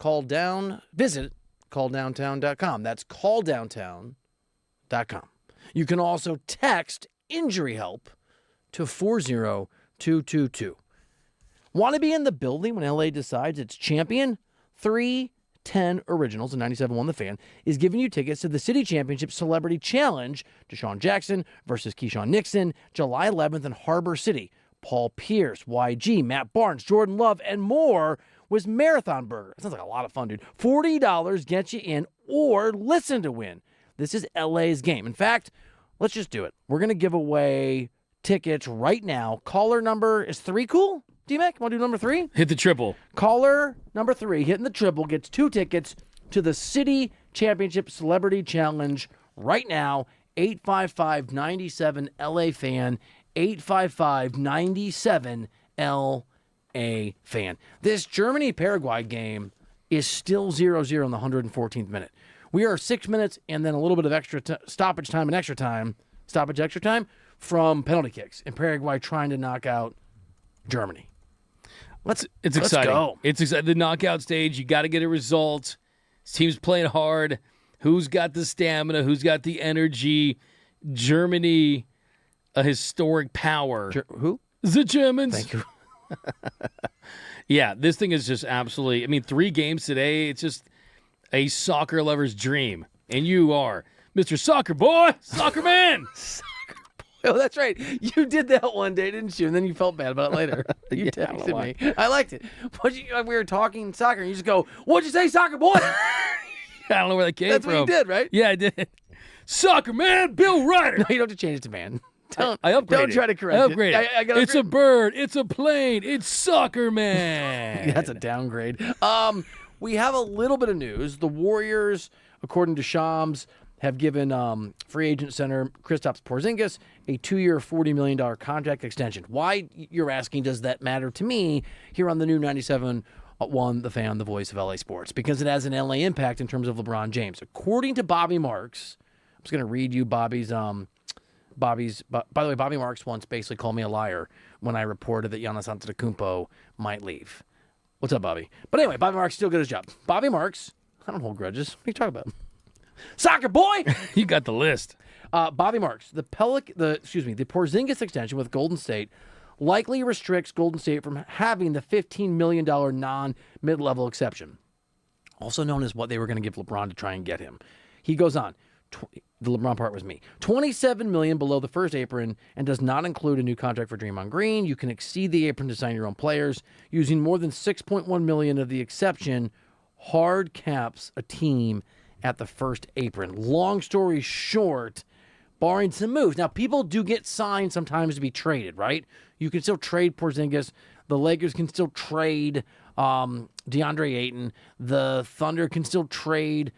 visit calldowntown.com. That's calldowntown.com. You can also text injury help to 40222. Want to be in the building when LA decides it's champion? 310 Originals and 97.1 The Fan is giving you tickets to the City Championship Celebrity Challenge. Deshaun Jackson versus Keyshawn Nixon, July 11th in Harbor City. Paul Pierce, YG, Matt Barnes, Jordan Love, and more was Marathon Burger. Sounds like a lot of fun, dude. $40 gets you in or listen to win. This is LA's game. In fact, let's just do it. We're going to give away tickets right now. Caller number is 3 cool? D-Mac, want to do number 3? Hit the triple. Caller number 3, hitting the triple, gets 2 tickets to the City Championship Celebrity Challenge right now. 855-97-LA Fan. 855-97-LA Fan. This Germany-Paraguay game is still 0-0 in the 114th minute. We are 6 minutes and then a little bit of extra stoppage time extra time from penalty kicks. And Paraguay trying to knock out Germany. It's exciting. Go. It's exciting. The knockout stage, you got to get a result. This team's playing hard. Who's got the stamina? Who's got the energy? Germany, a historic power. Who? The Germans. Thank you. Yeah, this thing is just absolutely, 3 games today. It's just a soccer lover's dream. And you are Mr. Soccer Boy, Soccer Man. Oh, that's right. You did that one day, didn't you? And then you felt bad about it later. You texted me. I liked it. We were talking soccer, and you just go, "What'd you say, Soccer Boy?" I don't know where that came That's from. what you did, right? Yeah, I did. Soccer Man, Bill Reiter. No, you don't have to change it to man. I upgraded. Don't try to correct it. I upgraded. It's a bird. It's a plane. It's Soccer Man. That's a downgrade. We have a little bit of news. The Warriors, according to Shams, have given free agent center Kristaps Porzingis a 2-year, $40 million contract extension. Why, you're asking, does that matter to me here on the new 97.1 The Fan, the voice of LA sports? Because it has an LA impact in terms of LeBron James. According to Bobby Marks, I'm just going to read you Bobby's. By the way, Bobby Marks once basically called me a liar when I reported that Giannis Antetokounmpo might leave. What's up, Bobby? But anyway, Bobby Marks still good at his job. Bobby Marks, I don't hold grudges. What are you talking about? Soccer boy! You got the list. Bobby Marks, the Porzingis extension with Golden State likely restricts Golden State from having the $15 million non-mid-level exception, also known as what they were going to give LeBron to try and get him. He goes on. The LeBron part was me. $27 million below the first apron and does not include a new contract for Draymond Green. You can exceed the apron to sign your own players. Using more than $6.1 million of the exception hard caps a team at the first apron. Long story short, barring some moves. Now, people do get signed sometimes to be traded, right? You can still trade Porzingis. The Lakers can still trade DeAndre Ayton. The Thunder can still trade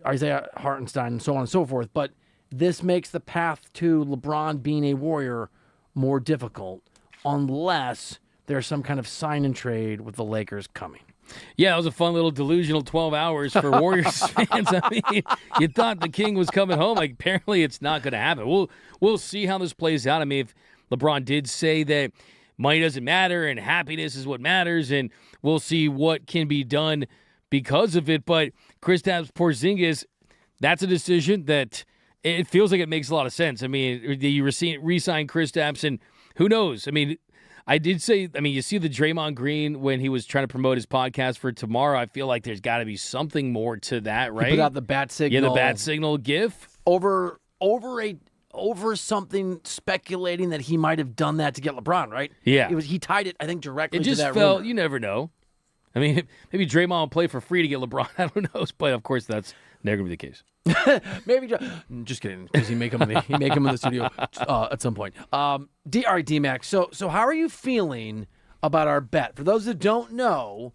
Isaiah Hartenstein and so on and so forth. But this makes the path to LeBron being a Warrior more difficult unless there's some kind of sign and trade with the Lakers coming. Yeah, it was a fun little delusional 12 hours for Warriors fans. I mean, you thought the king was coming home. Like, apparently it's not going to happen. We'll see how this plays out. I mean, if LeBron did say that money doesn't matter and happiness is what matters, and we'll see what can be done because of it. But Kristaps Porzingis, that's a decision that it feels like it makes a lot of sense. I mean, you re-sign Kristaps, and who knows? I mean, I did say, you see the Draymond Green when he was trying to promote his podcast for tomorrow. I feel like there's got to be something more to that, right? He put out the bat signal. Yeah, the bat signal gif. Over something speculating that he might have done that to get LeBron, right? Yeah. He tied it, I think, directly to that It just felt, rumor. You never know. I mean, maybe Draymond will play for free to get LeBron. I don't know. But, of course, that's never going to be the case. Maybe just kidding, because he may come in the studio at some point. All right, D-Max. So how are you feeling about our bet? For those that don't know,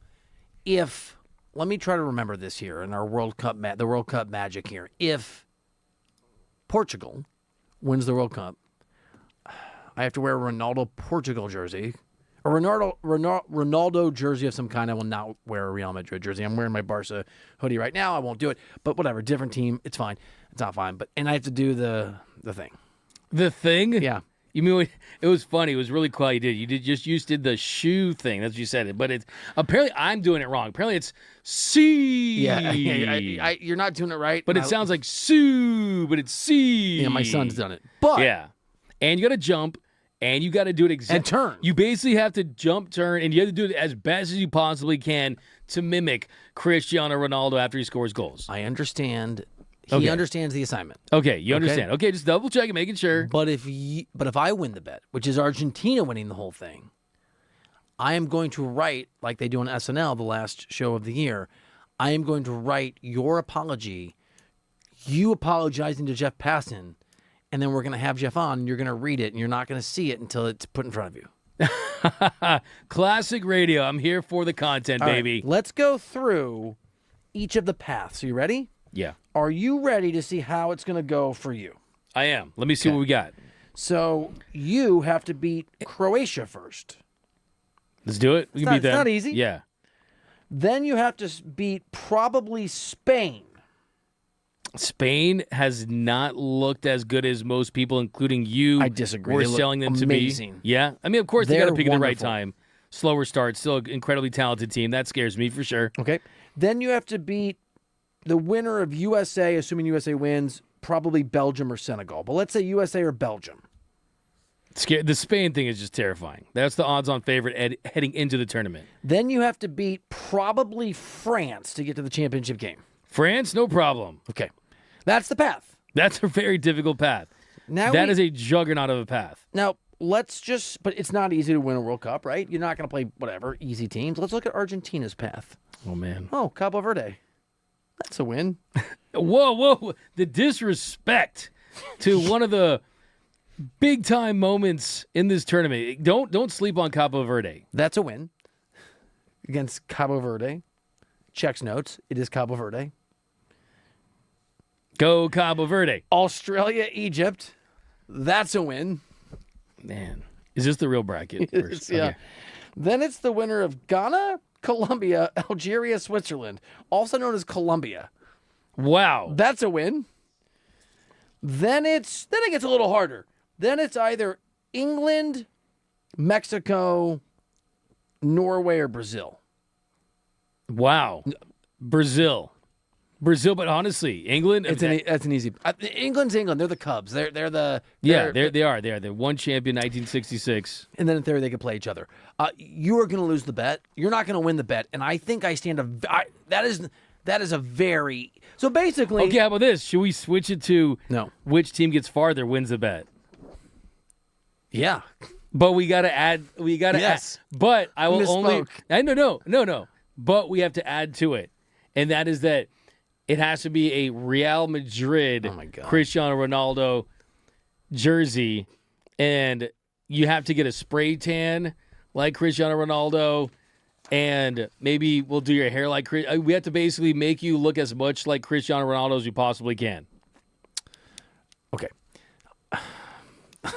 let me try to remember this here in our World Cup the World Cup magic here. If Portugal wins the World Cup, I have to wear a Ronaldo Portugal jersey. A Ronaldo jersey of some kind. I will not wear a Real Madrid jersey. I'm wearing my Barca hoodie right now. I won't do it. But whatever, different team. It's fine. It's not fine. And I have to do the thing. The thing? Yeah. You mean it was funny? It was really cool. You did the shoe thing. That's what you said it. But it's apparently I'm doing it wrong. Apparently it's C. Yeah, you're not doing it right. But it sounds like Sue, but it's C. Yeah, my son's done it. But yeah, and you got to jump, and you got to do it exactly. And turn. You basically have to jump, turn, and you have to do it as best as you possibly can to mimic Cristiano Ronaldo after he scores goals. I understand. He understands the assignment. Okay, you understand. Okay, just double checking, making sure. But if I win the bet, which is Argentina winning the whole thing, I am going to write, like they do on SNL, the last show of the year, I am going to write your apology, you apologizing to Jeff Passan, and then we're going to have Jeff on, and you're going to read it, and you're not going to see it until it's put in front of you. Classic radio. I'm here for the content, All baby. right, let's go through each of the paths. Are you ready? Yeah. Are you ready to see how it's going to go for you? I am. Let me see what we got. So you have to beat Croatia first. Let's do it. We can beat them. It's not easy. Yeah. Then you have to beat probably Spain. Spain has not looked as good as most people, including you. I disagree. We're They look selling them amazing. to be. Yeah. I mean, of course, they got to They're pick at the right wonderful. time. Slower start. Still an incredibly talented team. That scares me for sure. Okay. Then you have to beat the winner of USA, assuming USA wins, probably Belgium or Senegal. But let's say USA or Belgium. The Spain thing is just terrifying. That's the odds-on favorite heading into the tournament. Then you have to beat probably France to get to the championship game. France, no problem. Okay. That's the path. That's a very difficult path. Now that is a juggernaut of a path. Now, but it's not easy to win a World Cup, right? You're not going to play, whatever, easy teams. Let's look at Argentina's path. Oh, man. Oh, Cabo Verde. That's a win. Whoa. The disrespect to one of the big-time moments in this tournament. Don't sleep on Cabo Verde. That's a win against Cabo Verde. Checks notes. It is Cabo Verde. Go Cabo Verde. Australia, Egypt. That's a win. Man, is this the real bracket? First? Yeah. Okay. Then it's the winner of Ghana, Colombia, Algeria, Switzerland, also known as Colombia. Wow. That's a win. Then it gets a little harder. Then it's either England, Mexico, Norway, or Brazil. Wow. Brazil, but honestly, England. That's an easy. England's England. They're the Cubs. They are. They are. They're one champion, 1966. And then in theory, they could play each other. You are going to lose the bet. You're not going to win the bet. And I think I stand that is a very. So basically. Okay, how about this? Should we switch it to which team gets farther wins the bet? Yeah. But we got to add. Yes. But I will Misspoke. only. No. But we have to add to it, and that is that it has to be a Real Madrid Cristiano Ronaldo jersey, and you have to get a spray tan like Cristiano Ronaldo, and maybe we'll do your hair like Chris. We have to basically make you look as much like Cristiano Ronaldo as we possibly can. Okay.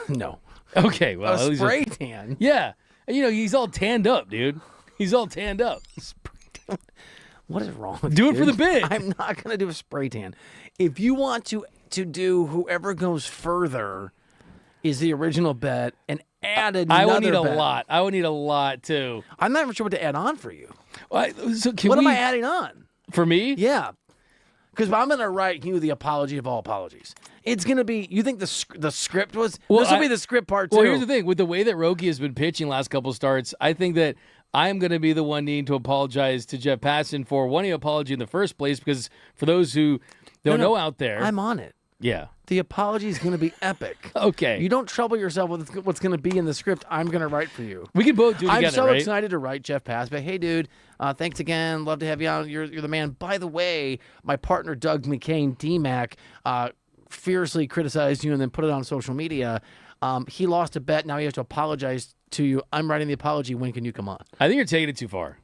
No. Okay. Well, a spray tan. Yeah. He's all tanned up, dude. He's all tanned up. What is wrong with Do you, it for the dude? bid. I'm not going to do a spray tan. If you want to do whoever goes further is the original bet and add another I would need bet. a lot. I would need a lot, too. I'm not even sure what to add on for you. What am I adding on? For me? Yeah. Because I'm going to write you the apology of all apologies. It's going to be, you think the script was, this will be the script part too. Well, here's the thing. With the way that Roki has been pitching last couple starts, I think that I'm going to be the one needing to apologize to Jeff Passan for wanting an apology in the first place, because for those who don't know out there. I'm on it. Yeah. The apology is going to be epic. Okay. You don't trouble yourself with what's going to be in the script I'm going to write for you. We can both do it together, I'm so right? excited to write Jeff Passan. Hey, dude, thanks again. Love to have you on. You're the man. By the way, my partner, Doug McCain, D-Mac, fiercely criticized you and then put it on social media. He lost a bet. Now he has to apologize to you. I'm writing the apology. When can you come on? I think you're taking it too far.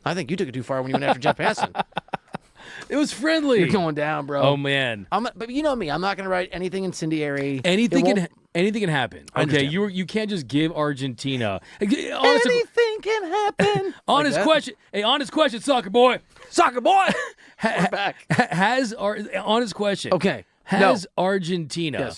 I think you took it too far when you went after Jeff Passan. It was friendly. You're going down, bro. Oh, man. But you know me. I'm not going to write anything incendiary. Anything can happen. Okay, understand. you can't just give Argentina. Anything can happen. Honest Like question. Hey, honest question, soccer boy. Soccer boy. We're back. Honest question. Okay. Has Argentina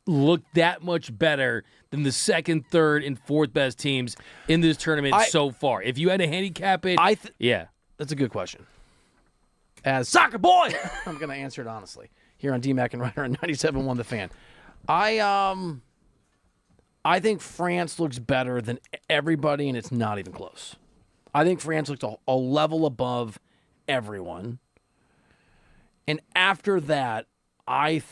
look that much better than the second, third, and fourth best teams in this tournament so far? If you had to handicap it, yeah. That's a good question. As soccer boy, I'm going to answer it honestly. Here on DMAC and Reiter on 97.1 The Fan. I think France looks better than everybody, and it's not even close. I think France looks a level above everyone. And after that, I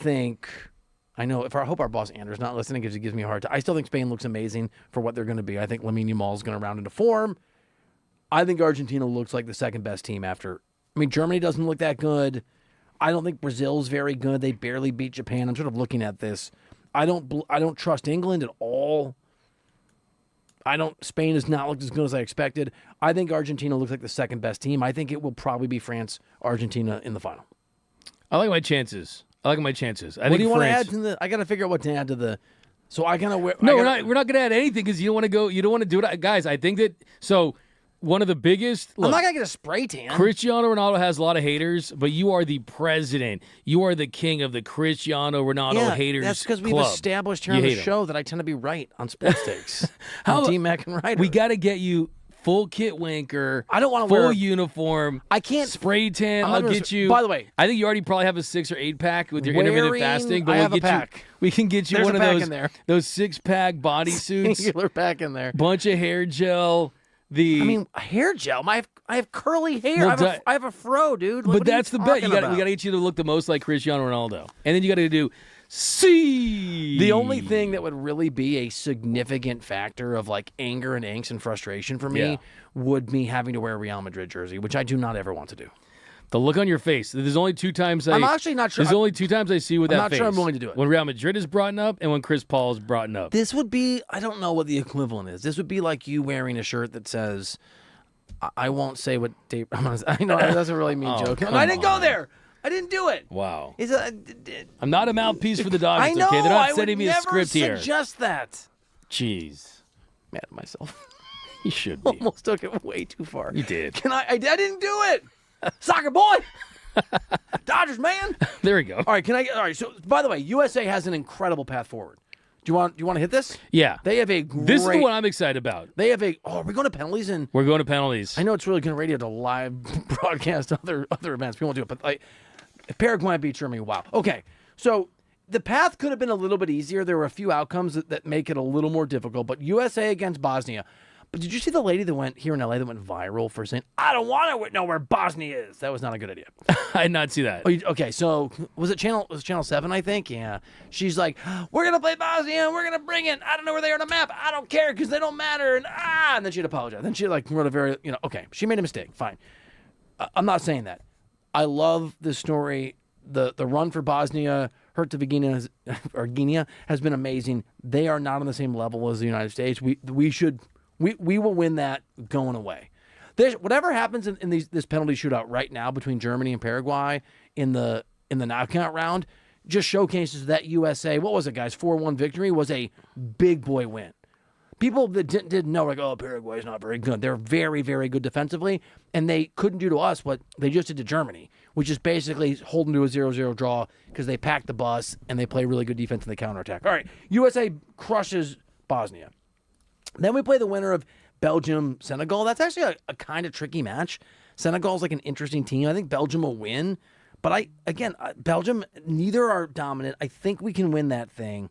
hope our boss Andrew's not listening because he gives me a hard time. I still think Spain looks amazing for what they're going to be. I think Lamine Yamal is going to round into form. I think Argentina looks like the second best team after. I mean, Germany doesn't look that good. I don't think Brazil's very good. They barely beat Japan. I'm sort of looking at this. I don't trust England at all. Spain has not looked as good as I expected. I think Argentina looks like the second best team. I think it will probably be France, Argentina in the final. I like my chances. What do you want to add to the? I got to figure out what to add to the. So I kind of. No, we're not going to add anything because you don't want to go. You don't want to do it, guys. I think that one of the biggest. I'm not going to get a spray tan. Cristiano Ronaldo has a lot of haters, but you are the president. You are the king of the Cristiano Ronaldo haters. That's because we've club. Established here on the show that I tend to be right on sports takes. DMAC and Reiter. We got to get you full kit wanker. I don't want to full uniform. I can't spray tan. I'll get you. By the way, I think you already probably have a 6 or 8 pack with your intermittent fasting. But I have a pack. We can get you There's one a of pack in there. those 6-pack bodysuits. Singular pack in there. Bunch of hair gel. Hair gel. I have curly hair. I have a fro, dude. But that's the bet. We got to get you to look the most like Cristiano Ronaldo, and then you got to do C. The only thing that would really be a significant factor of like anger and angst and frustration for me would be having to wear a Real Madrid jersey, which I do not ever want to do. The look on your face. There's only 2 times I'm actually not sure. There's only 2 times I see with that face. I'm not sure I'm willing to do it. When Real Madrid is brought up and when Chris Paul is brought up. This would be, I don't know what the equivalent is. This would be like you wearing a shirt that says, I won't say what Dave. I know that doesn't really mean joke. I didn't go there. I didn't do it. Wow. I'm not a mouthpiece for the Dodgers. I know. Okay? They're not sending me a script here. I would never suggest that. Jeez. Mad at myself. You should be. Almost took it way too far. You did. I didn't do it. Soccer boy. Dodgers, man. There we go. All right. So, by the way, USA has an incredible path forward. Do you want to hit this? Yeah. They have a great. This is the one I'm excited about. They have a. Oh, are we going to penalties? We're going to penalties. I know it's really good radio to live broadcast other events. We won't do it, but if Paraguay beat Germany, wow. Okay, so the path could have been a little bit easier. There were a few outcomes that make it a little more difficult. But USA against Bosnia. But did you see the lady that went here in LA that went viral for saying, I don't want to know where Bosnia is? That was not a good idea. I did not see that. Okay, so was it Channel 7, I think? Yeah. She's like, we're going to play Bosnia. We're going to bring it. I don't know where they are on the map. I don't care because they don't matter. And then she'd apologize. Then she wrote a very, okay, she made a mistake. Fine. I'm not saying that. I love this story. The run for Bosnia, Herzegovina has been amazing. They are not on the same level as the United States. We will win that going away. Whatever happens in this penalty shootout right now between Germany and Paraguay in the knockout round just showcases that USA, what was it, guys? 4-1 victory was a big boy win. People that didn't know, Paraguay's not very good. They're very, very good defensively, and they couldn't do to us what they just did to Germany, which is basically hold them to a 0-0 draw because they pack the bus and they play really good defense in the counterattack. All right, USA crushes Bosnia. Then we play the winner of Belgium-Senegal. That's actually a kind of tricky match. Senegal's like an interesting team. I think Belgium will win. But Belgium, neither are dominant. I think we can win that thing.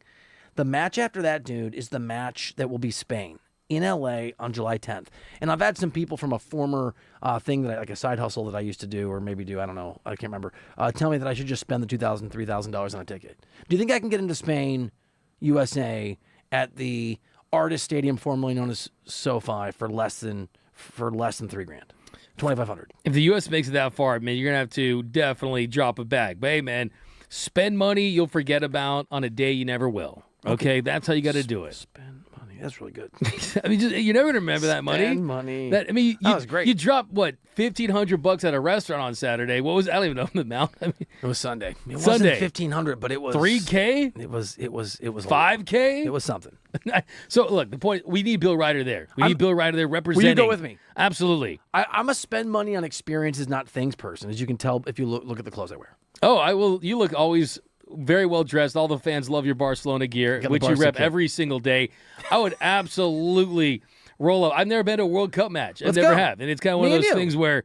The match after that, dude, is the match that will be Spain in LA on July 10th. And I've had some people from a former thing that like a side hustle that I used to do or maybe do, I don't know, I can't remember, tell me that I should just spend the $2,000, $3,000 on a ticket. Do you think I can get into Spain, USA, at the Artist Stadium, formerly known as SoFi, for less than $3,000, $2,500? If the U.S. makes it that far, man, you're gonna have to definitely drop a bag. But hey, man, spend money you'll forget about on a day you never will. Okay, that's how you got to do it. Spend money. That's really good. I mean, you're never gonna remember that money. Spend money. That was great. You dropped what $1,500 at a restaurant on Saturday. What was I don't even know the amount. I mean, it was Sunday. It Sunday. wasn't $1,500, but it was $3K. It was $5K. It was something. So look, the point: we need Bill Reiter there. We need Bill Reiter there representing. Will you go with me? Absolutely. I'm a spend money on experiences, not things person, as you can tell if you look at the clothes I wear. Oh, I will. You look always very well dressed. All the fans love your Barcelona gear, got the which you Barca rep kit. every single day. I would absolutely roll up. I've never been to a World Cup match. I Let's never go. have. And it's kind of one Me of and those you. things where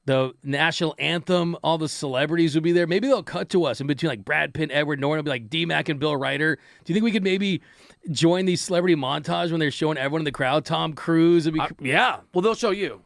the national anthem, all the celebrities would be there. Maybe they'll cut to us in between like Brad Pitt, Edward Norton, it'll be like D-Mac and Bill Reiter. Do you think we could maybe join these celebrity montage when they're showing everyone in the crowd? Tom Cruise. It'd be, Yeah. Well, they'll show you.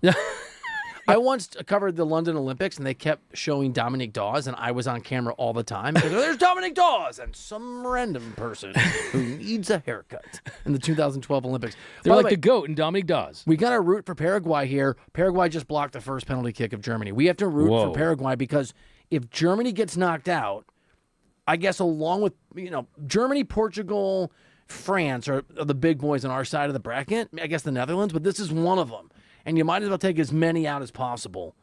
I once covered the London Olympics, and they kept showing Dominique Dawes, and I was on camera all the time. Because there's Dominique Dawes and some random person who needs a haircut in the 2012 Olympics. they're By like the the way, GOAT and Dominic Dawes. we got to root for Paraguay here. Paraguay just blocked the first penalty kick of Germany. We have to root Whoa. for Paraguay because if Germany gets knocked out, I guess along with, Germany, Portugal, France are the big boys on our side of the bracket. I guess the Netherlands, but this is one of them. And you might as well take as many out as possible.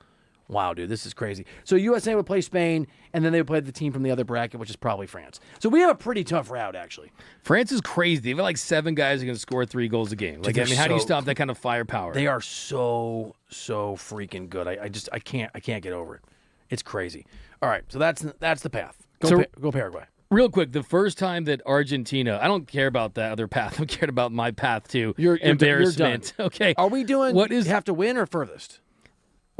Wow, dude, this is crazy. So USA would play Spain, and then they would play the team from the other bracket, which is probably France. So we have a pretty tough route, actually. France is crazy. They've got like 7 guys who can score 3 goals a game. Like, Dude, I mean, how do you so- stop that kind of firepower? They are so freaking good. I can't get over it. It's crazy. All right, so that's the path. Go Paraguay. Real quick, the first time that Argentina, I don't care about that other path. I'm cared about my path too. You're Embarrassment. done. Okay. Are we doing? What is? You have to win or furthest?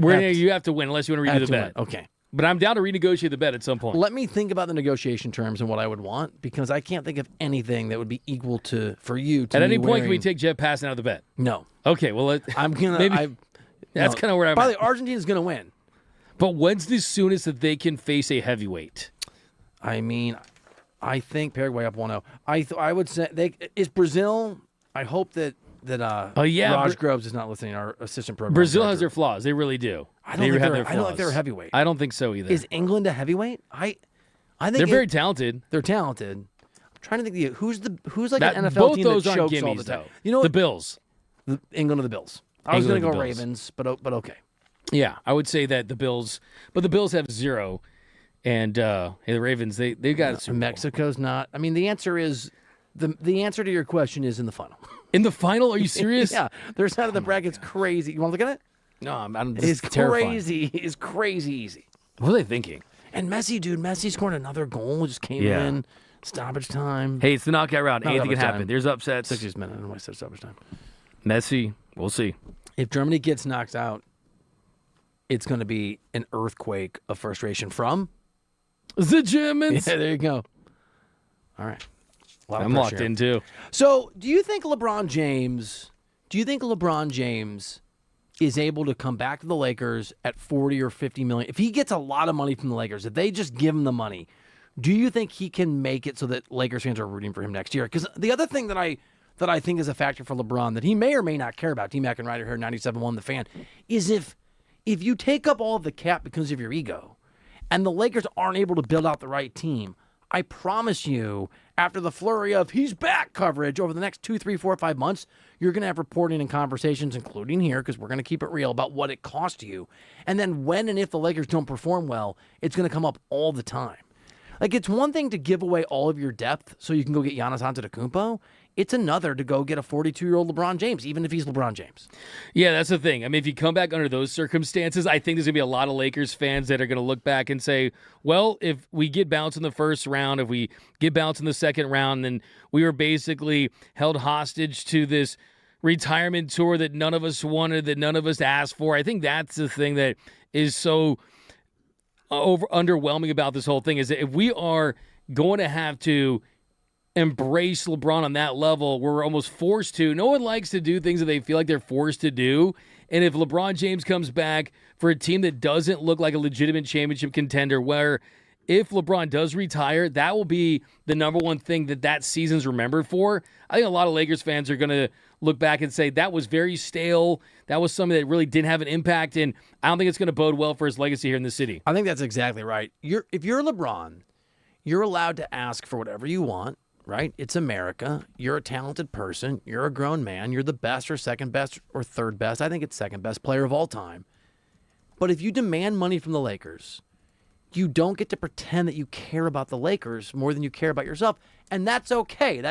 You have to win unless you want to redo Have the to bet. win. Okay. But I'm down to renegotiate the bet at some point. Let me think about the negotiation terms and what I would want because I can't think of anything that would be equal to for you. To At any me point, can we wearing- take Jet Passing out of the bet? No. Okay. Well, I'm gonna. maybe that's kind of where I'm By at. the way, Argentina's gonna win. But when's the soonest that they can face a heavyweight? I mean, I think Paraguay up 1-0. I would say is Brazil. I hope that Raj Groves is not listening. Our assistant program. Brazil director. has their flaws. They really do. I don't think they're a heavyweight. I don't think so either. Is England a heavyweight? I think They're very talented. They're talented. I'm trying to think who's like That- an NFL both team those that aren't chokes all gimmies, the time. though. You know The Bills. The England or the Bills. I was going England to or go the Bills. Ravens, but okay. Yeah, I would say that the Bills, but the Bills have 0, and the Ravens they've got Super Bowl. Mexico's not. I mean, the answer is the answer to your question is in the final. In the final. Are you serious? Yeah, their side of the bracket's crazy. You want to look at it? No, I'm It's terrifying. crazy. It's crazy easy. What are they thinking? And Messi scored another goal. Just came Yeah. in stoppage time. Hey, it's the knockout round. Not Anything can stoppage happen. time. There's upsets. 60th minute. I don't know why I said stoppage time. Messi, we'll see. If Germany gets knocked out, it's going to be an earthquake of frustration from The Germans. Yeah, there you go. All right. A lot of I'm pressure locked here. in too. So, do you think LeBron James is able to come back to the Lakers at 40 or 50 million? If he gets a lot of money from the Lakers, if they just give him the money, do you think he can make it so that Lakers fans are rooting for him next year? Because the other thing that I think is a factor for LeBron that he may or may not care about, D-Mac and Reiter here, 97.1 The Fan, is if you take up all of the cap because of your ego and the Lakers aren't able to build out the right team, I promise you, after the flurry of he's back coverage over the next 2, 3, 4, 5 months, you're going to have reporting and conversations, including here, because we're going to keep it real about what it cost you. And then when and if the Lakers don't perform well, it's going to come up all the time. Like, it's one thing to give away all of your depth so you can go get Giannis Antetokounmpo. It's another to go get a 42-year-old LeBron James, even if he's LeBron James. Yeah, that's the thing. I mean, if you come back under those circumstances, I think there's going to be a lot of Lakers fans that are going to look back and say, well, if we get bounced in the first round, if we get bounced in the second round, then we were basically held hostage to this retirement tour that none of us wanted, that none of us asked for. I think that's the thing that is so underwhelming about this whole thing, is that if we are going to have to embrace LeBron on that level, we're almost forced to. No one likes to do things that they feel like they're forced to do. And if LeBron James comes back for a team that doesn't look like a legitimate championship contender, where if LeBron does retire, that will be the number one thing that season's remembered for. I think a lot of Lakers fans are going to look back and say that was very stale. That was something that really didn't have an impact, and I don't think it's going to bode well for his legacy here in the city. I think that's exactly right. If you're LeBron, you're allowed to ask for whatever you want, right? It's America. You're a talented person. You're a grown man. You're the best or second best or third best. I think it's second best player of all time. But if you demand money from the Lakers, you don't get to pretend that you care about the Lakers more than you care about yourself. And that's okay.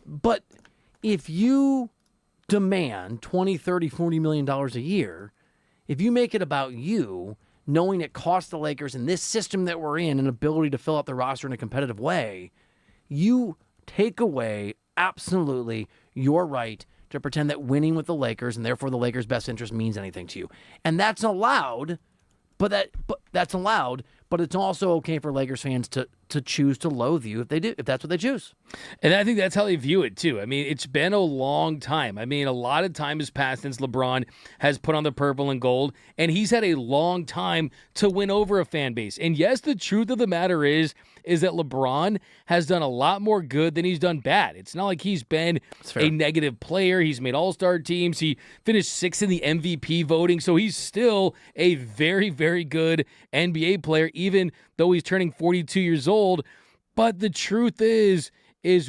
But if you demand $20, $30, $40 million a year, if you make it about you, knowing it costs the Lakers in this system that we're in an ability to fill out the roster in a competitive way, you take away absolutely your right to pretend that winning with the Lakers and therefore the Lakers' best interest means anything to you. And that's allowed, but it's also okay for Lakers fans to choose to loathe you if that's what they choose. And I think that's how they view it, too. I mean, it's been a long time. I mean, a lot of time has passed since LeBron has put on the purple and gold, and he's had a long time to win over a fan base. And yes, the truth of the matter is that LeBron has done a lot more good than he's done bad. It's not like he's been a negative player. He's made all-star teams. He finished 6th in the MVP voting, so he's still a very, very good NBA player, even though he's turning 42 years old. But the truth is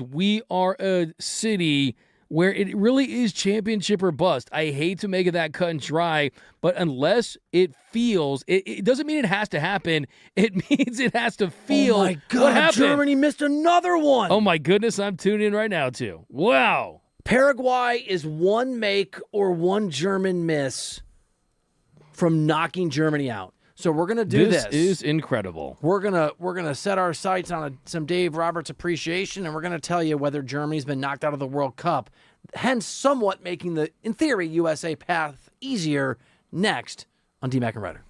we are a city where it really is championship or bust. I hate to make it that cut and dry, but unless it feels, it doesn't mean it has to happen. It means it has to feel. Oh my God, what happened? Germany missed another one. Oh my goodness, I'm tuning in right now too. Wow. Paraguay is one make or one German miss from knocking Germany out. So we're gonna do this. This is incredible. We're gonna set our sights on some Dave Roberts appreciation, and we're gonna tell you whether Germany's been knocked out of the World Cup, hence somewhat making the, in theory, USA path easier. Next on D-Mac and Reiter.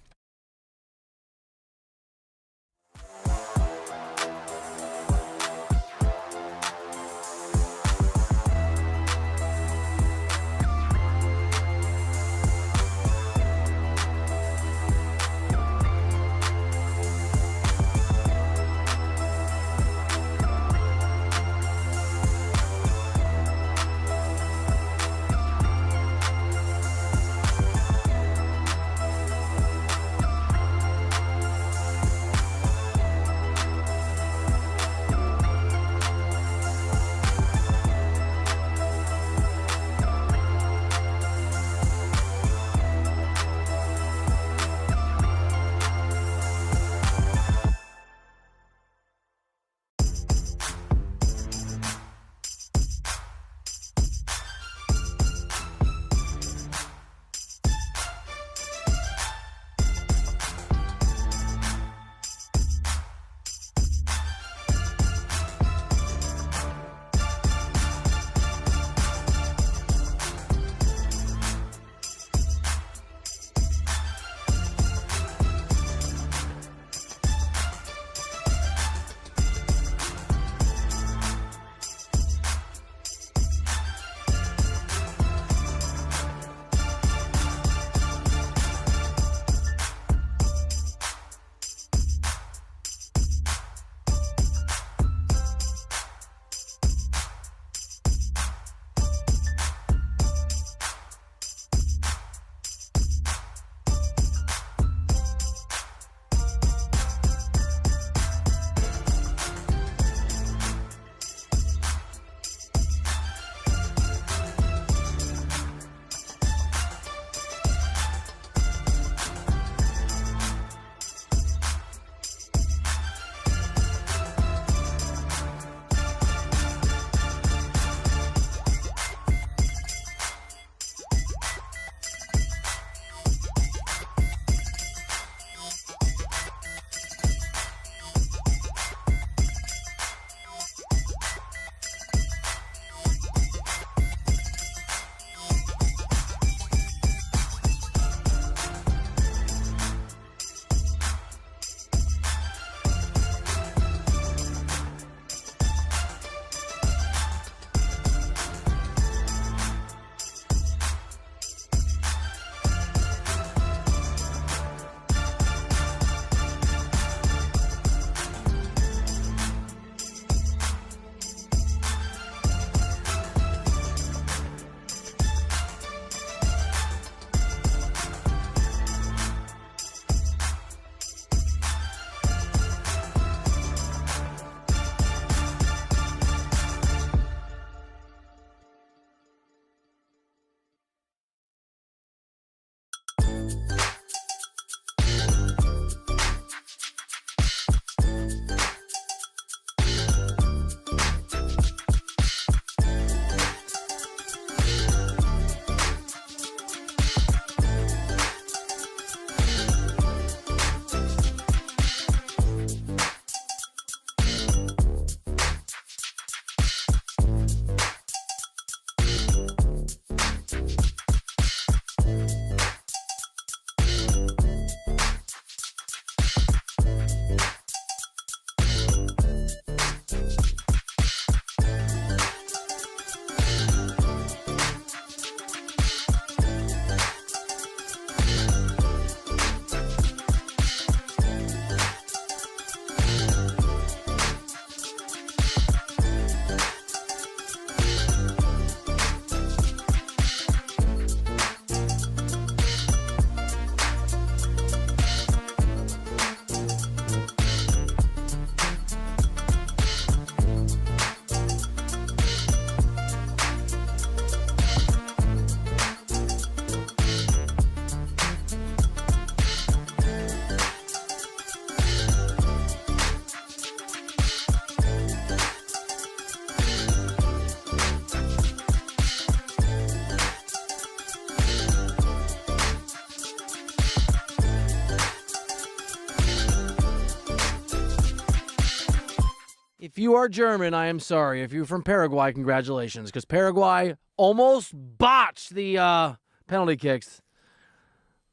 If you are German, I am sorry. If you're from Paraguay, congratulations, because Paraguay almost botched the penalty kicks.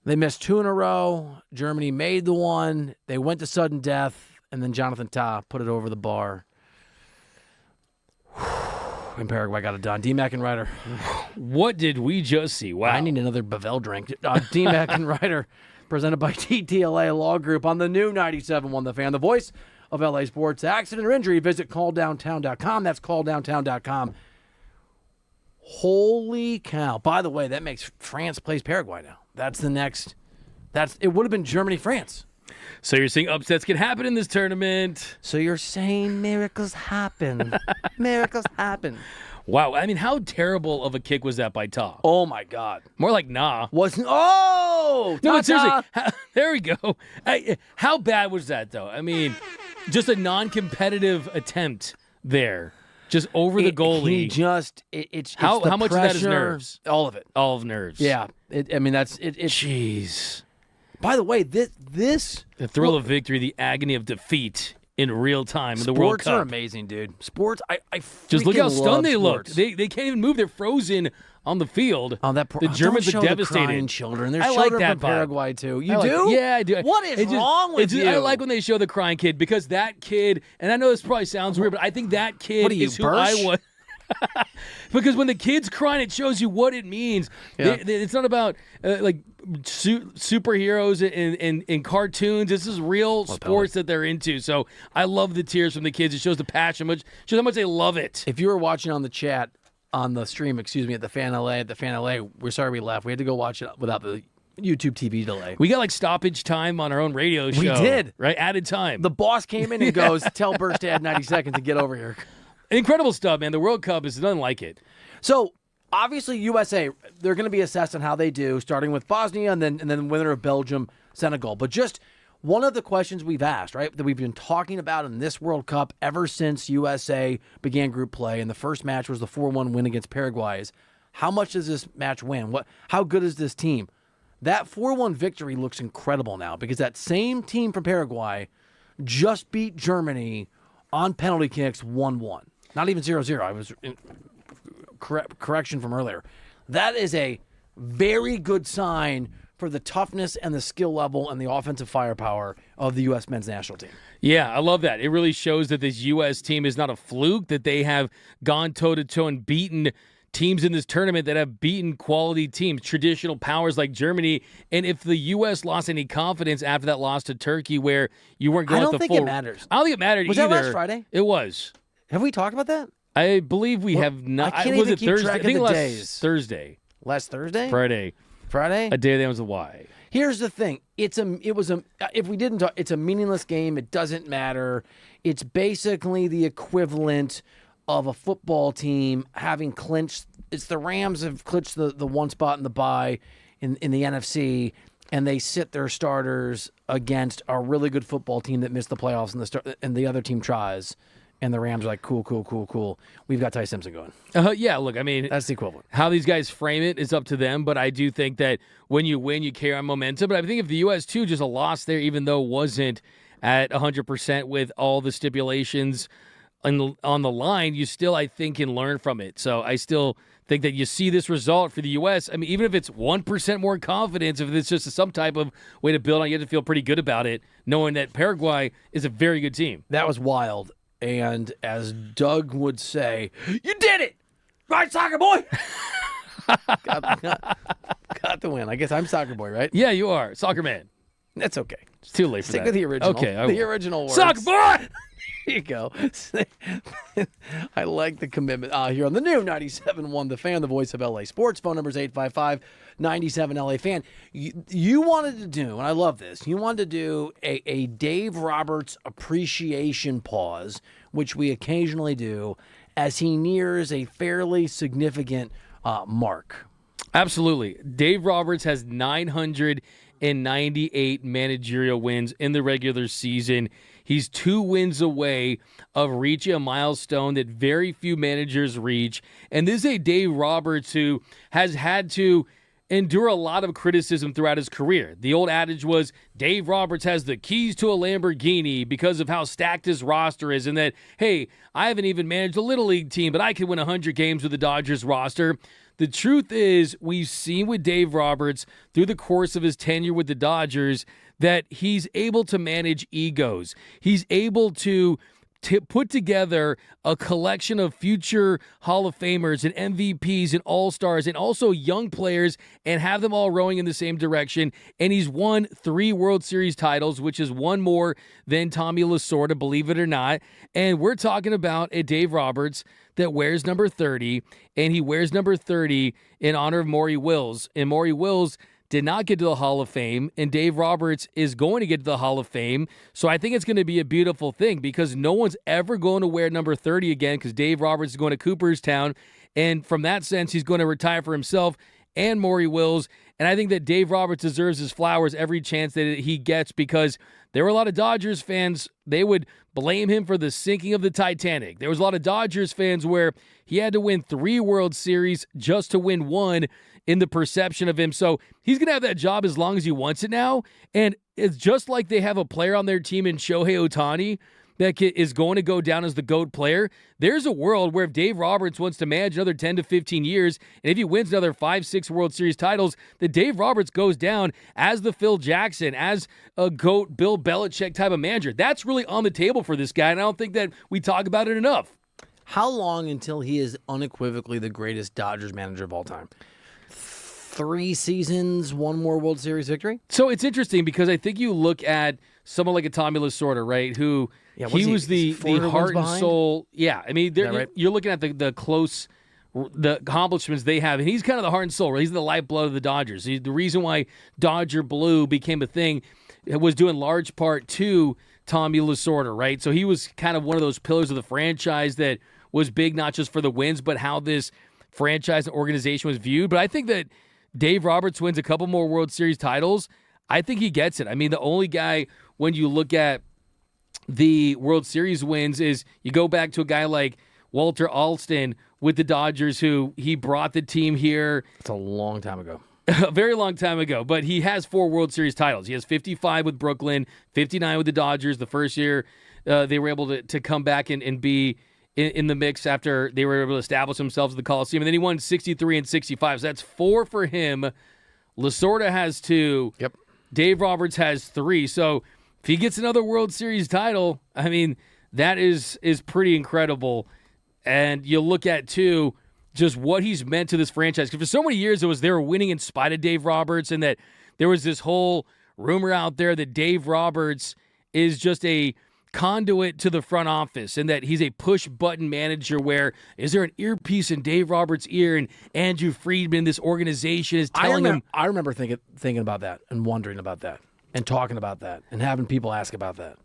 They missed 2 in a row. Germany made the one. They went to sudden death, and then Jonathan Tah put it over the bar. And Paraguay got it done. D-Mac and Reiter. What did we just see? Wow. I need another Bavel drink. D-Mac and Reiter, presented by TTLA Law Group on the new 97.1 The Fan, the voice of LA sports. Accident or injury, visit calldowntown.com. That's calldowntown.com. Holy cow. By the way, that makes France plays Paraguay now. That's the next. It would have been Germany-France. So you're saying upsets can happen in this tournament. So you're saying miracles happen. Miracles happen. Wow. I mean, how terrible of a kick was that by Tah? Oh, my God. More like nah. No, but seriously, there we go. How bad was that, though? I mean, just a non-competitive attempt there. Just over the goalie. It's how the much of that is nerves? All of it. All of nerves. Yeah. Jeez. By the way, this the thrill of victory, the agony of defeat in real time in the World Cup. Sports are amazing, dude. Sports, I just look how freaking stunned love they sports. looked. They can't even move. They're frozen on the field. Oh, the Germans are look devastated. The crying children. There's I children like that from vibe. Paraguay too. You I do? Yeah, I do. What is wrong with you? I like when they show the crying kid because that kid, and I know this probably sounds weird, but I think that kid is who I was. Because when the kid's crying, it shows you what it means. Yeah. It's not about superheroes in cartoons. This is real sports that they're into. So I love the tears from the kids. It shows the passion, shows how much they love it. If you were watching on the chat, on the stream, at the Fan LA, we're sorry we left. We had to go watch it without the YouTube TV delay. We got like stoppage time on our own radio show. We did. Right? Added time. The boss came in and goes, tell Burst to add 90 seconds to get over here. Incredible stuff, man. The World Cup is nothing like it. So, obviously, USA, they're going to be assessed on how they do, starting with Bosnia and then winner of Belgium, Senegal. But just one of the questions we've asked, right, that we've been talking about in this World Cup ever since USA began group play, and the first match was the 4-1 win against Paraguay, is how much does this match win? How good is this team? That 4-1 victory looks incredible now because that same team from Paraguay just beat Germany on penalty kicks 1-1. Not even 0-0. I was correction from earlier. That is a very good sign for the toughness and the skill level and the offensive firepower of the U.S. men's national team. Yeah, I love that. It really shows that this U.S. team is not a fluke, that they have gone toe-to-toe and beaten teams in this tournament that have beaten quality teams, traditional powers like Germany. And if the U.S. lost any confidence after that loss to Turkey where you weren't going with the full... I don't think it matters. I don't think it mattered Was either. that last Friday? It was. Have we talked about that? I believe we have not. I can't was even it keep Thursday? track of I think the last days. Thursday. Last Thursday? Friday. A day that was a Y. Here's the thing. If we didn't talk, it's a meaningless game. It doesn't matter. It's basically the equivalent of a football team having clinched. It's the Rams have clinched the one spot in the bye in the NFC, and they sit their starters against a really good football team that missed the playoffs, and the other team tries. And the Rams are like, cool. We've got Ty Simpson going. Yeah, look, I mean... That's the equivalent. How these guys frame it is up to them, but I do think that when you win, you carry on momentum. But I think if the U.S., too, just a loss there, even though it wasn't at 100% with all the stipulations on the line, you still, I think, can learn from it. So I still think that you see this result for the U.S. I mean, even if it's 1% more confidence, if it's just some type of way to build on, you have to feel pretty good about it, knowing that Paraguay is a very good team. That was wild. And as Doug would say, you did it! Right, soccer boy! got the win. I guess I'm soccer boy, right? Yeah, you are. Soccer man. That's okay. It's too late for Stick that. with the original. Okay. The original words. Soccer boy! There you go. I like the commitment. Here on the new 97.1 The Fan, the voice of LA Sports. Phone number is 855-97-LA-FAN. You wanted to do, and I love this, you wanted to do a Dave Roberts appreciation pause, which we occasionally do, as he nears a fairly significant mark. Absolutely. Dave Roberts has 998 managerial wins in the regular season. He's 2 wins away of reaching a milestone that very few managers reach. And this is a Dave Roberts who has had to endure a lot of criticism throughout his career. The old adage was Dave Roberts has the keys to a Lamborghini because of how stacked his roster is, and that, hey, I haven't even managed a Little League team, but I can win 100 games with the Dodgers roster. The truth is, we've seen with Dave Roberts through the course of his tenure with the Dodgers that he's able to manage egos. He's able to put together a collection of future Hall of Famers and MVPs and All-Stars and also young players and have them all rowing in the same direction. And he's won 3 World Series titles, which is one more than Tommy Lasorda, believe it or not. And we're talking about a Dave Roberts that wears number 30, and he wears number 30 in honor of Maury Wills. And Maury Wills did not get to the Hall of Fame, and Dave Roberts is going to get to the Hall of Fame. So I think it's going to be a beautiful thing because no one's ever going to wear number 30 again because Dave Roberts is going to Cooperstown. And from that sense, he's going to retire for himself and Maury Wills. And I think that Dave Roberts deserves his flowers every chance that he gets because there were a lot of Dodgers fans, they would blame him for the sinking of the Titanic. There was a lot of Dodgers fans where he had to win 3 World Series just to win 1 in the perception of him. So he's going to have that job as long as he wants it now. And it's just like they have a player on their team in Shohei Ohtani that is going to go down as the GOAT player. There's a world where if Dave Roberts wants to manage another 10 to 15 years, and if he wins another 5-6 World Series titles, that Dave Roberts goes down as the Phil Jackson, as a GOAT Bill Belichick type of manager. That's really on the table for this guy, and I don't think that we talk about it enough. How long until he is unequivocally the greatest Dodgers manager of all time? 3 seasons, 1 more World Series victory? So it's interesting because I think you look at someone like a Tommy Lasorda, right, who he was the heart and soul. Yeah, I mean, right? You're looking at the accomplishments they have, and he's kind of the heart and soul. Right? He's the lifeblood of the Dodgers. The reason why Dodger Blue became a thing was due in large part to Tommy Lasorda, right? So he was kind of one of those pillars of the franchise that was big not just for the wins, but how this franchise and organization was viewed. But I think that Dave Roberts wins a couple more World Series titles, I think he gets it. I mean, the only guy, when you look at the World Series wins, is you go back to a guy like Walter Alston with the Dodgers, who he brought the team here. It's a long time ago. A very long time ago, but he has 4 World Series titles. He has 55 with Brooklyn, 59 with the Dodgers. The first year they were able to come back and be in the mix after they were able to establish themselves at the Coliseum. And then he won 63 and 65. So that's 4 for him. Lasorda has 2. Yep. Dave Roberts has 3. So if he gets another World Series title, I mean, that is pretty incredible. And you look at, too, just what he's meant to this franchise. Because for so many years, they were winning in spite of Dave Roberts, and that there was this whole rumor out there that Dave Roberts is just a conduit to the front office and that he's a push-button manager where is there an earpiece in Dave Roberts' ear and Andrew Friedman, this organization, is telling him. I remember thinking about that and wondering about that and talking about that and having people ask about that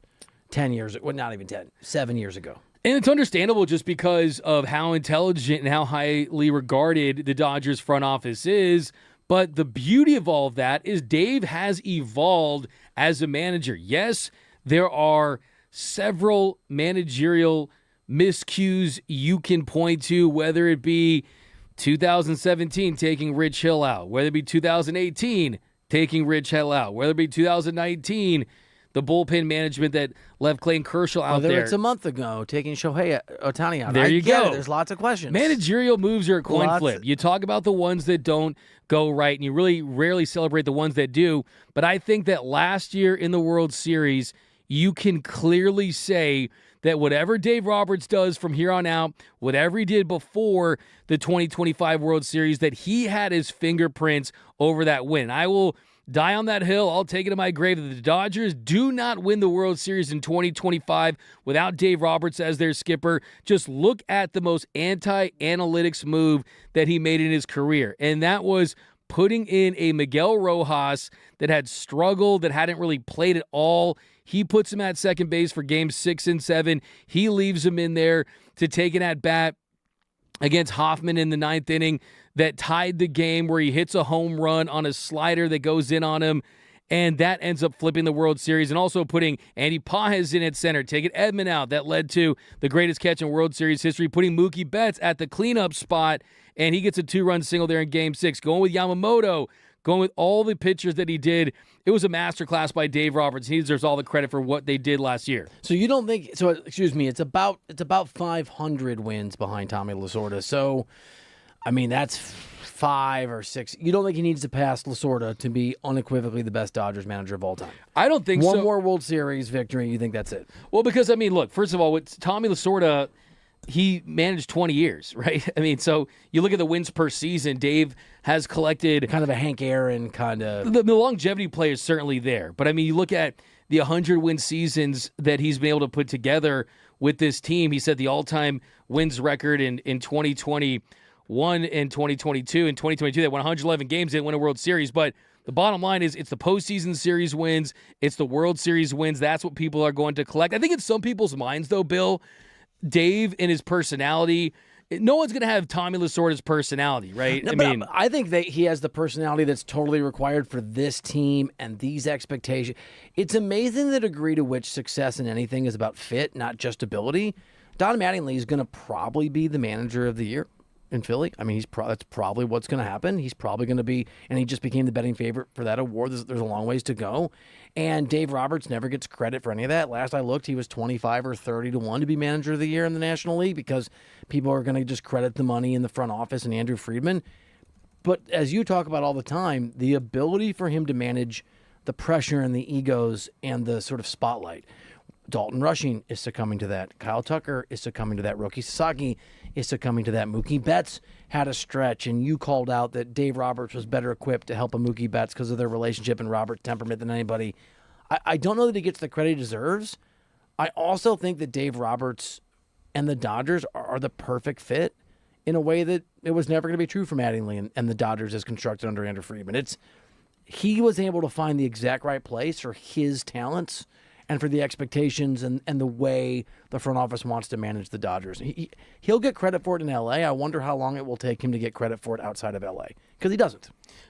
10 years, well, not even 10, 7 years ago. And it's understandable just because of how intelligent and how highly regarded the Dodgers front office is. But the beauty of all of that is Dave has evolved as a manager. Yes, there are several managerial miscues you can point to, whether it be 2017 taking Rich Hill out, whether it be 2018 taking Rich Hill out, whether it be 2019 the bullpen management that left Clayton Kershaw out there. Whether it's a month ago taking Shohei Ohtani out. There you go. There's lots of questions. Managerial moves are a coin flip. You talk about the ones that don't go right, and you really rarely celebrate the ones that do. But I think that last year in the World Series, you can clearly say that whatever Dave Roberts does from here on out, whatever he did before the 2025 World Series, that he had his fingerprints over that win. I will die on that hill. I'll take it to my grave that the Dodgers do not win the World Series in 2025 without Dave Roberts as their skipper. Just look at the most anti-analytics move that he made in his career, and that was putting in a Miguel Rojas that had struggled, that hadn't really played at all. He puts him at second base for games 6 and 7. He leaves him in there to take an at-bat against Hoffman in the 9th inning that tied the game, where he hits a home run on a slider that goes in on him. and that ends up flipping the World Series and also putting Andy Pages in at center, taking Edman out. That led to the greatest catch in World Series history, putting Mookie Betts at the cleanup spot, and he gets a 2-run single there in Game 6. Going with Yamamoto, going with all the pitchers that he did. It was a masterclass by Dave Roberts. He deserves all the credit for what they did last year. So you don't think? So excuse me. It's about 500 wins behind Tommy Lasorda. So, I mean, that's 5 or 6. You don't think he needs to pass Lasorda to be unequivocally the best Dodgers manager of all time? I don't think so. One more World Series victory. You think that's it? Well, because I mean, look. First of all, with Tommy Lasorda, he managed 20 years, right? I mean, so you look at the wins per season. Dave has collected kind of a Hank Aaron kind of. The longevity play is certainly there, but I mean, you look at the 100-win seasons that he's been able to put together with this team. He set the all-time wins record in 2021 and 2022. In 2022, they won 111 games. They didn't win a World Series, but the bottom line is it's the postseason series wins. It's the World Series wins. That's what people are going to collect. I think in some people's minds, though, Bill, Dave and his personality, no one's going to have Tommy Lasorda's personality, right? No, I think that he has the personality that's totally required for this team and these expectations. It's amazing the degree to which success in anything is about fit, not just ability. Don Mattingly is going to probably be the manager of the year in Philly. I mean, that's probably what's going to happen. He's probably going to be, and he just became the betting favorite for that award. There's a long ways to go. And Dave Roberts never gets credit for any of that. Last I looked, he was 25 or 30 to 1 to be manager of the year in the National League because people are going to just credit the money in the front office and Andrew Friedman. But as you talk about all the time, the ability for him to manage the pressure and the egos and the sort of spotlight. Dalton Rushing is succumbing to that. Kyle Tucker is succumbing to that. Roki Sasaki is succumbing to that. Mookie Betts had a stretch, and you called out that Dave Roberts was better equipped to help a Mookie Betts because of their relationship and Robert's temperament than anybody. I don't know that he gets the credit he deserves. I also think that Dave Roberts and the Dodgers are the perfect fit in a way that it was never going to be true for Mattingly and the Dodgers as constructed under Andrew Friedman. He was able to find the exact right place for his talents and for the expectations and the way the front office wants to manage the Dodgers. He'll get credit for it in L.A. I wonder how long it will take him to get credit for it outside of L.A. because he doesn't.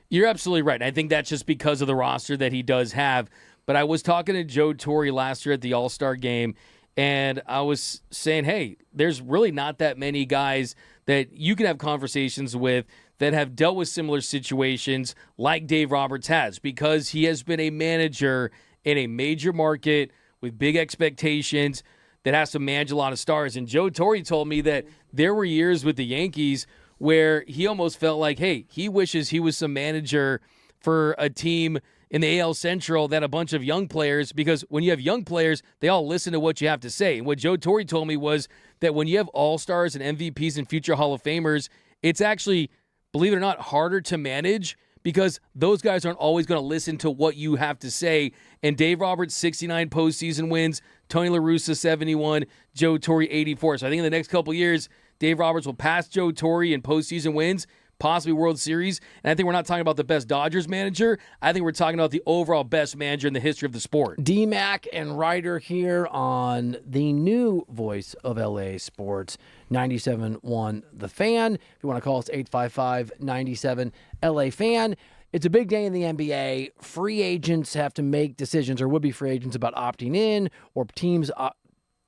You're absolutely right. I think that's just because of the roster that he does have. But I was talking to Joe Torre last year at the All-Star game, and I was saying, hey, there's really not that many guys that you can have conversations with that have dealt with similar situations like Dave Roberts has, because he has been a manager in a major market with big expectations that has to manage a lot of stars. And Joe Torre told me that there were years with the Yankees where he almost felt like, hey, he wishes he was some manager for a team in the AL Central that a bunch of young players, because when you have young players, they all listen to what you have to say. And what Joe Torre told me was that when you have all-stars and MVPs and future Hall of Famers, it's actually, believe it or not, harder to manage because those guys aren't always going to listen to what you have to say. And Dave Roberts, 69 postseason wins, Tony La Russa, 71, Joe Torre, 84. So I think in the next couple years, Dave Roberts will pass Joe Torre in postseason wins, possibly World Series. And I think we're not talking about the best Dodgers manager. I think we're talking about the overall best manager in the history of the sport. D-Mac and Reiter here on the new voice of LA Sports, 97.1 The Fan. If you want to call us, 855-97-LA-FAN. It's a big day in the NBA. Free agents have to make decisions, or would-be free agents, about opting in, or teams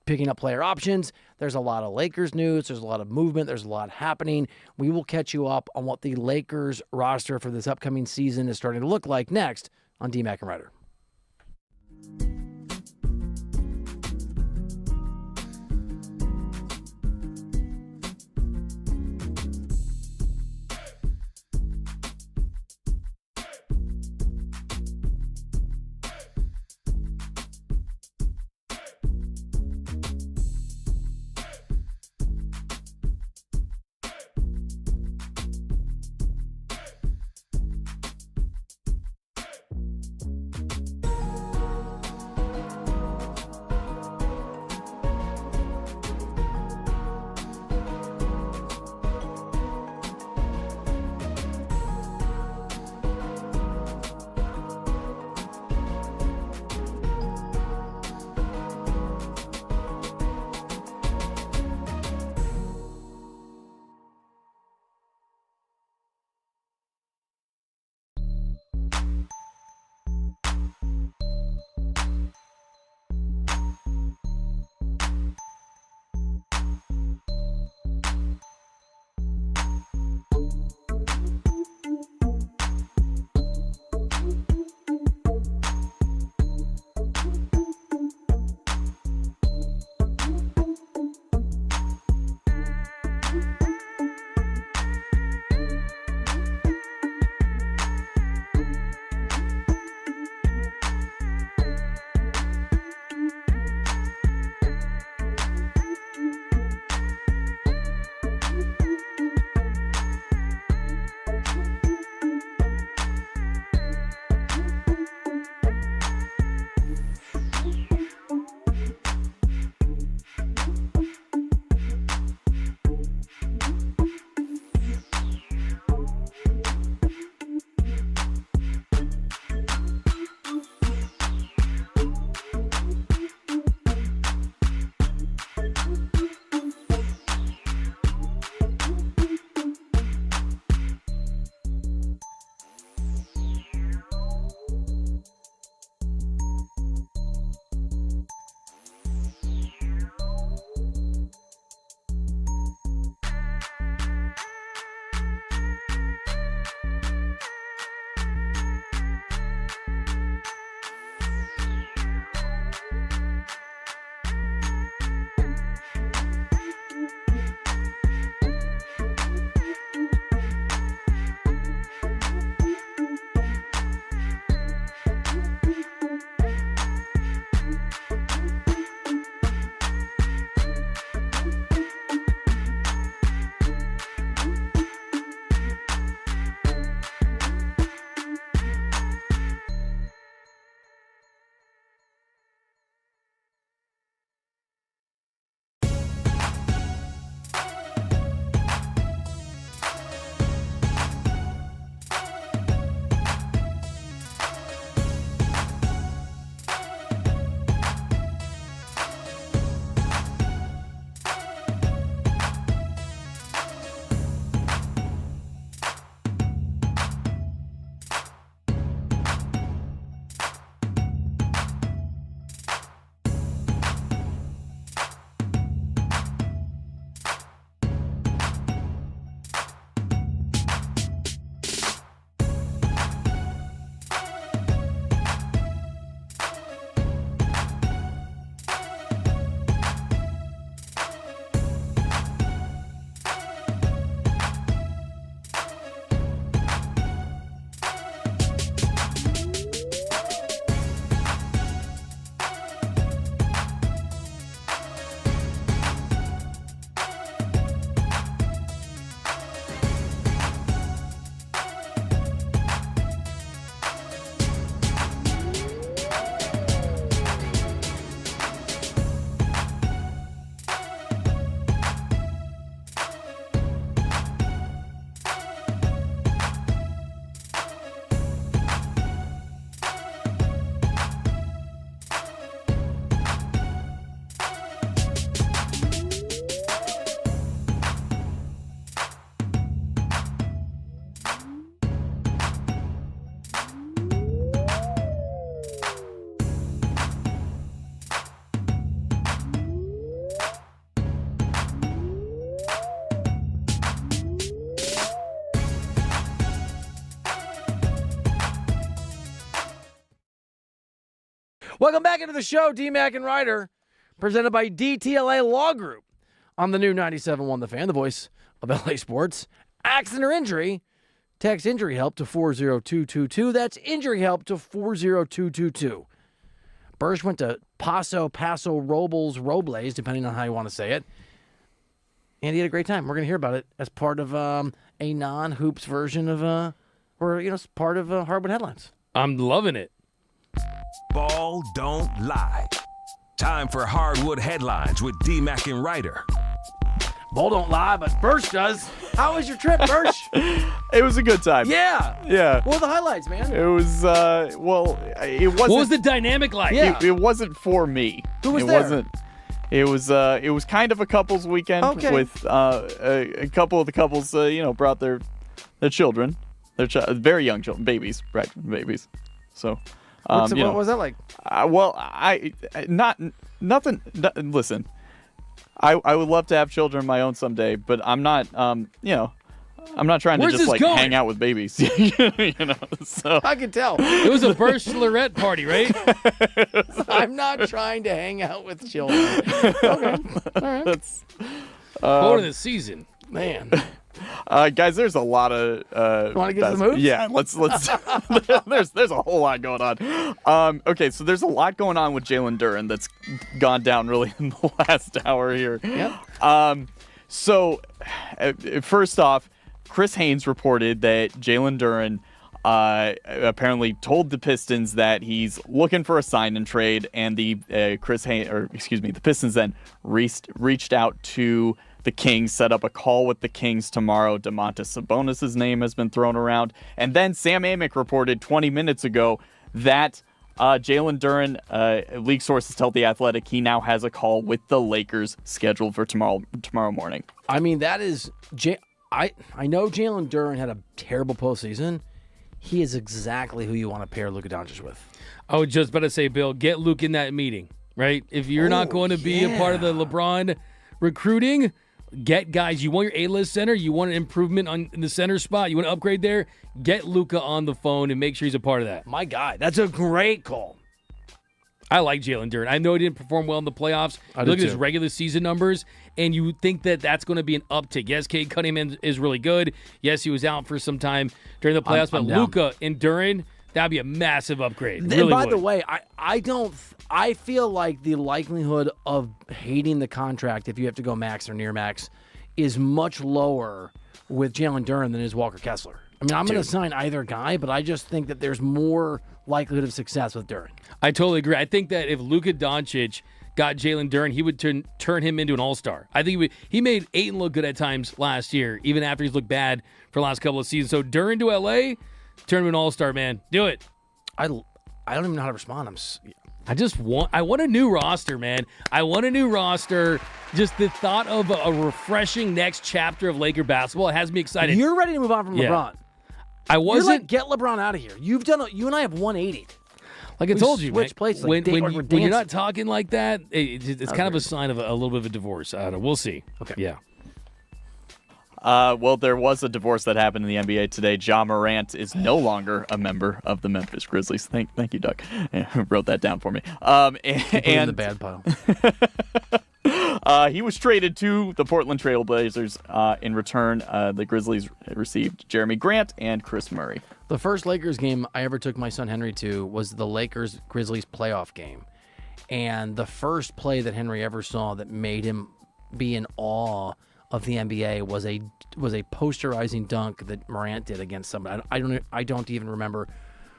picking up player options. There's a lot of Lakers news. There's a lot of movement. There's a lot happening. We will catch you up on what the Lakers roster for this upcoming season is starting to look like next on D-Mac and Reiter. Welcome back into the show, D-Mac and Reiter, presented by DTLA Law Group on the new 97.1 The Fan, the voice of LA Sports. Accident or injury, text injury help to 40222. That's injury help to 40222. Bursch went to Paso Robles, depending on how you want to say it. And he had a great time. We're going to hear about it as part of a non-hoops version of, part of Hardwood Headlines. I'm loving it. Ball don't lie. Time for Hardwood Headlines with D-Mac and Reiter. Ball don't lie, but Bursch does. How was your trip, Bursch? It was a good time. Yeah. Yeah. What were the highlights, man? It was, it wasn't. What was the dynamic like? Yeah. It wasn't for me. Who was it there? Wasn't. It was kind of a couples weekend with a couple of the couples, brought their children, very young children, babies. So, What was that like? Listen, I would love to have children of my own someday, but I'm not, I'm not trying Where's to just this going? hang out with babies, So I can tell. It was a Bursch Lorette party, right? I'm not trying to hang out with children. Okay. All right. that's Quarter of the season. Man. guys, there's a lot of. Want to get to the moves? Yeah, let's. there's a whole lot going on. Okay, so there's a lot going on with Jalen Duren that's gone down really in the last hour here. Yep. So, first off, Chris Haynes reported that Jalen Duren apparently told the Pistons that he's looking for a sign and trade, and the Pistons then reached out to the Kings, set up a call with the Kings tomorrow. Domantas Sabonis' name has been thrown around, and then Sam Amick reported 20 minutes ago that Jalen Duren, league sources tell The Athletic, he now has a call with the Lakers scheduled for tomorrow morning. I mean, that is I know Jalen Duren had a terrible postseason. He is exactly who you want to pair Luka Doncic with. I was just about to say, Bill, get Luke in that meeting, right? If you're not going to be a part of the LeBron recruiting, get guys. You want your A-list center. You want an improvement in the center spot. You want to upgrade there. Get Luka on the phone and make sure he's a part of that. My guy. That's a great call. I like Jalen Duren. I know he didn't perform well in the playoffs. Look at his regular season numbers, and you think that that's going to be an uptick. Yes, Cade Cunningham is really good. Yes, he was out for some time during the playoffs, but Luka and Duren, that'd be a massive upgrade. And by the way, I feel like the likelihood of hating the contract if you have to go max or near max is much lower with Jalen Duren than is Walker Kessler. I mean, I'm going to sign either guy, but I just think that there's more likelihood of success with Duren. I totally agree. I think that if Luka Doncic got Jalen Duren, he would turn him into an all-star. I think he made Ayton look good at times last year, even after he's looked bad for the last couple of seasons. So Duren to LA, turn him an all-star, man. Do it. I don't even know how to respond. I want a new roster, man. I want a new roster. Just the thought of a refreshing next chapter of Laker basketball, it has me excited. You're ready to move on from LeBron. I wasn't. You're like, get LeBron out of here. You and I have 180. Like I told you, switch places. When you're not talking like that, it's kind of a sign of a little bit of a divorce. I don't know. We'll see. Okay. Yeah. Well, there was a divorce that happened in the NBA today. Ja Morant is no longer a member of the Memphis Grizzlies. Thank you, Doug. Wrote that down for me. And in the bad pile. He was traded to the Portland Trail Blazers. In return, the Grizzlies received Jeremy Grant and Chris Murray. The first Lakers game I ever took my son Henry to was the Lakers-Grizzlies playoff game. And the first play that Henry ever saw that made him be in awe of the NBA was a posterizing dunk that Morant did against somebody. I don't even remember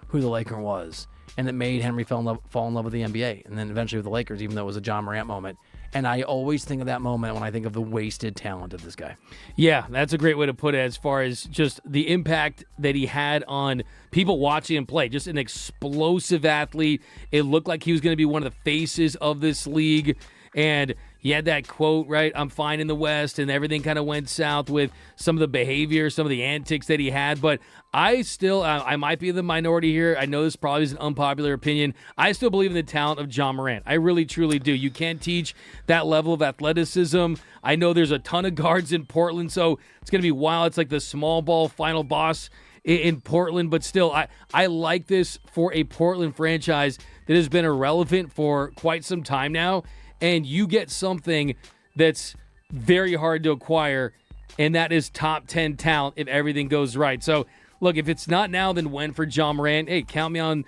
who the Laker was. And it made Henry fall in love with the NBA. And then eventually with the Lakers, even though it was a Ja Morant moment. And I always think of that moment when I think of the wasted talent of this guy. Yeah, that's a great way to put it as far as just the impact that he had on people watching him play. Just an explosive athlete. It looked like he was going to be one of the faces of this league. And he had that quote, right, I'm fine in the West, and everything kind of went south with some of the behavior, some of the antics that he had. But I still, I might be the minority here. I know this probably is an unpopular opinion. I still believe in the talent of Ja Morant. I really, truly do. You can't teach that level of athleticism. I know there's a ton of guards in Portland, so it's going to be wild. It's like the small ball final boss in Portland, but still, I like this for a Portland franchise that has been irrelevant for quite some time now, and you get something that's very hard to acquire, and that is top 10 talent if everything goes right. So, look, if it's not now, then when for Ja Morant? Hey, count me on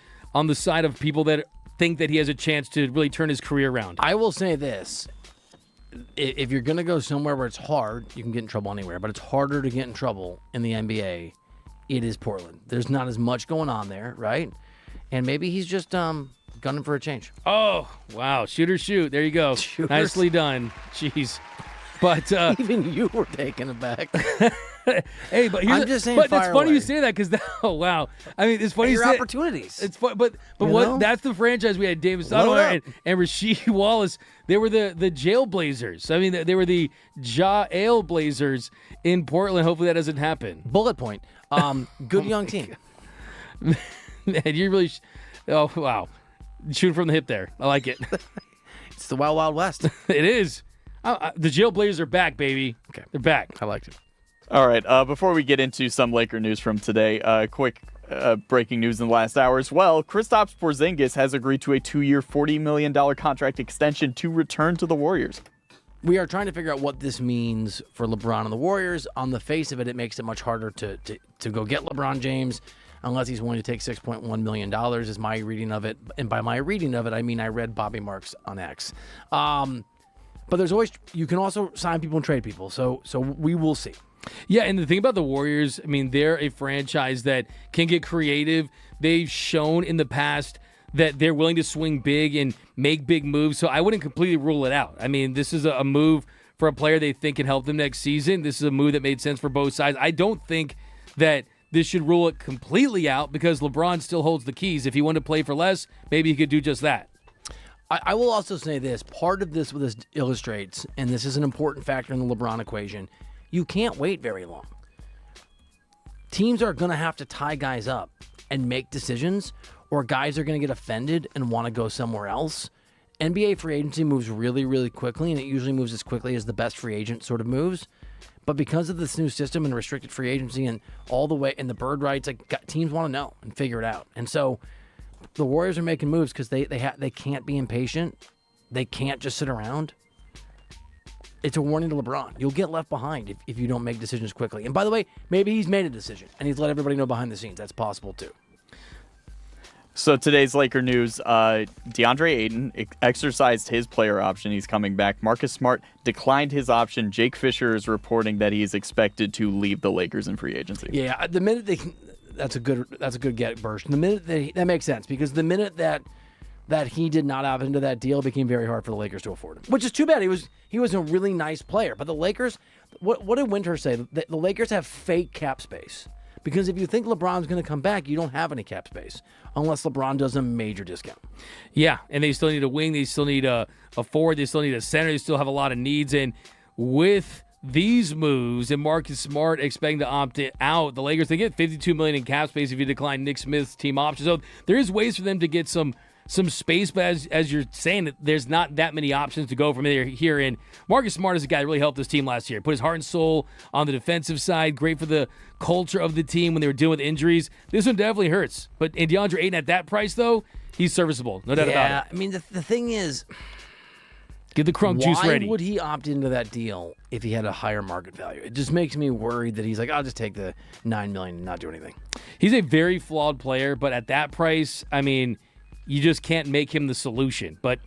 the side of people that think that he has a chance to really turn his career around. I will say this. If you're going to go somewhere where it's hard, you can get in trouble anywhere, but it's harder to get in trouble in the NBA. It is Portland. There's not as much going on there, right? And maybe he's just gunning for a change. Oh, wow. Shoot or shoot. There you go. Shooters. Nicely done. Jeez. But even you were taken aback. Hey, but here's I'm just saying, but fire it's funny away. you say that because oh wow, I mean it's funny you Your say opportunities. It's fun, but You what? know? That's the franchise we had. David Load Stoudemire up. and Rasheed Wallace. They were the Jailblazers. I mean, they were the Ja Ale Blazers in Portland. Hopefully that doesn't happen. Bullet point. Good young team. Man, you really. Oh wow, shooting from the hip there. I like it. It's the Wild Wild West. It is. The Jailblazers are back, baby. Okay, they're back. I liked it. All right. Before we get into some Laker news from today, quick breaking news in the last hour as well. Kristaps Porzingis has agreed to a 2-year, $40 million contract extension to return to the Warriors. We are trying to figure out what this means for LeBron and the Warriors. On the face of it, it makes it much harder to go get LeBron James unless he's willing to take $6.1 million is my reading of it. And by my reading of it, I mean I read Bobby Marks on X. But there's always, you can also sign people and trade people. So we will see. Yeah, and the thing about the Warriors, I mean, they're a franchise that can get creative. They've shown in the past that they're willing to swing big and make big moves, so I wouldn't completely rule it out. I mean, this is a move for a player they think can help them next season. This is a move that made sense for both sides. I don't think that this should rule it completely out because LeBron still holds the keys. If he wanted to play for less, maybe he could do just that. I will also say this. Part of this illustrates, and this is an important factor in the LeBron equation, you can't wait very long. Teams are going to have to tie guys up and make decisions, or guys are going to get offended and want to go somewhere else. NBA free agency moves really, really quickly, and it usually moves as quickly as the best free agent sort of moves. But because of this new system and restricted free agency and all the way and the bird rights, teams want to know and figure it out. And so the Warriors are making moves because they can't be impatient. They can't just sit around. It's a warning to LeBron. You'll get left behind if you don't make decisions quickly. And by the way, maybe he's made a decision and he's let everybody know behind the scenes. That's possible too. So today's Laker news, DeAndre Ayton exercised his player option. He's coming back. Marcus Smart declined his option. Jake Fisher is reporting that he is expected to leave the Lakers in free agency. Yeah, the minute that's a good get, Bursch. The minute that makes sense because the minute that he did not opt into that deal, it became very hard for the Lakers to afford him. Which is too bad. He was a really nice player, but the Lakers, what did Windhorst say? The Lakers have fake cap space. Because if you think LeBron's going to come back, you don't have any cap space unless LeBron does a major discount. Yeah, and they still need a wing. They still need a forward. They still need a center. They still have a lot of needs. And with these moves and Marcus Smart expecting to opt out, the Lakers, they get $52 million in cap space if you decline Nick Smith's team option. So there is ways for them to get some space, but as you're saying, there's not that many options to go from here in. Marcus Smart is a guy that really helped this team last year. Put his heart and soul on the defensive side. Great for the culture of the team when they were dealing with injuries. This one definitely hurts. But in DeAndre Ayton at that price, though, he's serviceable. No doubt about it. Yeah, I mean, the thing is, get the crunk juice ready. Why would he opt into that deal if he had a higher market value? It just makes me worried that he's like, I'll just take the $9 million and not do anything. He's a very flawed player, but at that price, I mean, you just can't make him the solution. But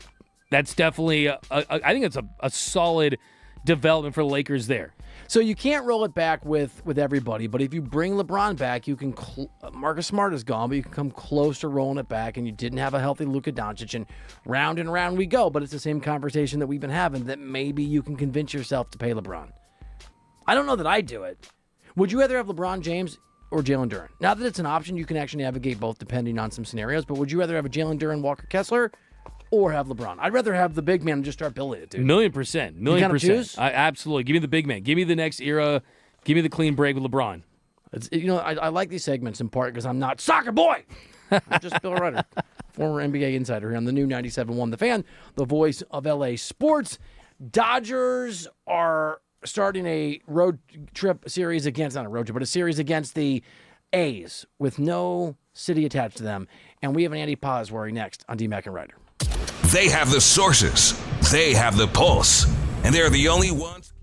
that's definitely, I think it's a solid development for the Lakers there. So you can't roll it back with everybody, but if you bring LeBron back, you can. Marcus Smart is gone, but you can come close to rolling it back, and you didn't have a healthy Luka Doncic, and round we go. But it's the same conversation that we've been having, that maybe you can convince yourself to pay LeBron. I don't know that I'd do it. Would you rather have LeBron James or Jalen Duren? Not that it's an option, you can actually navigate both depending on some scenarios, but would you rather have a Jalen Duren, Walker Kessler, or have LeBron? I'd rather have the big man and just start building it, dude. Million percent. You gotta choose? Absolutely. Give me the big man. Give me the next era. Give me the clean break with LeBron. I like these segments in part because I'm not soccer boy. I'm just Bill Reiter, former NBA insider here on the new 97.1 The Fan, the voice of LA sports. Dodgers are starting a road trip series against, not a road trip, but a series against the A's with no city attached to them. And we have an Andy Posworry next on DMAC and Reiter. They have the sources, they have the pulse, and they're the only ones.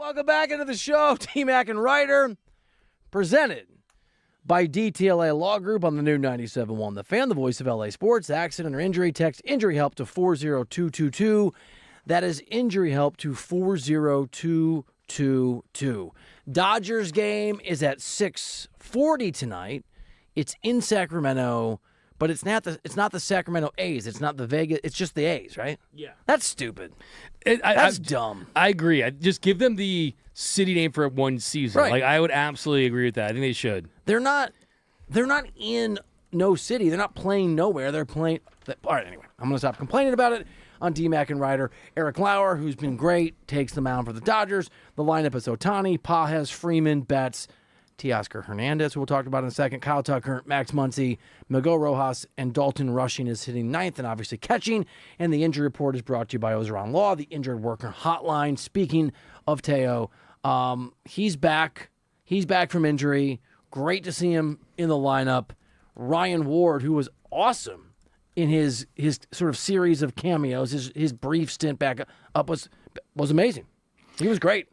Welcome back into the show. T-Mac and Reiter, presented by DTLA Law Group on the new 97.1 The Fan, the voice of LA Sports. Accident or injury, text injury help to 40222. That is injury help to 40222. Dodgers game is at 6:40 tonight. It's in Sacramento, but it's not the Sacramento A's. It's not the Vegas. It's just the A's, right? Yeah. That's stupid. That's dumb. I agree. I just give them the city name for one season. Right. Like, I would absolutely agree with that. I think they should. They're not in no city. They're not playing nowhere. They're playing. All right, anyway, I'm going to stop complaining about it. On D-Mac and Reiter, Eric Lauer, who's been great, takes the mound for the Dodgers. The lineup is Ohtani, Pages, Freeman, Betts, Teoscar Hernandez, who we'll talk about in a second, Kyle Tucker, Max Muncy, Miguel Rojas, and Dalton Rushing is hitting ninth and obviously catching. And the injury report is brought to you by Ozeron Law, the injured worker hotline. Speaking of Teo, he's back. He's back from injury. Great to see him in the lineup. Ryan Ward, who was awesome in his sort of series of cameos, his brief stint back up was amazing. He was great.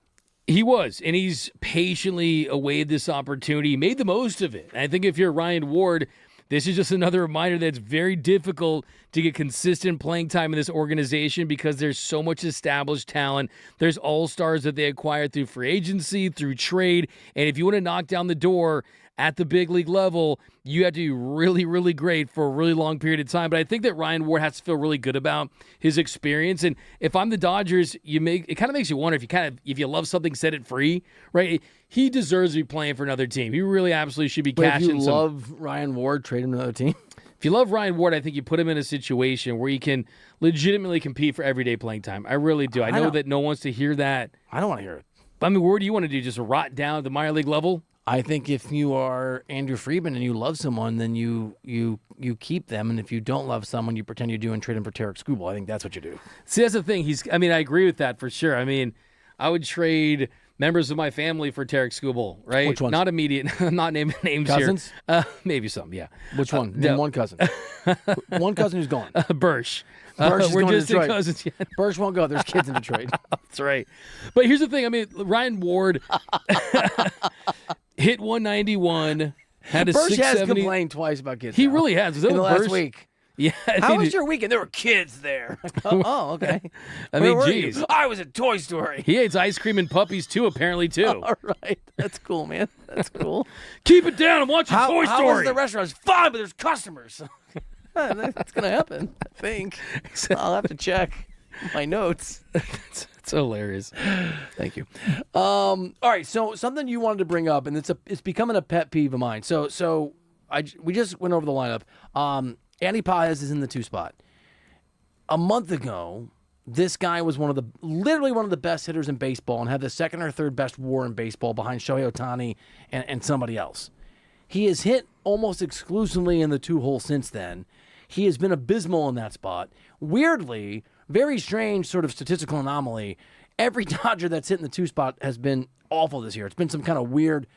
He was, and he's patiently awaited this opportunity. He made the most of it. And I think if you're Ryan Ward, this is just another reminder that it's very difficult to get consistent playing time in this organization because there's so much established talent. There's all-stars that they acquired through free agency, through trade, and if you want to knock down the door at the big league level, you have to be really, really great for a really long period of time. But I think that Ryan Ward has to feel really good about his experience. And if I'm the Dodgers, it kind of makes you wonder if you love something, set it free, right? He deserves to be playing for another team. He really absolutely should be cashing. If you love Ryan Ward, trade him to another team. If you love Ryan Ward, I think you put him in a situation where he can legitimately compete for everyday playing time. I really do. I know that no one wants to hear that. I don't want to hear it. I mean, what do you want to do? Just rot down at the minor league level? I think if you are Andrew Friedman and you love someone, then you keep them, and if you don't love someone, you pretend you do and trade him for Tarek Skubal. I think that's what you do. See, that's the thing. I agree with that for sure. I mean, I would trade members of my family for Tarek Skubal, right? Which ones? Not immediate. I'm not naming names Cousins? here. Maybe some, yeah. Which one? Name one cousin. One cousin who's gone. Bursch. Bursch is we're going just to Detroit. cousins yet. Bursch won't go. There's kids in Detroit. That's right. But here's the thing. I mean, Ryan Ward hit 191, had a Bursch 670. has complained twice about kids. He now. really has. Was that in the with last Bursch? week. Yeah. How was your weekend? There were kids there. Oh, okay. I Where mean, were geez. you? I was at Toy Story. He hates ice cream and puppies too, apparently, too. All right. That's cool, man. That's cool. Keep it down. I'm watching Toy Story. How was the restaurant? It's fine, but there's customers. That's going to happen, I think. I'll have to check my notes. It's hilarious. Thank you. All right, so something you wanted to bring up, and it's becoming a pet peeve of mine. So we just went over the lineup. Andy Pages is in the 2 spot. A month ago, this guy was literally one of the best hitters in baseball and had the second or third best WAR in baseball behind Shohei Ohtani and somebody else. He has hit almost exclusively in the 2 hole since then. He has been abysmal in that spot. Weirdly, very strange sort of statistical anomaly. Every Dodger that's hit in the 2 spot has been awful this year. It's been some kind of weird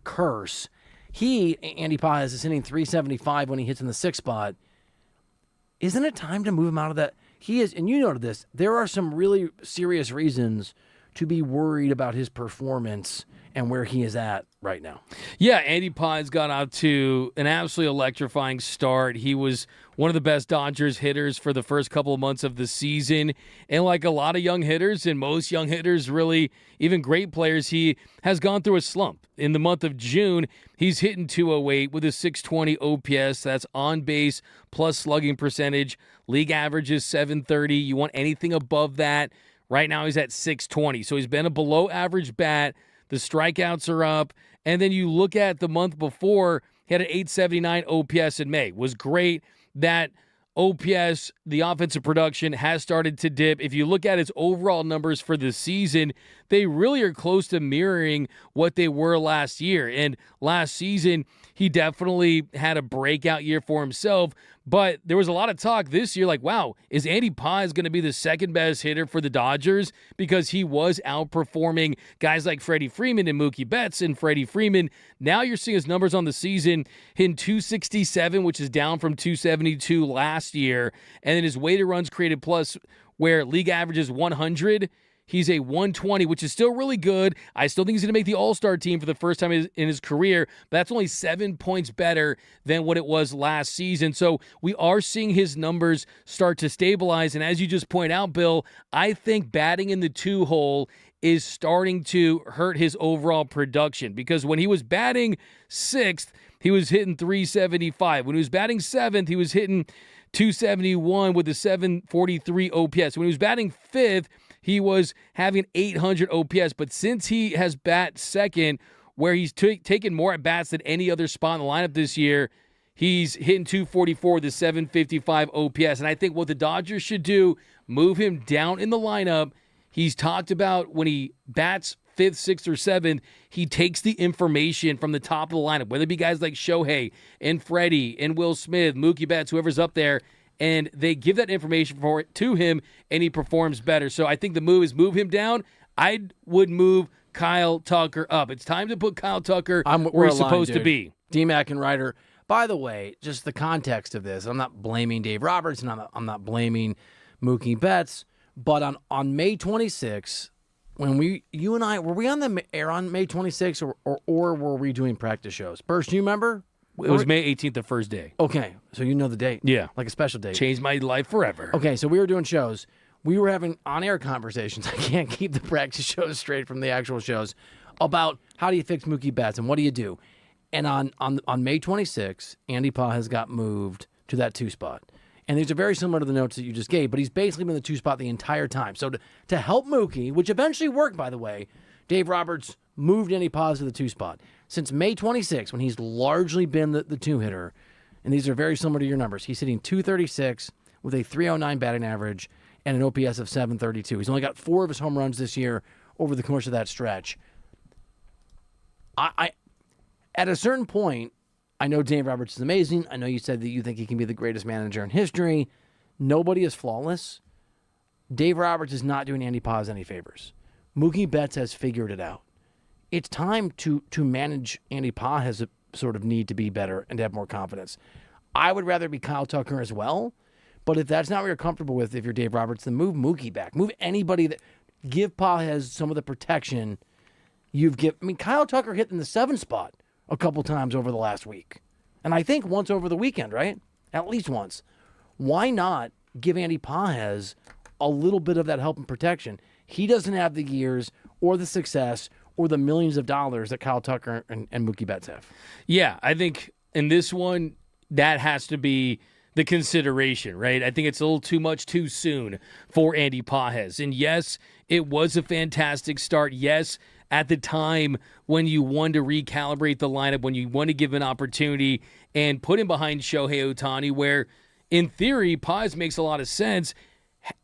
curse. Andy Pages, is hitting 375 when he hits in the 6 spot. Isn't it time to move him out of that? He is, and you noted this, there are some really serious reasons to be worried about his performance and where he is at right now. Yeah, Andy Pages got out to an absolutely electrifying start. He was one of the best Dodgers hitters for the first couple of months of the season. And like a lot of young hitters, and most young hitters, really, even great players, he has gone through a slump. In the month of June, he's hitting 208 with a 620 OPS. That's on base plus slugging percentage. League average is 730. You want anything above that? Right now he's at 620. So he's been a below average bat. The strikeouts are up. And then you look at the month before, he had an 879 OPS in May. Was great. That OPS, the offensive production, has started to dip. If you look at his overall numbers for the season, they really are close to mirroring what they were last year. And last season, he definitely had a breakout year for himself. But there was a lot of talk this year like, wow, is Andy Pages going to be the second best hitter for the Dodgers? Because he was outperforming guys like Freddie Freeman and Mookie Betts and Freddie Freeman. Now you're seeing his numbers on the season hitting 267, which is down from 272 last year. And then his weighted runs created plus, where league average is 100, He's a 120, which is still really good. I still think he's going to make the All-Star team for the first time in his career, but that's only 7 points better than what it was last season. So we are seeing his numbers start to stabilize. And as you just point out, Bill, I think batting in the 2-hole is starting to hurt his overall production, because when he was batting 6th, he was hitting 375. When he was batting 7th, he was hitting 271 with a 743 OPS. When he was batting 5th, he was having 800 OPS. But since he has bat 2nd, where he's taken more at-bats than any other spot in the lineup this year, he's hitting 244 with a 755 OPS. And I think what the Dodgers should do, move him down in the lineup. He's talked about when he bats 5th, 6th, or 7th, he takes the information from the top of the lineup, whether it be guys like Shohei and Freddie and Will Smith, Mookie Betts, whoever's up there, and they give that information to him, and he performs better. So I think the move is move him down. I would move Kyle Tucker up. It's time to put Kyle Tucker where he's supposed to be. D-Mac and Reiter. By the way, just the context of this, I'm not blaming Dave Roberts, and I'm not blaming Mookie Betts, but on May 26th, when you and I, were we on the air on May 26th, or were we doing practice shows? Burst, do you remember? It was May 18th, the first day. Okay, so you know the date. Yeah. Like a special date. Changed my life forever. Okay, so we were doing shows. We were having on-air conversations. I can't keep the practice shows straight from the actual shows about how do you fix Mookie Betts and what do you do. And on May 26th, Andy Pah has got moved to that 2 spot. And these are very similar to the notes that you just gave, but he's basically been in the 2 spot the entire time. So to help Mookie, which eventually worked, by the way, Dave Roberts moved Andy Pah to the 2 spot. Since May 26th, when he's largely been the 2-hitter, and these are very similar to your numbers, he's hitting 236 with a 309 batting average and an OPS of 732. He's only got 4 of his home runs this year over the course of that stretch. I at a certain point, I know Dave Roberts is amazing. I know you said that you think he can be the greatest manager in history. Nobody is flawless. Dave Roberts is not doing Andy Paz any favors. Mookie Betts has figured it out. It's time to manage Andy Paz has a sort of need to be better and to have more confidence. I would rather be Kyle Tucker as well, but if that's not what you're comfortable with, if you're Dave Roberts, then move Mookie back. Move anybody that give Paz some of the protection you've given. I mean, Kyle Tucker hit in the 7 spot a couple times over the last week. And I think once over the weekend, right? At least once. Why not give Andy Paz a little bit of that help and protection? He doesn't have the years or the success or the millions of dollars that Kyle Tucker and Mookie Betts have. Yeah, I think in this one, that has to be the consideration, right? I think it's a little too much too soon for Andy Paz. And yes, it was a fantastic start. Yes, at the time when you want to recalibrate the lineup, when you want to give an opportunity and put him behind Shohei Ohtani, where in theory, Paz makes a lot of sense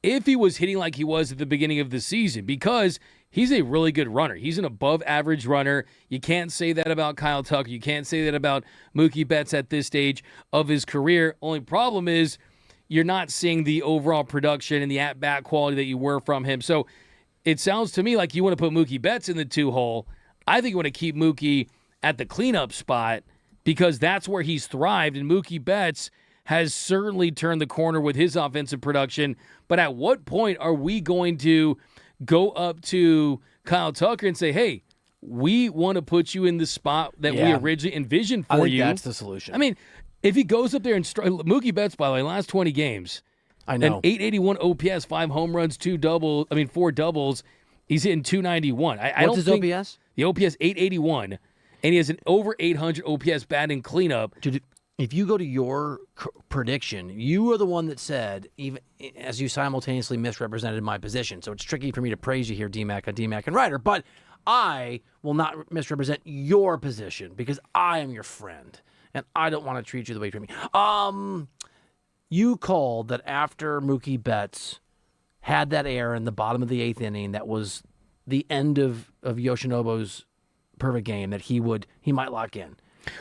if he was hitting like he was at the beginning of the season, because he's a really good runner. He's an above-average runner. You can't say that about Kyle Tucker. You can't say that about Mookie Betts at this stage of his career. Only problem is you're not seeing the overall production and the at-bat quality that you were from him. So it sounds to me like you want to put Mookie Betts in the 2-hole. I think you want to keep Mookie at the cleanup spot because that's where he's thrived, and Mookie Betts has certainly turned the corner with his offensive production. But at what point are we going to go up to Kyle Tucker and say, hey, we want to put you in the spot that we originally envisioned for you? That's the solution. I mean, if he goes up there and Mookie Betts, by the way, last 20 games, I know. An 881 OPS, 5 home runs, 4 doubles. He's hitting 291. What's his OPS? The OPS 881, and he has an over 800 OPS batting cleanup. Dude, if you go to your prediction, you are the one that said, even as you simultaneously misrepresented my position. So it's tricky for me to praise you here, D-Mac and Reiter. But I will not misrepresent your position because I am your friend, and I don't want to treat you the way you treat me. You called that after Mookie Betts had that error in the bottom of the 8th inning, that was the end of Yoshinobu's perfect game, that he might lock in.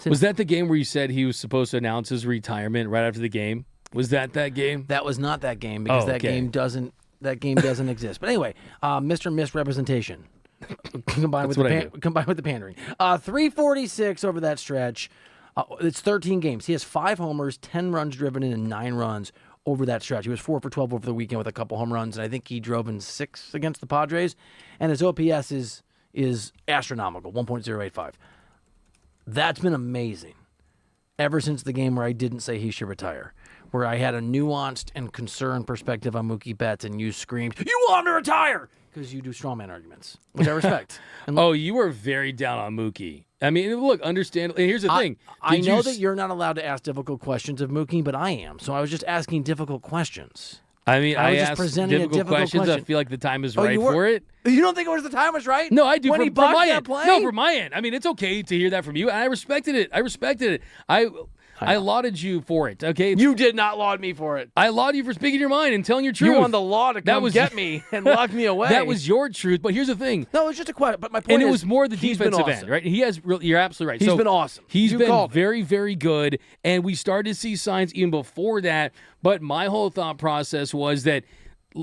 Was that the game where you said he was supposed to announce his retirement right after the game? Was that game? That was not that game because that game doesn't exist. But anyway, Mr. Misrepresentation combined with the pandering. 346 over that stretch. It's 13 games. He has 5 homers, 10 runs driven in, and 9 runs over that stretch. He was 4 for 12 over the weekend with a couple home runs, and I think he drove in 6 against the Padres. And his OPS is astronomical, 1.085. That's been amazing ever since the game where I didn't say he should retire, where I had a nuanced and concerned perspective on Mookie Betts, and you screamed, "You want him to retire!" because you do strawman arguments, which I respect. And Oh, you were very down on Mookie. I mean, look, understand. Here's the thing. I know that you're not allowed to ask difficult questions of Mookie, but I am. So I was just asking difficult questions. I mean, I was I just asked presenting a difficult difficult questions. question. I feel like the time is Oh, right you were- for it. You don't think it was the time was right? No, I do. When he from bought my that end. plane? No, from my end. I mean, it's okay to hear that from you, and I respected it. I lauded you for it. Okay, You did not laud me for it. I laud you for speaking your mind and telling your truth. You won the law to come get me and lock me away. That was your truth. But here's the thing. No, it was just a question. But my point And is, it was more the he's been defensive awesome. end, right? You're absolutely right. He's been awesome. He's You been called it. very, very good, and we started to see signs even before that. But my whole thought process was that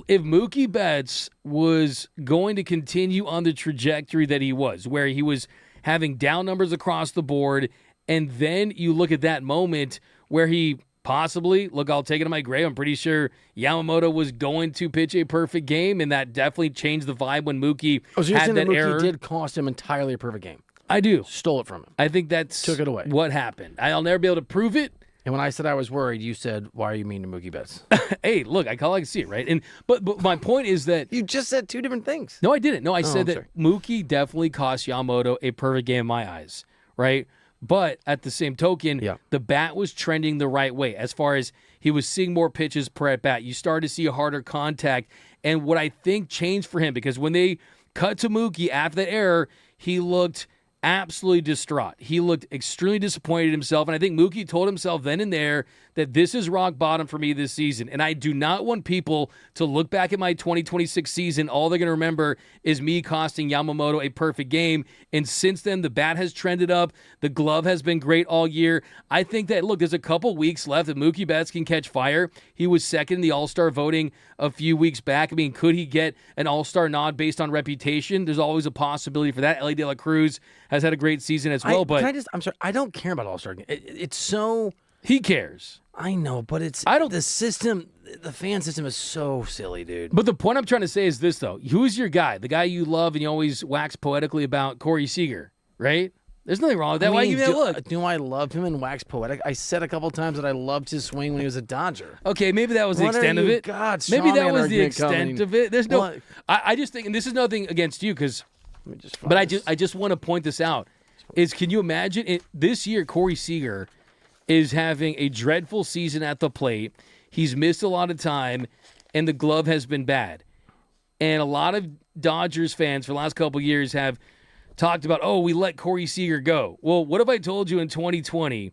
if Mookie Betts was going to continue on the trajectory that he was, where he was having down numbers across the board, and then you look at that moment where he possibly, look, I'll take it to my grave, I'm pretty sure Yamamoto was going to pitch a perfect game, and that definitely changed the vibe when Mookie Oh, so you're had saying that that Mookie error. did cost him entirely a perfect game. I do. Stole it from him. I think that's Took it away. what happened. I'll never be able to prove it. And when I said I was worried, you said, "Why are you mean to Mookie Betts?" Hey, look, I can see it, right? And but my point is that You just said two different things. no, I didn't. No, I said I'm that sorry. Mookie definitely cost Yamamoto a perfect game in my eyes, right? But at the same token, Yeah. the bat was trending the right way as far as he was seeing more pitches per at bat. You started to see a harder contact. And what I think changed for him, because when they cut to Mookie after that error, he looked absolutely distraught. He looked extremely disappointed in himself. And I think Mookie told himself then and there that this is rock bottom for me this season. And I do not want people to look back at my 2026 season. All they're going to remember is me costing Yamamoto a perfect game. And since then, the bat has trended up. The glove has been great all year. I think that, look, there's a couple weeks left that Mookie Betts can catch fire. He was second in the All-Star voting a few weeks back. I mean, could he get an All-Star nod based on reputation? There's always a possibility for that. Ellie De La Cruz has had a great season as well. I'm sorry. I don't care about All-Star game. It's so. He cares. I know, but it's. I don't- The system, the fan system is so silly, dude. But the point I'm trying to say is this, though. Who's your guy? The guy you love and you always wax poetically about, Corey Seager, right? There's nothing wrong with that. I Why mean, give me that look? Do I love him and wax poetic? I said a couple times that I loved his swing when he was a Dodger. Okay, maybe that was the What are extent of you- it. God, maybe that strawman was the argument extent coming. of it. There's no. What? I just think, and this is nothing against you, because. Let me just But find this. I just want to point this out. Is can you imagine it? This year, Corey Seager is having a dreadful season at the plate. He's missed a lot of time, and the glove has been bad. And a lot of Dodgers fans for the last couple of years have talked about, oh, we let Corey Seager go. Well, what if I told you in 2020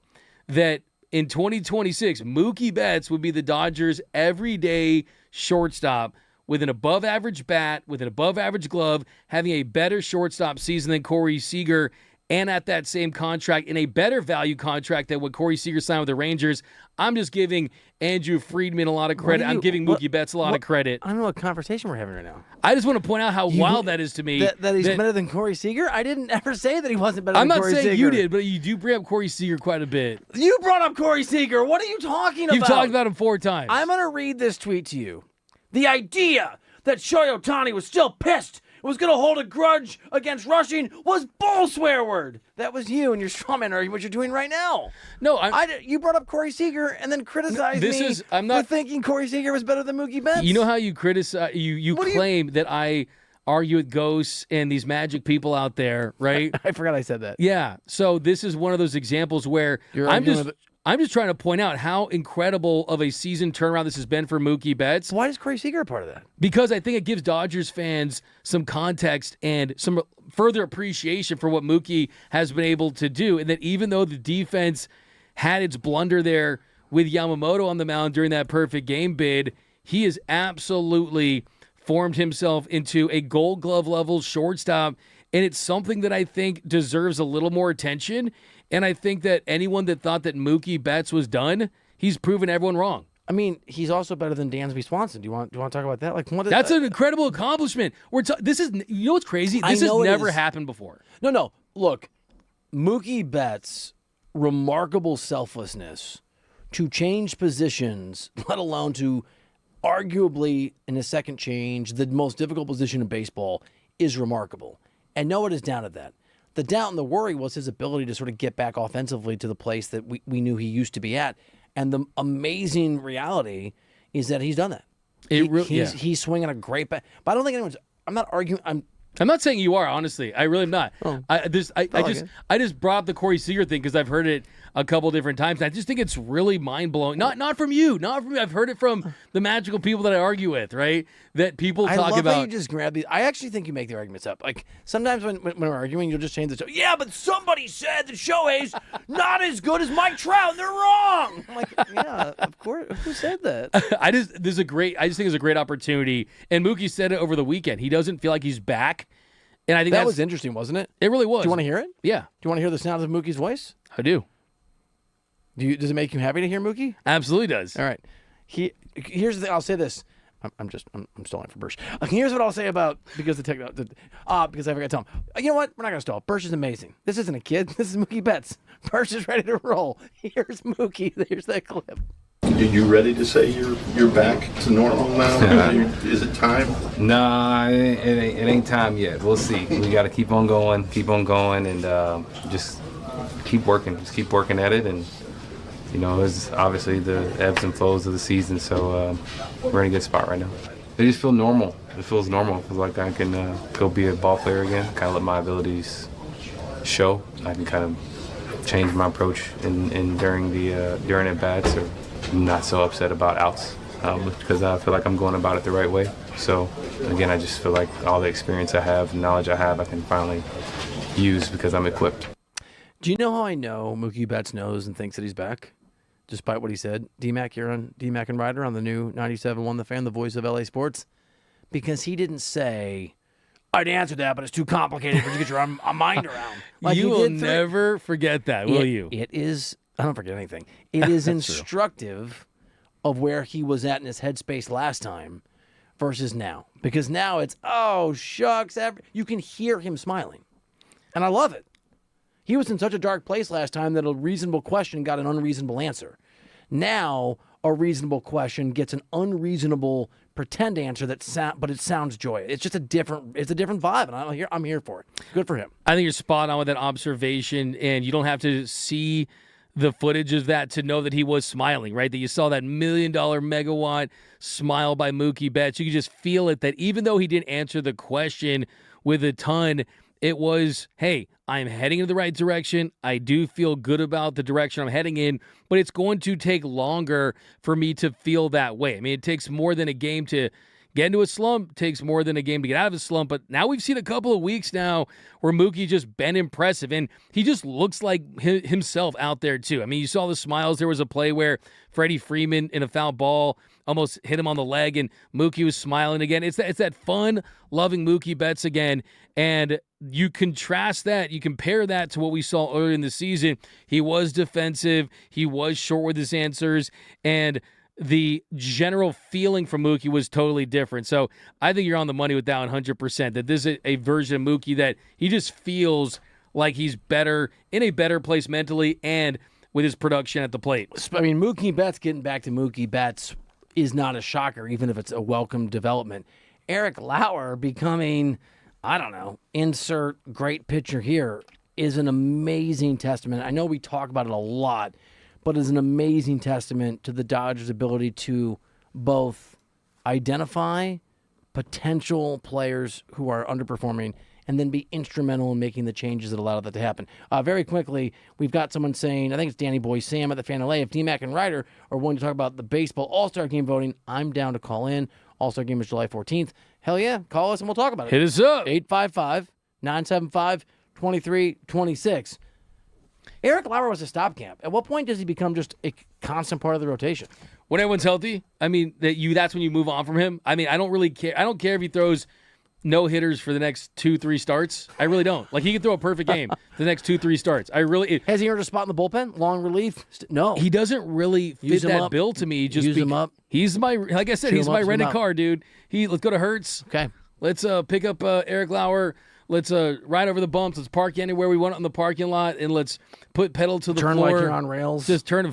that in 2026, Mookie Betts would be the Dodgers' everyday shortstop with an above-average bat, with an above-average glove, having a better shortstop season than Corey Seager, and at that same contract, in a better value contract than what Corey Seager signed with the Rangers? I'm just giving Andrew Friedman a lot of credit. I'm giving Mookie Betts a lot of credit. I don't know what conversation we're having right now. I just want to point out how wild that is to me. That he's better than Corey Seager? I didn't ever say that he wasn't better I'm than not Corey saying Seager. you did, but you do bring up Corey Seager quite a bit. You brought up Corey Seager. What are you talking about? You've talked about him 4 times. I'm going to read this tweet to you. The idea that Shohei Ohtani was still pissed and was going to hold a grudge against Rushing was bull swear word. That was you and your strawman argument, what you're doing right now. No, you brought up Corey Seager and then criticized me for thinking Corey Seager was better than Mookie Betts. You know how you criticize, you claim that I argue with ghosts and these magic people out there, right? I forgot I said that. Yeah. So this is one of those examples where I'm just trying to point out how incredible of a season turnaround this has been for Mookie Betts. Why is Corey Seager a part of that? Because I think it gives Dodgers fans some context and some further appreciation for what Mookie has been able to do. And that even though the defense had its blunder there with Yamamoto on the mound during that perfect game bid, he has absolutely formed himself into a Gold Glove level shortstop. And it's something that I think deserves a little more attention. And I think that anyone that thought that Mookie Betts was done, he's proven everyone wrong. I mean, he's also better than Dansby Swanson. Do you want to talk about that? That's an incredible accomplishment. This is, you know what's crazy? This has never happened before. No. Look, Mookie Betts' remarkable selflessness to change positions, let alone to arguably in a second change, the most difficult position in baseball, is remarkable. And no one is down at that. The doubt and the worry was his ability to sort of get back offensively to the place that we knew he used to be at. And the amazing reality is that he's done that. He's swinging a great bat. But I don't think anyone's. I'm not arguing. I'm not saying you are, honestly. I really am not. Oh. I just brought up the Corey Seager thing because I've heard it a couple different times. I just think it's really mind blowing. Not from you, not from me. I've heard it from the magical people that I argue with. Right? That people talk I love about. How you just grab these. I actually think you make the arguments up. Like sometimes when we're arguing, you'll just change the show. Yeah, but somebody said that Shohei's not as good as Mike Trout. And they're wrong. I'm like, yeah, of course. Who said that? I just think it's a great opportunity. And Mookie said it over the weekend. He doesn't feel like he's back. And I think that was interesting, wasn't it? It really was. Do you want to hear it? Yeah. Do you want to hear the sound of Mookie's voice? I do. Does it make you happy to hear Mookie? Absolutely does. All right. Here's the thing. I'll say this. I'm stalling for Bursch. Here's what I'll say about because I forgot to tell him. You know what? We're not gonna stall. Bursch is amazing. This isn't a kid. This is Mookie Betts. Bursch is ready to roll. Here's Mookie. There's that clip. Are you ready to say you're back to normal now? Is it time? Nah, it ain't time yet. We'll see. We got to keep on going, and just keep working. Just keep working at it, and it's obviously the ebbs and flows of the season. So we're in a good spot right now. It just feels normal. It feels normal. It feels like I can go be a ball player again. Kind of let my abilities show. I can kind of change my approach during at bats or. I'm not so upset about outs because I feel like I'm going about it the right way. So, again, I just feel like all the experience I have, the knowledge I have, I can finally use because I'm equipped. Do you know how I know Mookie Betts knows and thinks that he's back? Despite what he said. D-Mac, you're on D-Mac and Reiter on the new 97.1 The Fan, the voice of LA Sports. Because he didn't say, I'd answer that, but it's too complicated for you to get your mind around. Like you will never forget that, will you? It is... I don't forget anything. It is instructive of where he was at in his headspace last time versus now. Because now it's, oh, shucks. You can hear him smiling. And I love it. He was in such a dark place last time that a reasonable question got an unreasonable answer. Now, a reasonable question gets an unreasonable pretend answer but it sounds joyous. It's just a different vibe, and I'm here for it. Good for him. I think you're spot on with that observation, and you don't have to see the footage of that to know that he was smiling, right? That you saw that $1 million megawatt smile by Mookie Betts. You could just feel it that even though he didn't answer the question with a ton, it was, hey, I'm heading in the right direction. I do feel good about the direction I'm heading in, but it's going to take longer for me to feel that way. I mean, it takes more than a game to get into a slump, takes more than a game to get out of a slump, but now we've seen a couple of weeks now where Mookie just been impressive, and he just looks like himself out there too. I mean, you saw the smiles. There was a play where Freddie Freeman in a foul ball almost hit him on the leg, and Mookie was smiling again. It's that fun, loving Mookie Betts again, and you contrast that, you compare that to what we saw earlier in the season. He was defensive, he was short with his answers, and the general feeling from Mookie was totally different. So I think you're on the money with that 100%, that this is a version of Mookie that he just feels like he's better, in a better place mentally and with his production at the plate. I mean, Mookie Betts, getting back to Mookie Betts, is not a shocker, even if it's a welcome development. Eric Lauer becoming, I don't know, insert great pitcher here, is an amazing testament. I know we talk about it a lot, but is an amazing testament to the Dodgers' ability to both identify potential players who are underperforming and then be instrumental in making the changes that allowed that to happen. Very quickly, we've got someone saying, I think it's Danny Boy Sam at the Fan LA, if D-Mac and Reiter are willing to talk about the baseball All-Star Game voting, I'm down to call in. All-Star Game is July 14th. Hell yeah, call us and we'll talk about it. Hit us up. 855-975-2326. Eric Lauer was a stopgap. At what point does he become just a constant part of the rotation? When everyone's healthy, I mean, that's when you move on from him. I mean, I don't really care. I don't care if he throws no hitters for the next 2-3 starts. I really don't. Like, he can throw a perfect game the next 2-3 starts. Has he earned a spot in the bullpen? Long relief? No. He doesn't really fit that bill to me. Use him up. He's like I said, he's my rented car, dude. Let's go to Hertz. Okay. Let's pick up Eric Lauer. ride over the bumps. Let's park anywhere we want on the parking lot, and let's put pedal to the turn floor. like you're on rails. Just turn.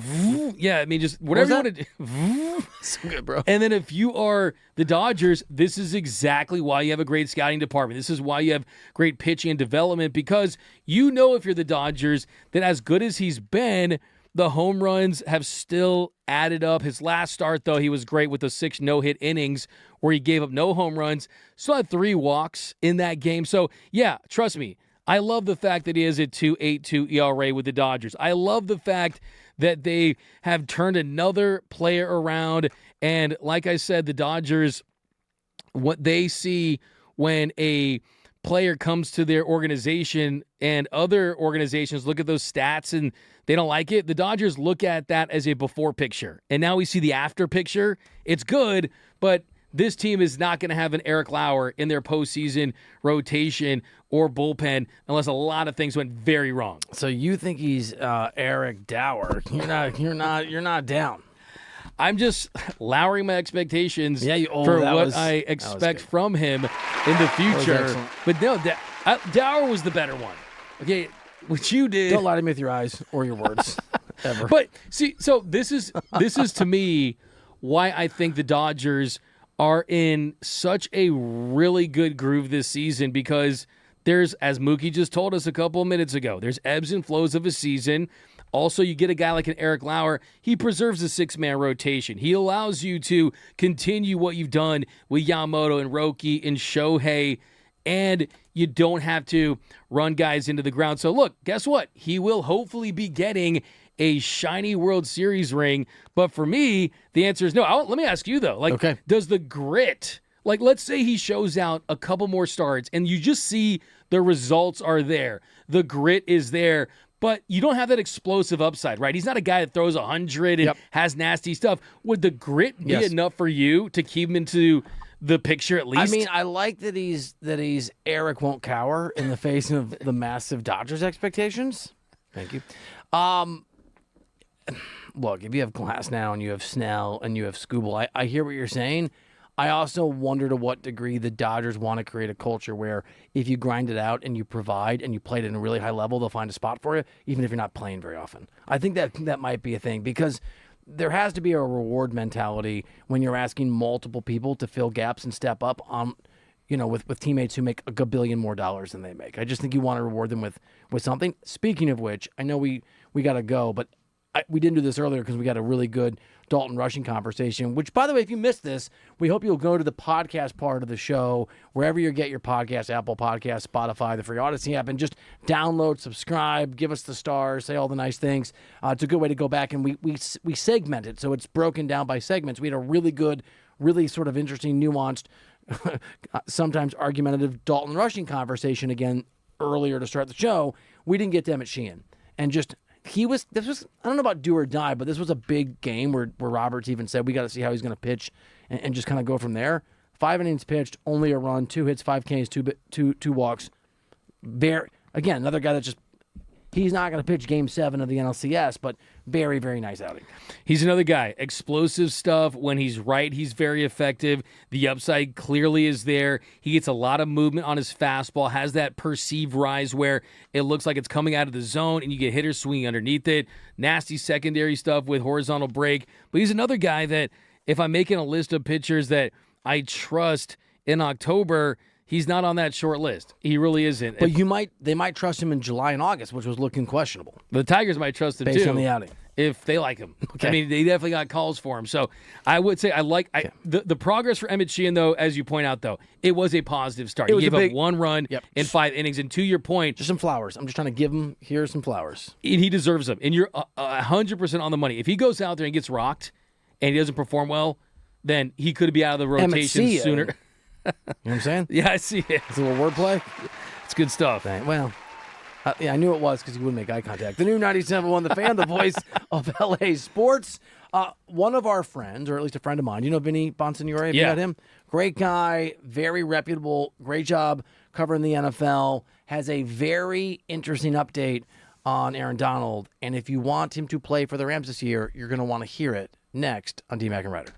Yeah, I mean, just whatever you want to do. So good, bro. And then if you are the Dodgers, this is exactly why you have a great scouting department. This is why you have great pitching and development, because you know if you're the Dodgers that as good as he's been, the home runs have still added up. His last start, though, he was great with the 6 no-hit innings where he gave up no home runs. Still had 3 walks in that game. So, yeah, trust me, I love the fact that he has a 2.82 ERA with the Dodgers. I love the fact that they have turned another player around. And like I said, the Dodgers, what they see when a player comes to their organization and other organizations look at those stats and they don't like it, the Dodgers look at that as a before picture. And now we see the after picture. It's good, but this team is not going to have an Eric Lauer in their postseason rotation or bullpen unless a lot of things went very wrong. So you think he's Eric Dower? You're not down. I'm just lowering my expectations for what I expect from him in the future. But no, Dower was the better one. Okay, what you did. Don't lie to me with your eyes or your words, ever. But see, so this is to me why I think the Dodgers are in such a really good groove this season, because there's, as Mookie just told us a couple of minutes ago, there's ebbs and flows of a season. Also, you get a guy like an Eric Lauer, he preserves a 6-man rotation. He allows you to continue what you've done with Yamamoto and Roki and Shohei, and you don't have to run guys into the ground. So look, guess what? He will hopefully be getting a shiny World Series ring. But for me, the answer is no. Let me ask you, though. Does the grit, let's say he shows out a couple more starts and you just see the results are there. The grit is there. But you don't have that explosive upside, right? He's not a guy that throws 100 and has nasty stuff. Would the grit be enough for you to keep him into the picture at least? I mean, I like that he's Eric won't cower in the face of the massive Dodgers expectations. Thank you. Look, if you have Glass now and you have Snell and you have Skubal, I hear what you're saying. I also wonder to what degree the Dodgers want to create a culture where if you grind it out and you provide and you play it at a really high level, they'll find a spot for you, even if you're not playing very often. I think that might be a thing, because there has to be a reward mentality when you're asking multiple people to fill gaps and step up on, with teammates who make $1 billion more than they make. I just think you want to reward them with something. Speaking of which, I know we got to go, but we didn't do this earlier because we got a really good Dalton Rushing conversation, which, by the way, if you missed this, we hope you'll go to the podcast part of the show, wherever you get your podcast, Apple Podcasts, Spotify, the free Odyssey app, and just download, subscribe, give us the stars, say all the nice things. It's a good way to go back, and we segment it, so it's broken down by segments. We had a really good, really sort of interesting, nuanced, sometimes argumentative Dalton Rushing conversation again earlier to start the show. We didn't get to Emmett Sheehan, and just... this was I don't know about do or die, but this was a big game where Roberts even said we got to see how he's going to pitch and just kind of go from there. 5 innings pitched, only a run, 2 hits, 5 Ks, two walks. Again, another guy that just he's not going to pitch Game 7 of the NLCS, but very, very nice outing. He's another guy. Explosive stuff. When he's right, he's very effective. The upside clearly is there. He gets a lot of movement on his fastball, has that perceived rise where it looks like it's coming out of the zone and you get hitters swinging underneath it. Nasty secondary stuff with horizontal break. But he's another guy that if I'm making a list of pitchers that I trust in October, he's not on that short list. He really isn't. But they might trust him in July and August, which was looking questionable. The Tigers might trust him based too on the outing if they like him. Okay. I mean, they definitely got calls for him. So I would say the progress for Emmett Sheehan, though, as you point out, though, it was a positive start. He gave up 1 run in 5 innings, and to your point, just some flowers. I'm just trying to give him some flowers. And he deserves them. And you're 100% on the money. If he goes out there and gets rocked and he doesn't perform well, then he could be out of the rotation sooner. You know what I'm saying? Yeah, I see it. It's a little wordplay. It's good stuff. Well, I knew it was because he wouldn't make eye contact. The new 97.1 The Fan, the voice of LA sports. One of our friends, or at least a friend of mine, you know Vinny Bonsignore? Have you met him? Great guy, very reputable, great job covering the NFL, has a very interesting update on Aaron Donald. And if you want him to play for the Rams this year, you're going to want to hear it next on D-Mac and Reiter.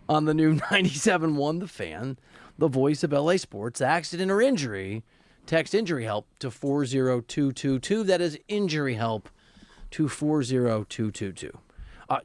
on the new 97.1 The Fan, the voice of LA sports, accident or injury, text injury help to 40222. That is injury help to 40222.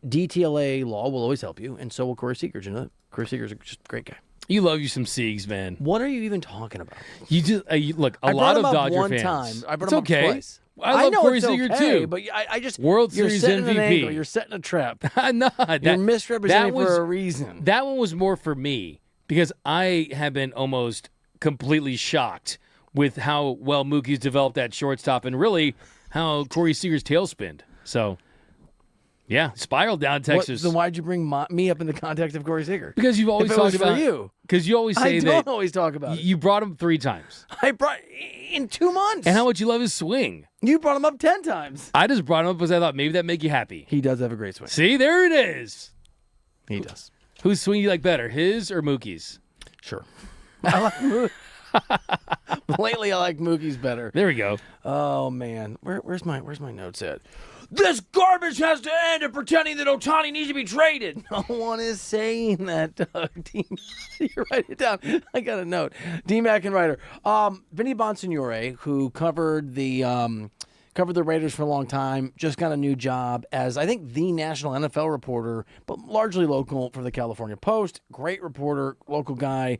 DTLA law will always help you, and so will Corey Seegers. You know that? Corey Seegers is just a great guy. You love you some Siegs, man. What are you even talking about? You just look. A lot of Dodger fans. Time. I brought it's him okay. up twice. I love know Corey it's Seager okay, too. but I just World you're Series setting MVP. an angle. You're setting a trap. I'm not. You're misrepresenting for a reason. That one was more for me because I have been almost completely shocked with how well Mookie's developed that shortstop and really how Corey Seager's tail spinned. So. Yeah, spiraled down Texas. Then why'd you bring me up in the context of Corey Seager? Because you've always talked about you. Because you always say I that. don't always talk about it. You brought him 3 times. I brought in 2 months. And how much you love his swing. You brought him up 10 times. I just brought him up because I thought maybe that'd make you happy. He does have a great swing. See, there it is. He does. Whose swing you like better, his or Mookie's? Sure. I like Mookie. Lately, I like Mookie's better. There we go. Oh man, where's my notes at? This garbage has to end and pretending that Ohtani needs to be traded. No one is saying that, Doug. You write it down. I got a note. D-Mac and Reiter. Vinny Bonsignore, who covered the Raiders for a long time, just got a new job as, I think, the national NFL reporter, but largely local for the California Post. Great reporter, local guy.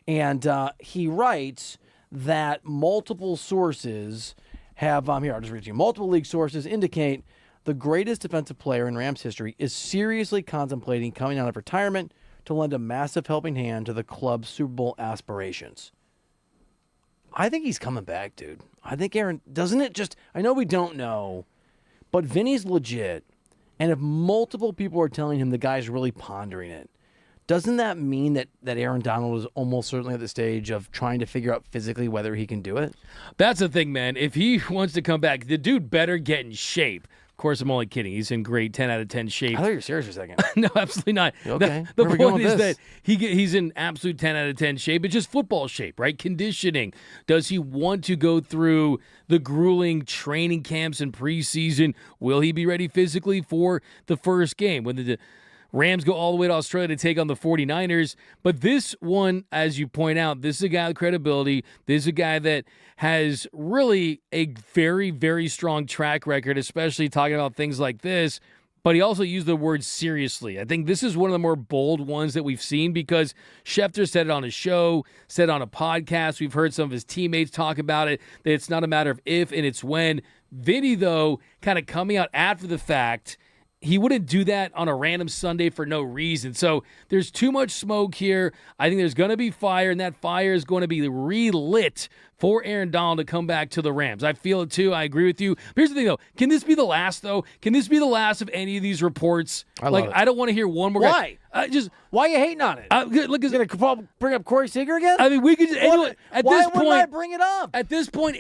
And he writes that multiple sources have, here, I'll just read you. Multiple league sources indicate the greatest defensive player in Rams history is seriously contemplating coming out of retirement to lend a massive helping hand to the club's Super Bowl aspirations. I think he's coming back, dude. I think Aaron, doesn't it just, I know we don't know, but Vinny's legit. And if multiple people are telling him the guy's really pondering it, doesn't that mean that Aaron Donald is almost certainly at the stage of trying to figure out physically whether he can do it? That's the thing, man. If he wants to come back, the dude better get in shape. Of course, I'm only kidding. He's in great 10 out of 10 shape. I thought you were serious for a second. No, absolutely not. Okay. The point is that he's in absolute 10 out of 10 shape. It's just football shape, right? Conditioning. Does he want to go through the grueling training camps and preseason? Will he be ready physically for the first game? When the Rams go all the way to Australia to take on the 49ers. But this one, as you point out, this is a guy with credibility. This is a guy that has really a very, very strong track record, especially talking about things like this. But he also used the word seriously. I think this is one of the more bold ones that we've seen because Schefter said it on his show, said it on a podcast. We've heard some of his teammates talk about it, that it's not a matter of if and it's when. Vinny, though, kind of coming out after the fact, he wouldn't do that on a random Sunday for no reason. So there's too much smoke here. I think there's going to be fire, and that fire is going to be relit for Aaron Donald to come back to the Rams. I feel it too. I agree with you. But here's the thing, though. Can this be the last, though? Can this be the last of any of these reports? I don't want to hear one more. Why? Why are you hating on it? Look, is going to bring up Corey Seager again? I mean, we could just why this point. Why I bring it up? At this point,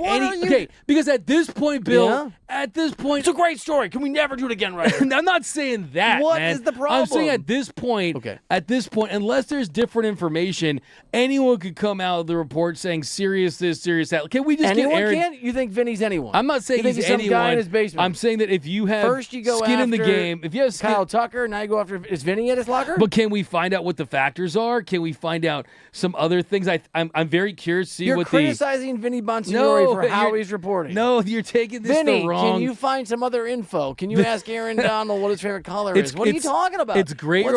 because at this point, Bill, at this point, it's a great story. Can we never do it again, right? I'm not saying that. What man. is the problem? I'm saying at this point, unless there's different information, anyone could come out of the report saying serious this, serious that. Can we just anyone get Aaron? Can? You think Vinny's anyone? I'm not saying he's he's some anyone. Guy in his basement. I'm saying that if you have first you go skin after in the game, if you have skin, Kyle Tucker, now you go after is Vinny at his locker? But can we find out what the factors are? Can we find out some other things? I'm very curious to see you're what criticizing Vinny Bonsignore for how he's reporting. No, you're taking this Vinny, the wrong. Can you find some other info? Can you ask Aaron Donald what his favorite color is? What are you talking about? It's great.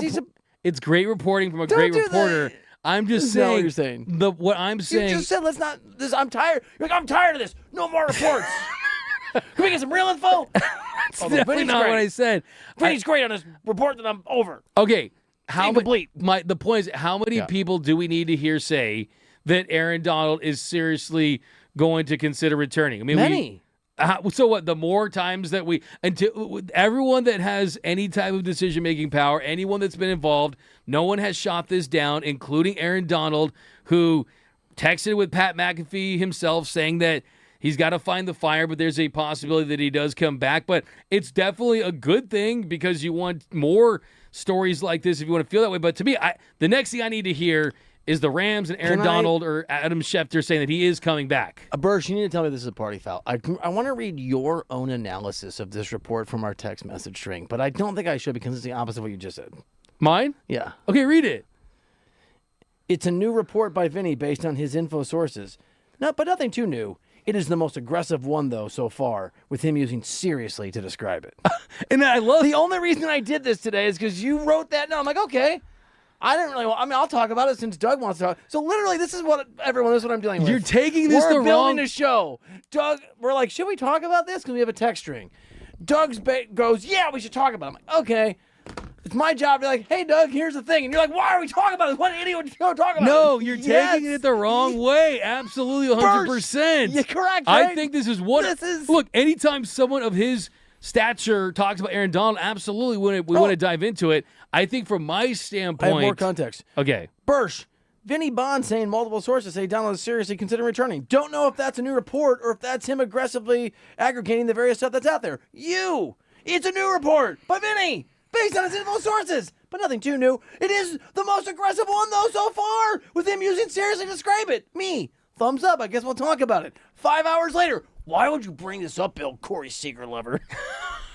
It's great reporting from a great reporter. I'm just saying. What you're saying. What I'm saying. You just said let's not. I'm tired. You're like, I'm tired of this. No more reports. Can we get some real info? That's definitely not what I said. Vinny's great on this report that I'm over. Okay. Incomplete. The point is, how many people do we need to hear say that Aaron Donald is seriously going to consider returning? I mean, many. So what? The more times that everyone that has any type of decision-making power, anyone that's been involved, no one has shot this down, including Aaron Donald, who texted with Pat McAfee himself saying that he's got to find the fire, but there's a possibility that he does come back. But it's definitely a good thing because you want more stories like this if you want to feel that way. But to me, the next thing I need to hear is the Rams and Aaron Donald or Adam Schefter saying that he is coming back. Bursch, you need to tell me this is a party foul. I want to read your own analysis of this report from our text message string, but I don't think I should because it's the opposite of what you just said. Mine? Yeah. Okay, read it. It's a new report by Vinny based on his info sources. No, but nothing too new. It is the most aggressive one, though, so far, with him using seriously to describe it. And I love the only reason I did this today is because you wrote that down. I'm like, okay. I didn't really. I'll talk about it since Doug wants to talk. So literally, this is what I'm dealing with. You're taking this We're the building wrong. a show. Doug, we're like, should we talk about this? Because we have a text string. Doug's goes, yeah, we should talk about it. I'm like, okay. It's my job to be like, hey, Doug, here's the thing. And you're like, why are we talking about this? What idiot would you talk about No, it? you're Yes. taking it the wrong way. Absolutely 100%. You're correct, I right? think this is what. Look, anytime someone of his stature talks about Aaron Donald, absolutely we want to dive into it. I think from my standpoint. I have more context. Okay. Birch, Vinny Bond saying multiple sources say Donald is seriously considering returning. Don't know if that's a new report or if that's him aggressively aggregating the various stuff that's out there. It's a new report by Vinny based on his info sources, but nothing too new. It is the most aggressive one, though, so far, with him using seriously to describe it. Me, thumbs up. I guess we'll talk about it. 5 hours later, why would you bring this up, Bill, Corey's secret lover?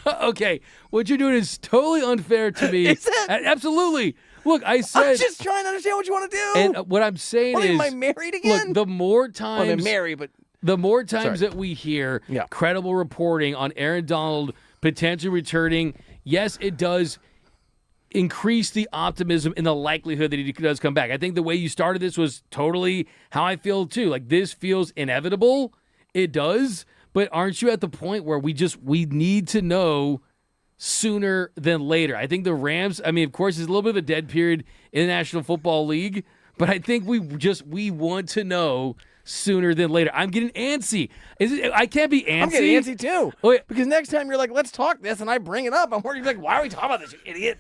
Okay, what you're doing is totally unfair to me. Is it? Absolutely. Look, I said. I'm just trying to understand what you want to do. And what I'm saying What, is. am I married again? Look, the more times. Well, I'm married, but. The more times that we hear credible reporting on Aaron Donald potentially returning, yes, it does increase the optimism in the likelihood that he does come back. I think the way you started this was totally how I feel too. Like, this feels inevitable. It does. But aren't you at the point where we need to know sooner than later? I think the Rams, I mean, of course, there's a little bit of a dead period in the National Football League, but I think we want to know sooner than later. I'm getting antsy. I can't be antsy. I'm getting antsy too. Oh, yeah. Because next time you're like, let's talk this, and I bring it up, I'm worried. Like, why are we talking about this, you idiot?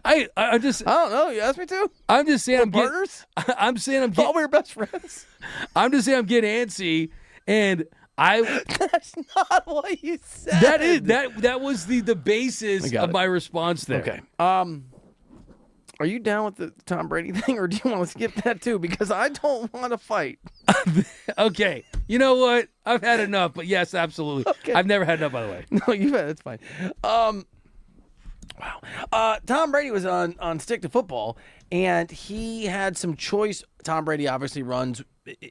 I don't know. You asked me to. I'm just saying partners. I'm saying I'm getting. Thought we were best friends. I'm just saying I'm getting antsy, and That's not what you said. That was the basis of my response there. Okay. Are you down with the Tom Brady thing, or do you want to skip that too? Because I don't want to fight. Okay. You know what? I've had enough, but yes, absolutely. Okay. I've never had enough, by the way. No, you've had. It's fine. Wow. Tom Brady was on Stick to Football, and he had some choice. Tom Brady obviously runs,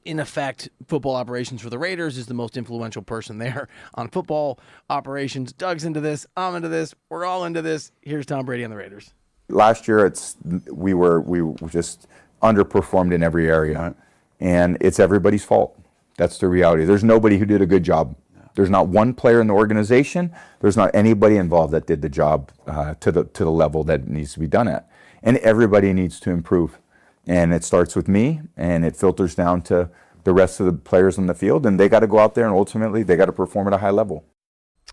in effect, football operations for the Raiders, is the most influential person there on football operations. Doug's into this. I'm into this. We're all into this. Here's Tom Brady on the Raiders. Last year, we just underperformed in every area, and it's everybody's fault. That's the reality. There's nobody who did a good job. There's not one player in the organization. There's not anybody involved that did the job to the level that it needs to be done at. And everybody needs to improve. And it starts with me, and it filters down to the rest of the players on the field, and they got to go out there and ultimately they got to perform at a high level.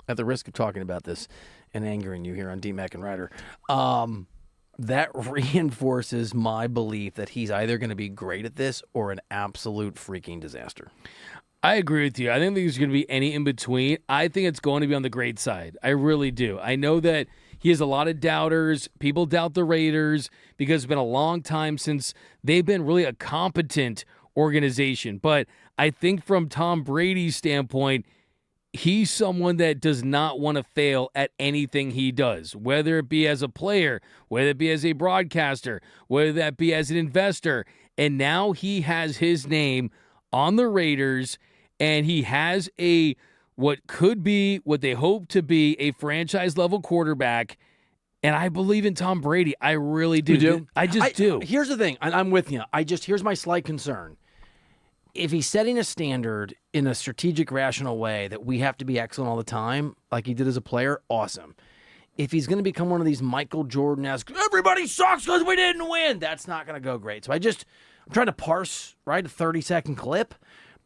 At the risk of talking about this and angering you here on DMAC and Reiter, that reinforces my belief that he's either going to be great at this or an absolute freaking disaster. I agree with you. I don't think there's going to be any in between. I think it's going to be on the great side. I really do. I know that he has a lot of doubters. People doubt the Raiders because it's been a long time since they've been really a competent organization. But I think from Tom Brady's standpoint, he's someone that does not want to fail at anything he does, whether it be as a player, whether it be as a broadcaster, whether that be as an investor. And now he has his name on the Raiders, and he has what could be, what they hope to be, a franchise-level quarterback. And I believe in Tom Brady. I really do. You do? I just do. Here's the thing. I'm with you. Here's my slight concern. If he's setting a standard in a strategic, rational way that we have to be excellent all the time, like he did as a player, awesome. If he's going to become one of these Michael Jordan-esque, everybody sucks because we didn't win, that's not going to go great. So I'm trying to parse, right, a 30-second clip,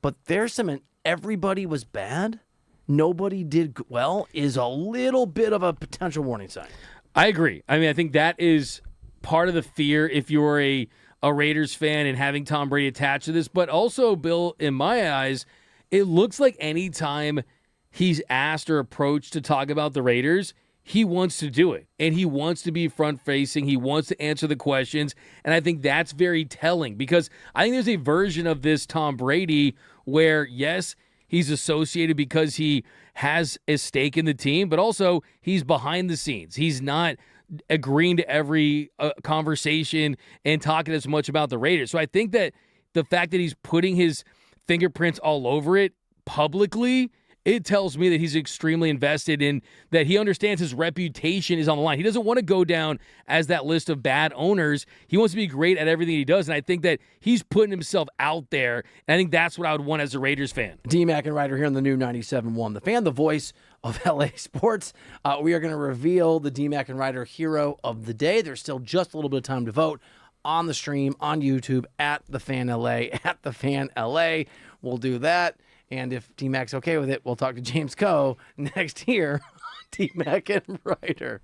but there's some, everybody was bad, nobody did well, is a little bit of a potential warning sign. I agree. I mean, I think that is part of the fear if you're a Raiders fan and having Tom Brady attached to this. But also, Bill, in my eyes, it looks like anytime he's asked or approached to talk about the Raiders, he wants to do it. And he wants to be front-facing. He wants to answer the questions. And I think that's very telling because I think there's a version of this Tom Brady where, yes, he's associated because he has a stake in the team, but also he's behind the scenes. He's not agreeing to every conversation and talking as much about the Raiders. So I think that the fact that he's putting his fingerprints all over it publicly, it tells me that he's extremely invested in that. He understands his reputation is on the line. He doesn't want to go down as that list of bad owners. He wants to be great at everything he does, and I think that he's putting himself out there, and I think that's what I would want as a Raiders fan. D-Mac and Reiter here on the new 97.1. The Fan, the voice of LA sports. We are going to reveal the D-Mac and Reiter hero of the day. There's still just a little bit of time to vote on the stream, on YouTube, at The Fan LA, at The Fan LA. We'll do that. And if D-Mac's okay with it, we'll talk to James Koh next here on D-Mac and Reiter.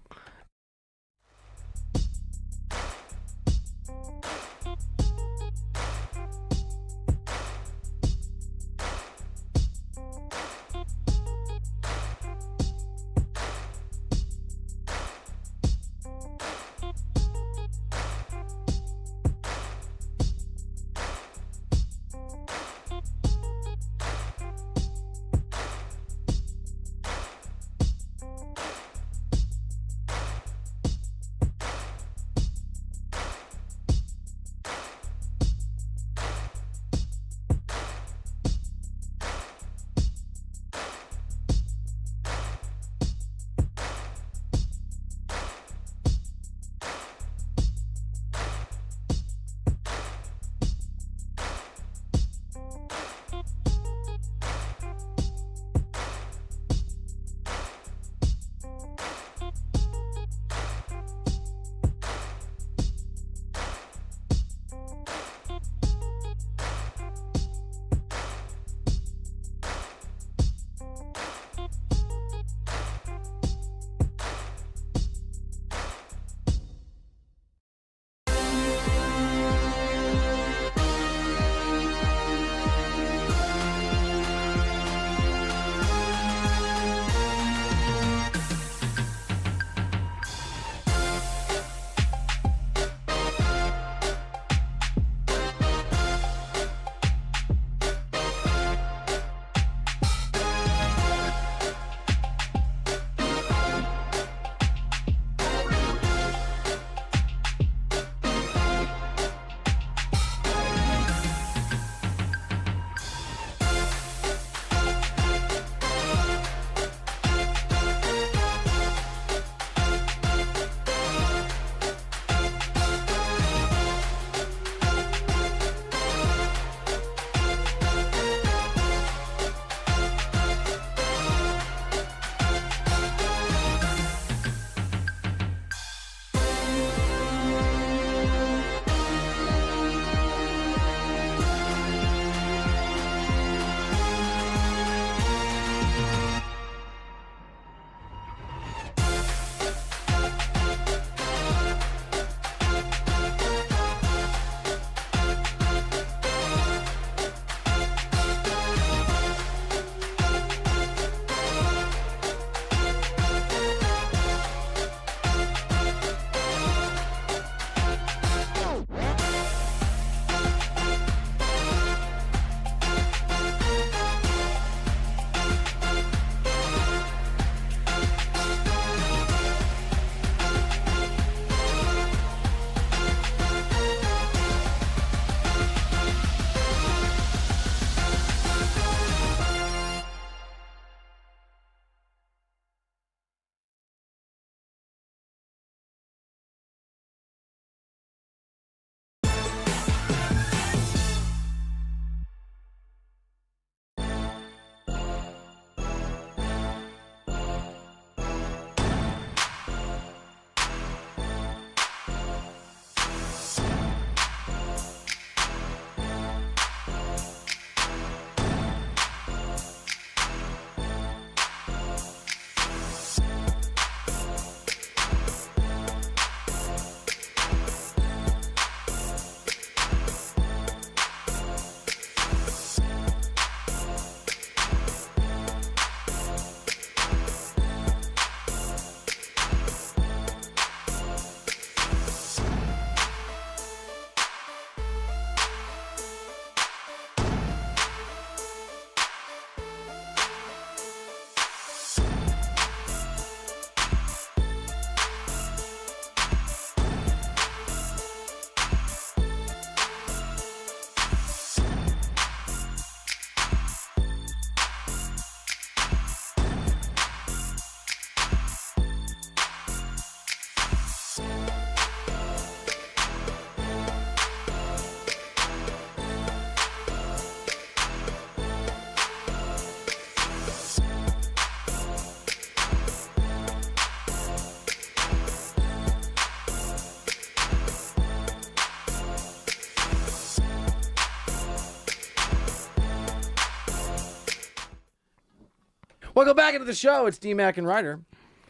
Welcome back into the show. It's D-Mac and Reiter,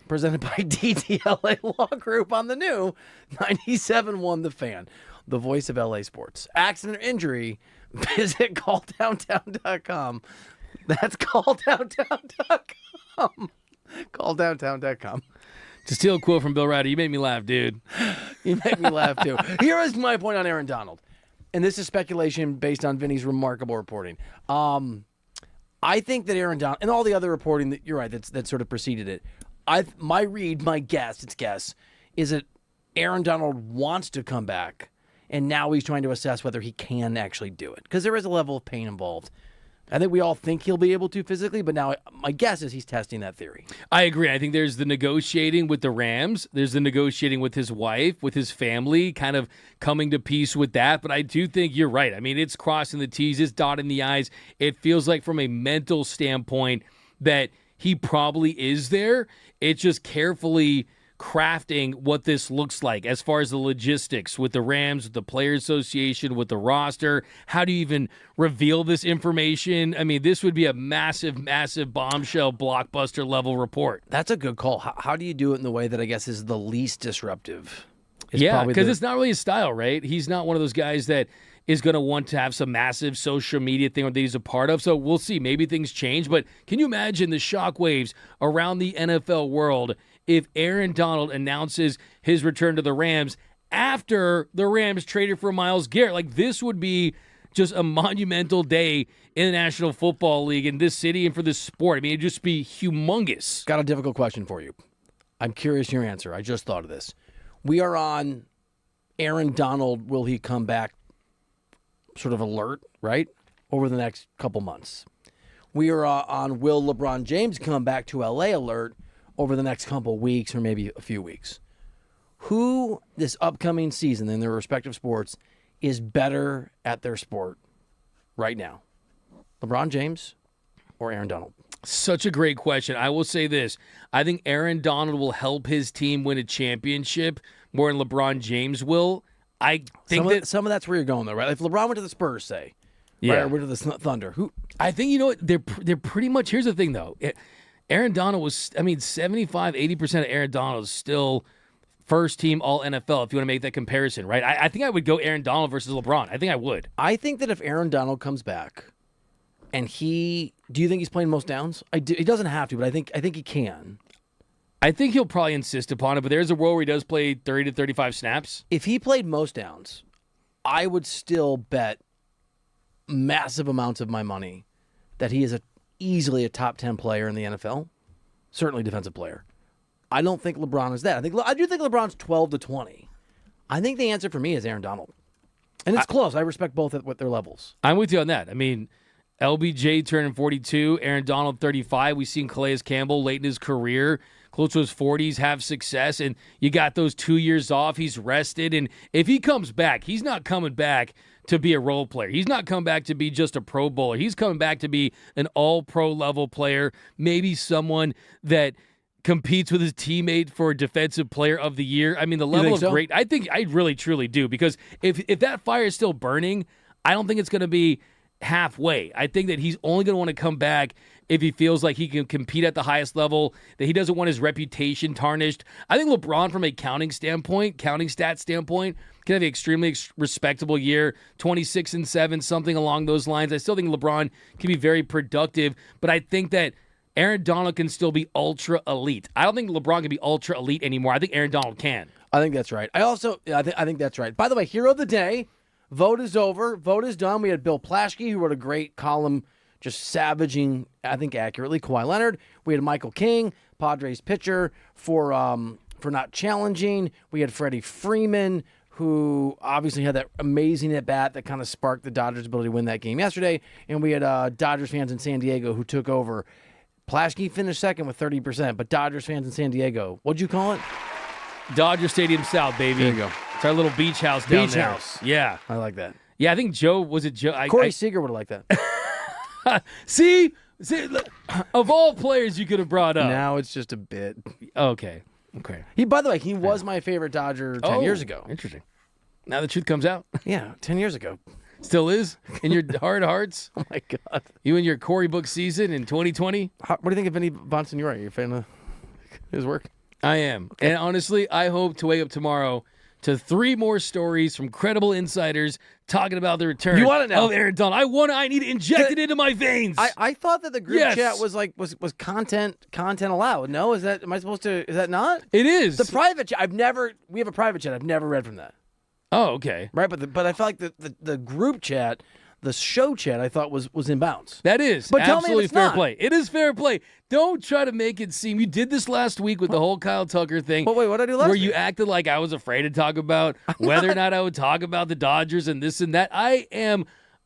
presented by DTLA Law Group on the new 97.1 The Fan, the voice of LA sports. Accident or injury, visit calldowntown.com. That's calldowntown.com. Calldowntown.com. To steal a quote from Bill Reiter, you made me laugh, dude. You make me laugh, too. Here is my point on Aaron Donald. And this is speculation based on Vinny's remarkable reporting. I think that Aaron Donald, and all the other reporting that you're right, that sort of preceded it, my guess, is that Aaron Donald wants to come back, and now he's trying to assess whether he can actually do it. Because there is a level of pain involved. I think we all think he'll be able to physically, but now my guess is he's testing that theory. I agree. I think there's the negotiating with the Rams. There's the negotiating with his wife, with his family, kind of coming to peace with that. But I do think you're right. I mean, it's crossing the T's, it's dotting the I's. It feels like from a mental standpoint that he probably is there. It's just carefully crafting what this looks like as far as the logistics with the Rams, with the Players Association, with the roster. How do you even reveal this information? I mean, this would be a massive, massive bombshell, blockbuster level report. That's a good call. How do you do it in the way that I guess is the least disruptive? Yeah, because it's not really his style, right? He's not one of those guys that is going to want to have some massive social media thing that he's a part of. So we'll see. Maybe things change. But can you imagine the shockwaves around the NFL world if Aaron Donald announces his return to the Rams after the Rams traded for Myles Garrett? Like, this would be just a monumental day in the National Football League, in this city, and for this sport. I mean, it'd just be humongous. Got a difficult question for you. I'm curious your answer. I just thought of this. We are on Aaron Donald, will he come back sort of alert, right, over the next couple months. We are on will LeBron James come back to L.A. alert over the next couple weeks or maybe a few weeks. Who this upcoming season in their respective sports is better at their sport right now? LeBron James or Aaron Donald? Such a great question. I will say this. I think Aaron Donald will help his team win a championship more than LeBron James will. I think some of that's where you're going, though, right? If LeBron went to the Spurs, say, yeah, right, or went to the Thunder, who? I think, you know what, they're pretty much, here's the thing, though. Aaron Donald was, 75-80% of Aaron Donald is still first team all NFL, if you want to make that comparison, right? I think I would go Aaron Donald versus LeBron. I think I would. I think that if Aaron Donald comes back and do you think he's playing most downs? I do. He doesn't have to, but I think he can. I think he'll probably insist upon it, but there's a world where he does play 30 to 35 snaps. If he played most downs, I would still bet massive amounts of my money that he is easily a top 10 player in the NFL, certainly defensive player. I don't think LeBron is that. I do think LeBron's 12 to 20. I think the answer for me is Aaron Donald. And it's close. I respect both at their levels. I'm with you on that. I mean, LBJ turning 42, Aaron Donald 35. We've seen Calais Campbell late in his career, close to his 40s, have success, and you got those 2 years off. He's rested, and if he comes back, he's not coming back to be a role player. He's not coming back to be just a Pro Bowler. He's coming back to be an all-pro level player, maybe someone that competes with his teammate for Defensive Player of the Year. I mean, the level of great, I think I really, truly do, because if that fire is still burning, I don't think it's going to be halfway. I think that he's only going to want to come back if he feels like he can compete at the highest level, that he doesn't want his reputation tarnished. I think LeBron, from a counting stat standpoint, can have an extremely respectable year, 26-7, something along those lines. I still think LeBron can be very productive, but I think that Aaron Donald can still be ultra elite. I don't think LeBron can be ultra elite anymore. I think Aaron Donald can. I think that's right. I think that's right. By the way, Hero of the Day, vote is over. Vote is done. We had Bill Plashke, who wrote a great column just savaging, I think accurately, Kawhi Leonard. We had Michael King, Padres pitcher, for not challenging. We had Freddie Freeman, who obviously had that amazing at-bat that kind of sparked the Dodgers' ability to win that game yesterday. And we had Dodgers fans in San Diego who took over. Plashke finished second with 30%, but Dodgers fans in San Diego, what'd you call it? Dodger Stadium South, baby. There you go. It's our little beach house down beach there. House. Yeah. I like that. Yeah, I think Joe. Corey Seager would have liked that. See, of all players you could have brought up. Now it's just a bit. Okay. By the way, he was my favorite Dodger 10 years ago. Interesting. Now the truth comes out. Yeah, 10 years ago. Still is in your hard hearts. Oh my God! You and your Corey book season in 2020. What do you think of Vinny Bonsignore? Are you a fan of his work? I am, and honestly, I hope to wake up tomorrow to 3 more stories from credible insiders talking about the return You want it now? of Aaron Donald. I need it injected into my veins. I thought that the group Yes. chat was content allowed. No, is that not? It is. The private chat. We have a private chat. I've never read from that. Oh, okay. Right, but I felt like the group chat, the show chat, I thought was in bounds. That is But tell me if absolutely it's fair not. play. It is fair play. Don't try to make it seem you did this last week with the whole Kyle Tucker thing. But wait, what did I do last Where week? you acted like I was afraid to talk about whether or not I would talk about the Dodgers and this and that. I am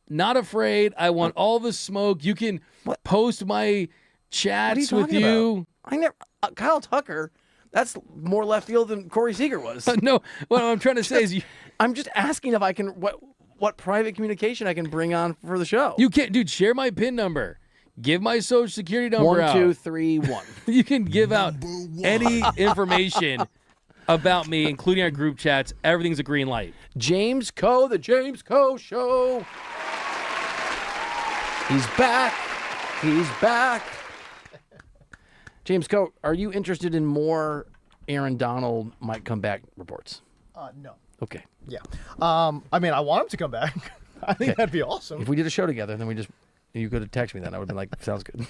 not afraid. I want all the smoke. You can post my chats with talking you. about? I never Kyle Tucker. That's more left field than Corey Seager was. No, what I'm trying to say is I'm just asking if I can what private communication I can bring on for the show. you can't, dude. Share my PIN number. Give my social security number 1, out. 2, 3, 1. You can give out any information about me, including our group chats. Everything's a green light. James Koh, the James Koh Show. He's back. He's back. James Koh, are you interested in more Aaron Donald might come back reports? No. Okay. Yeah. I mean, I want him to come back. I think that'd be awesome. If we did a show together, then you could have texted me then. I would have been like, sounds good.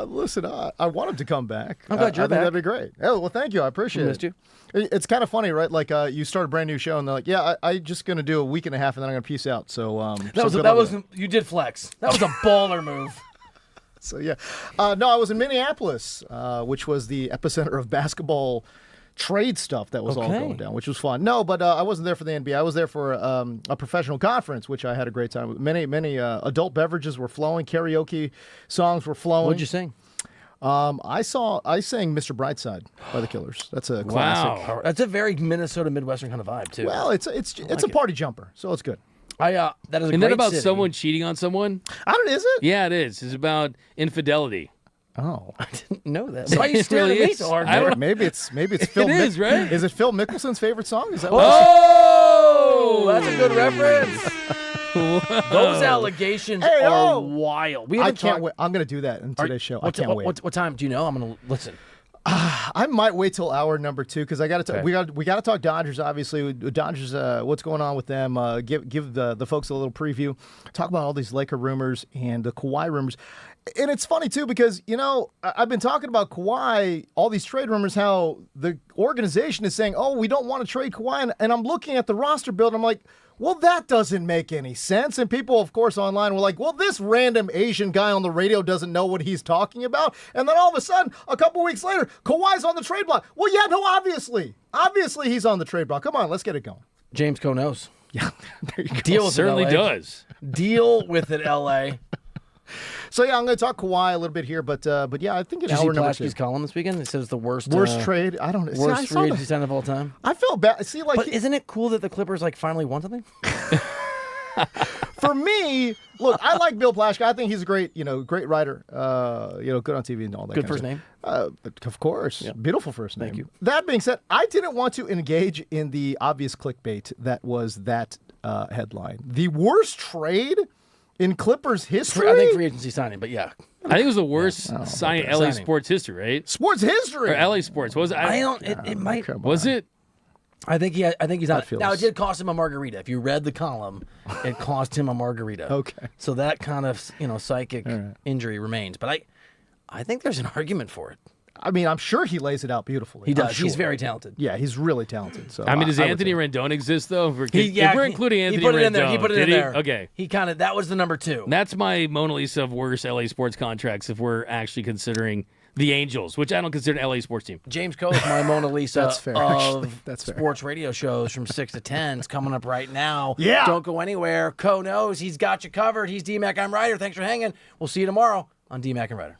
Listen, I want him to come back. I'm glad you're I think back. that'd be great. Oh, well, thank you. I appreciate it. Missed you. It's kind of funny, right? Like you start a brand new show, and they're like, "Yeah, I just going to do a week and a half, and then I'm going to peace out." So You did flex. That was a baller move. So yeah, no, I was in Minneapolis, which was the epicenter of basketball trade stuff that was all going down, which was fun. No, but I wasn't there for the NBA. I was there for a professional conference, which I had a great time with. Many adult beverages were flowing, karaoke songs were flowing. What'd you sing? I sang "Mr. Brightside" by the Killers. That's a classic. Wow. That's a very Minnesota Midwestern kind of vibe too. Well, it's a party jumper, so it's good. That is a Isn't great that about city. someone cheating on someone? I don't. Is it? Yeah, it is. It's about infidelity. Oh, I didn't know that. Why are you It staring really at me is. so hard? I don't- Maybe it's Phil. It is, right? Is it Phil Mickelson's favorite song? Is that? Oh, that's a good reference. Those allegations are wild. I can't wait. I'm going to do that in today's show. I can't wait. What time do you know? I'm going to listen. I might wait till hour number 2 because I got to. Okay. We got to talk Dodgers. Obviously, Dodgers. What's going on with them? Give the folks a little preview. Talk about all these Laker rumors and the Kawhi rumors. And it's funny too because I've been talking about Kawhi, all these trade rumors, how the organization is saying, "Oh, we don't want to trade Kawhi," and I'm looking at the roster build. And I'm like, well, that doesn't make any sense. And people, of course, online were like, well, this random Asian guy on the radio doesn't know what he's talking about. And then all of a sudden, a couple weeks later, Kawhi's on the trade block. Well, yeah, no, obviously. Obviously, he's on the trade block. Come on, let's get it going. James Koh knows. Yeah, there you go. Deal with Certainly it, LA. does. Deal with it, L.A. So, yeah, I'm going to talk Kawhi a little bit here. But yeah, I think in Did you see hour number 2. Plashke's column this weekend? It says it's the worst trade. I don't know. Worst free agency sign of all time. I feel bad. See, like, But isn't it cool that the Clippers finally won something? for me, look, I like Bill Plashke. I think he's a great writer. Good on TV and all that. Good kind first of name. Of course. Yeah. Beautiful first name. Thank you. That being said, I didn't want to engage in the obvious clickbait that was that headline. The worst trade in Clippers history? I think free agency signing, but yeah. I think it was the worst sign in LA Signing. sports history, right? Sports history. Or LA sports. Was it? I don't. It might. Was it? I think he's not. feels- Now it did cost him a margarita. If you read the column, it cost him a margarita. Okay. So that kind of psychic injury remains. But I think there's an argument for it. I mean, I'm sure he lays it out beautifully. He does. I'm sure. He's very talented. Yeah, he's really talented. So I mean, does I would Anthony say- Rendon exist though? If we're He including Anthony he put it Rendon, in there. He put it in did he? there. Okay. He that was the number 2. That's my Mona Lisa of worst LA sports contracts if we're actually considering the Angels, which I don't consider an LA sports team. James Koh is my Mona Lisa That's fair, of actually. That's fair. sports radio shows from 6 to 10. It's coming up right now. Yeah. Don't go anywhere. Koh knows. He's got you covered. He's D-Mac. I'm Reiter. Thanks for hanging. We'll see you tomorrow on D-Mac and Reiter.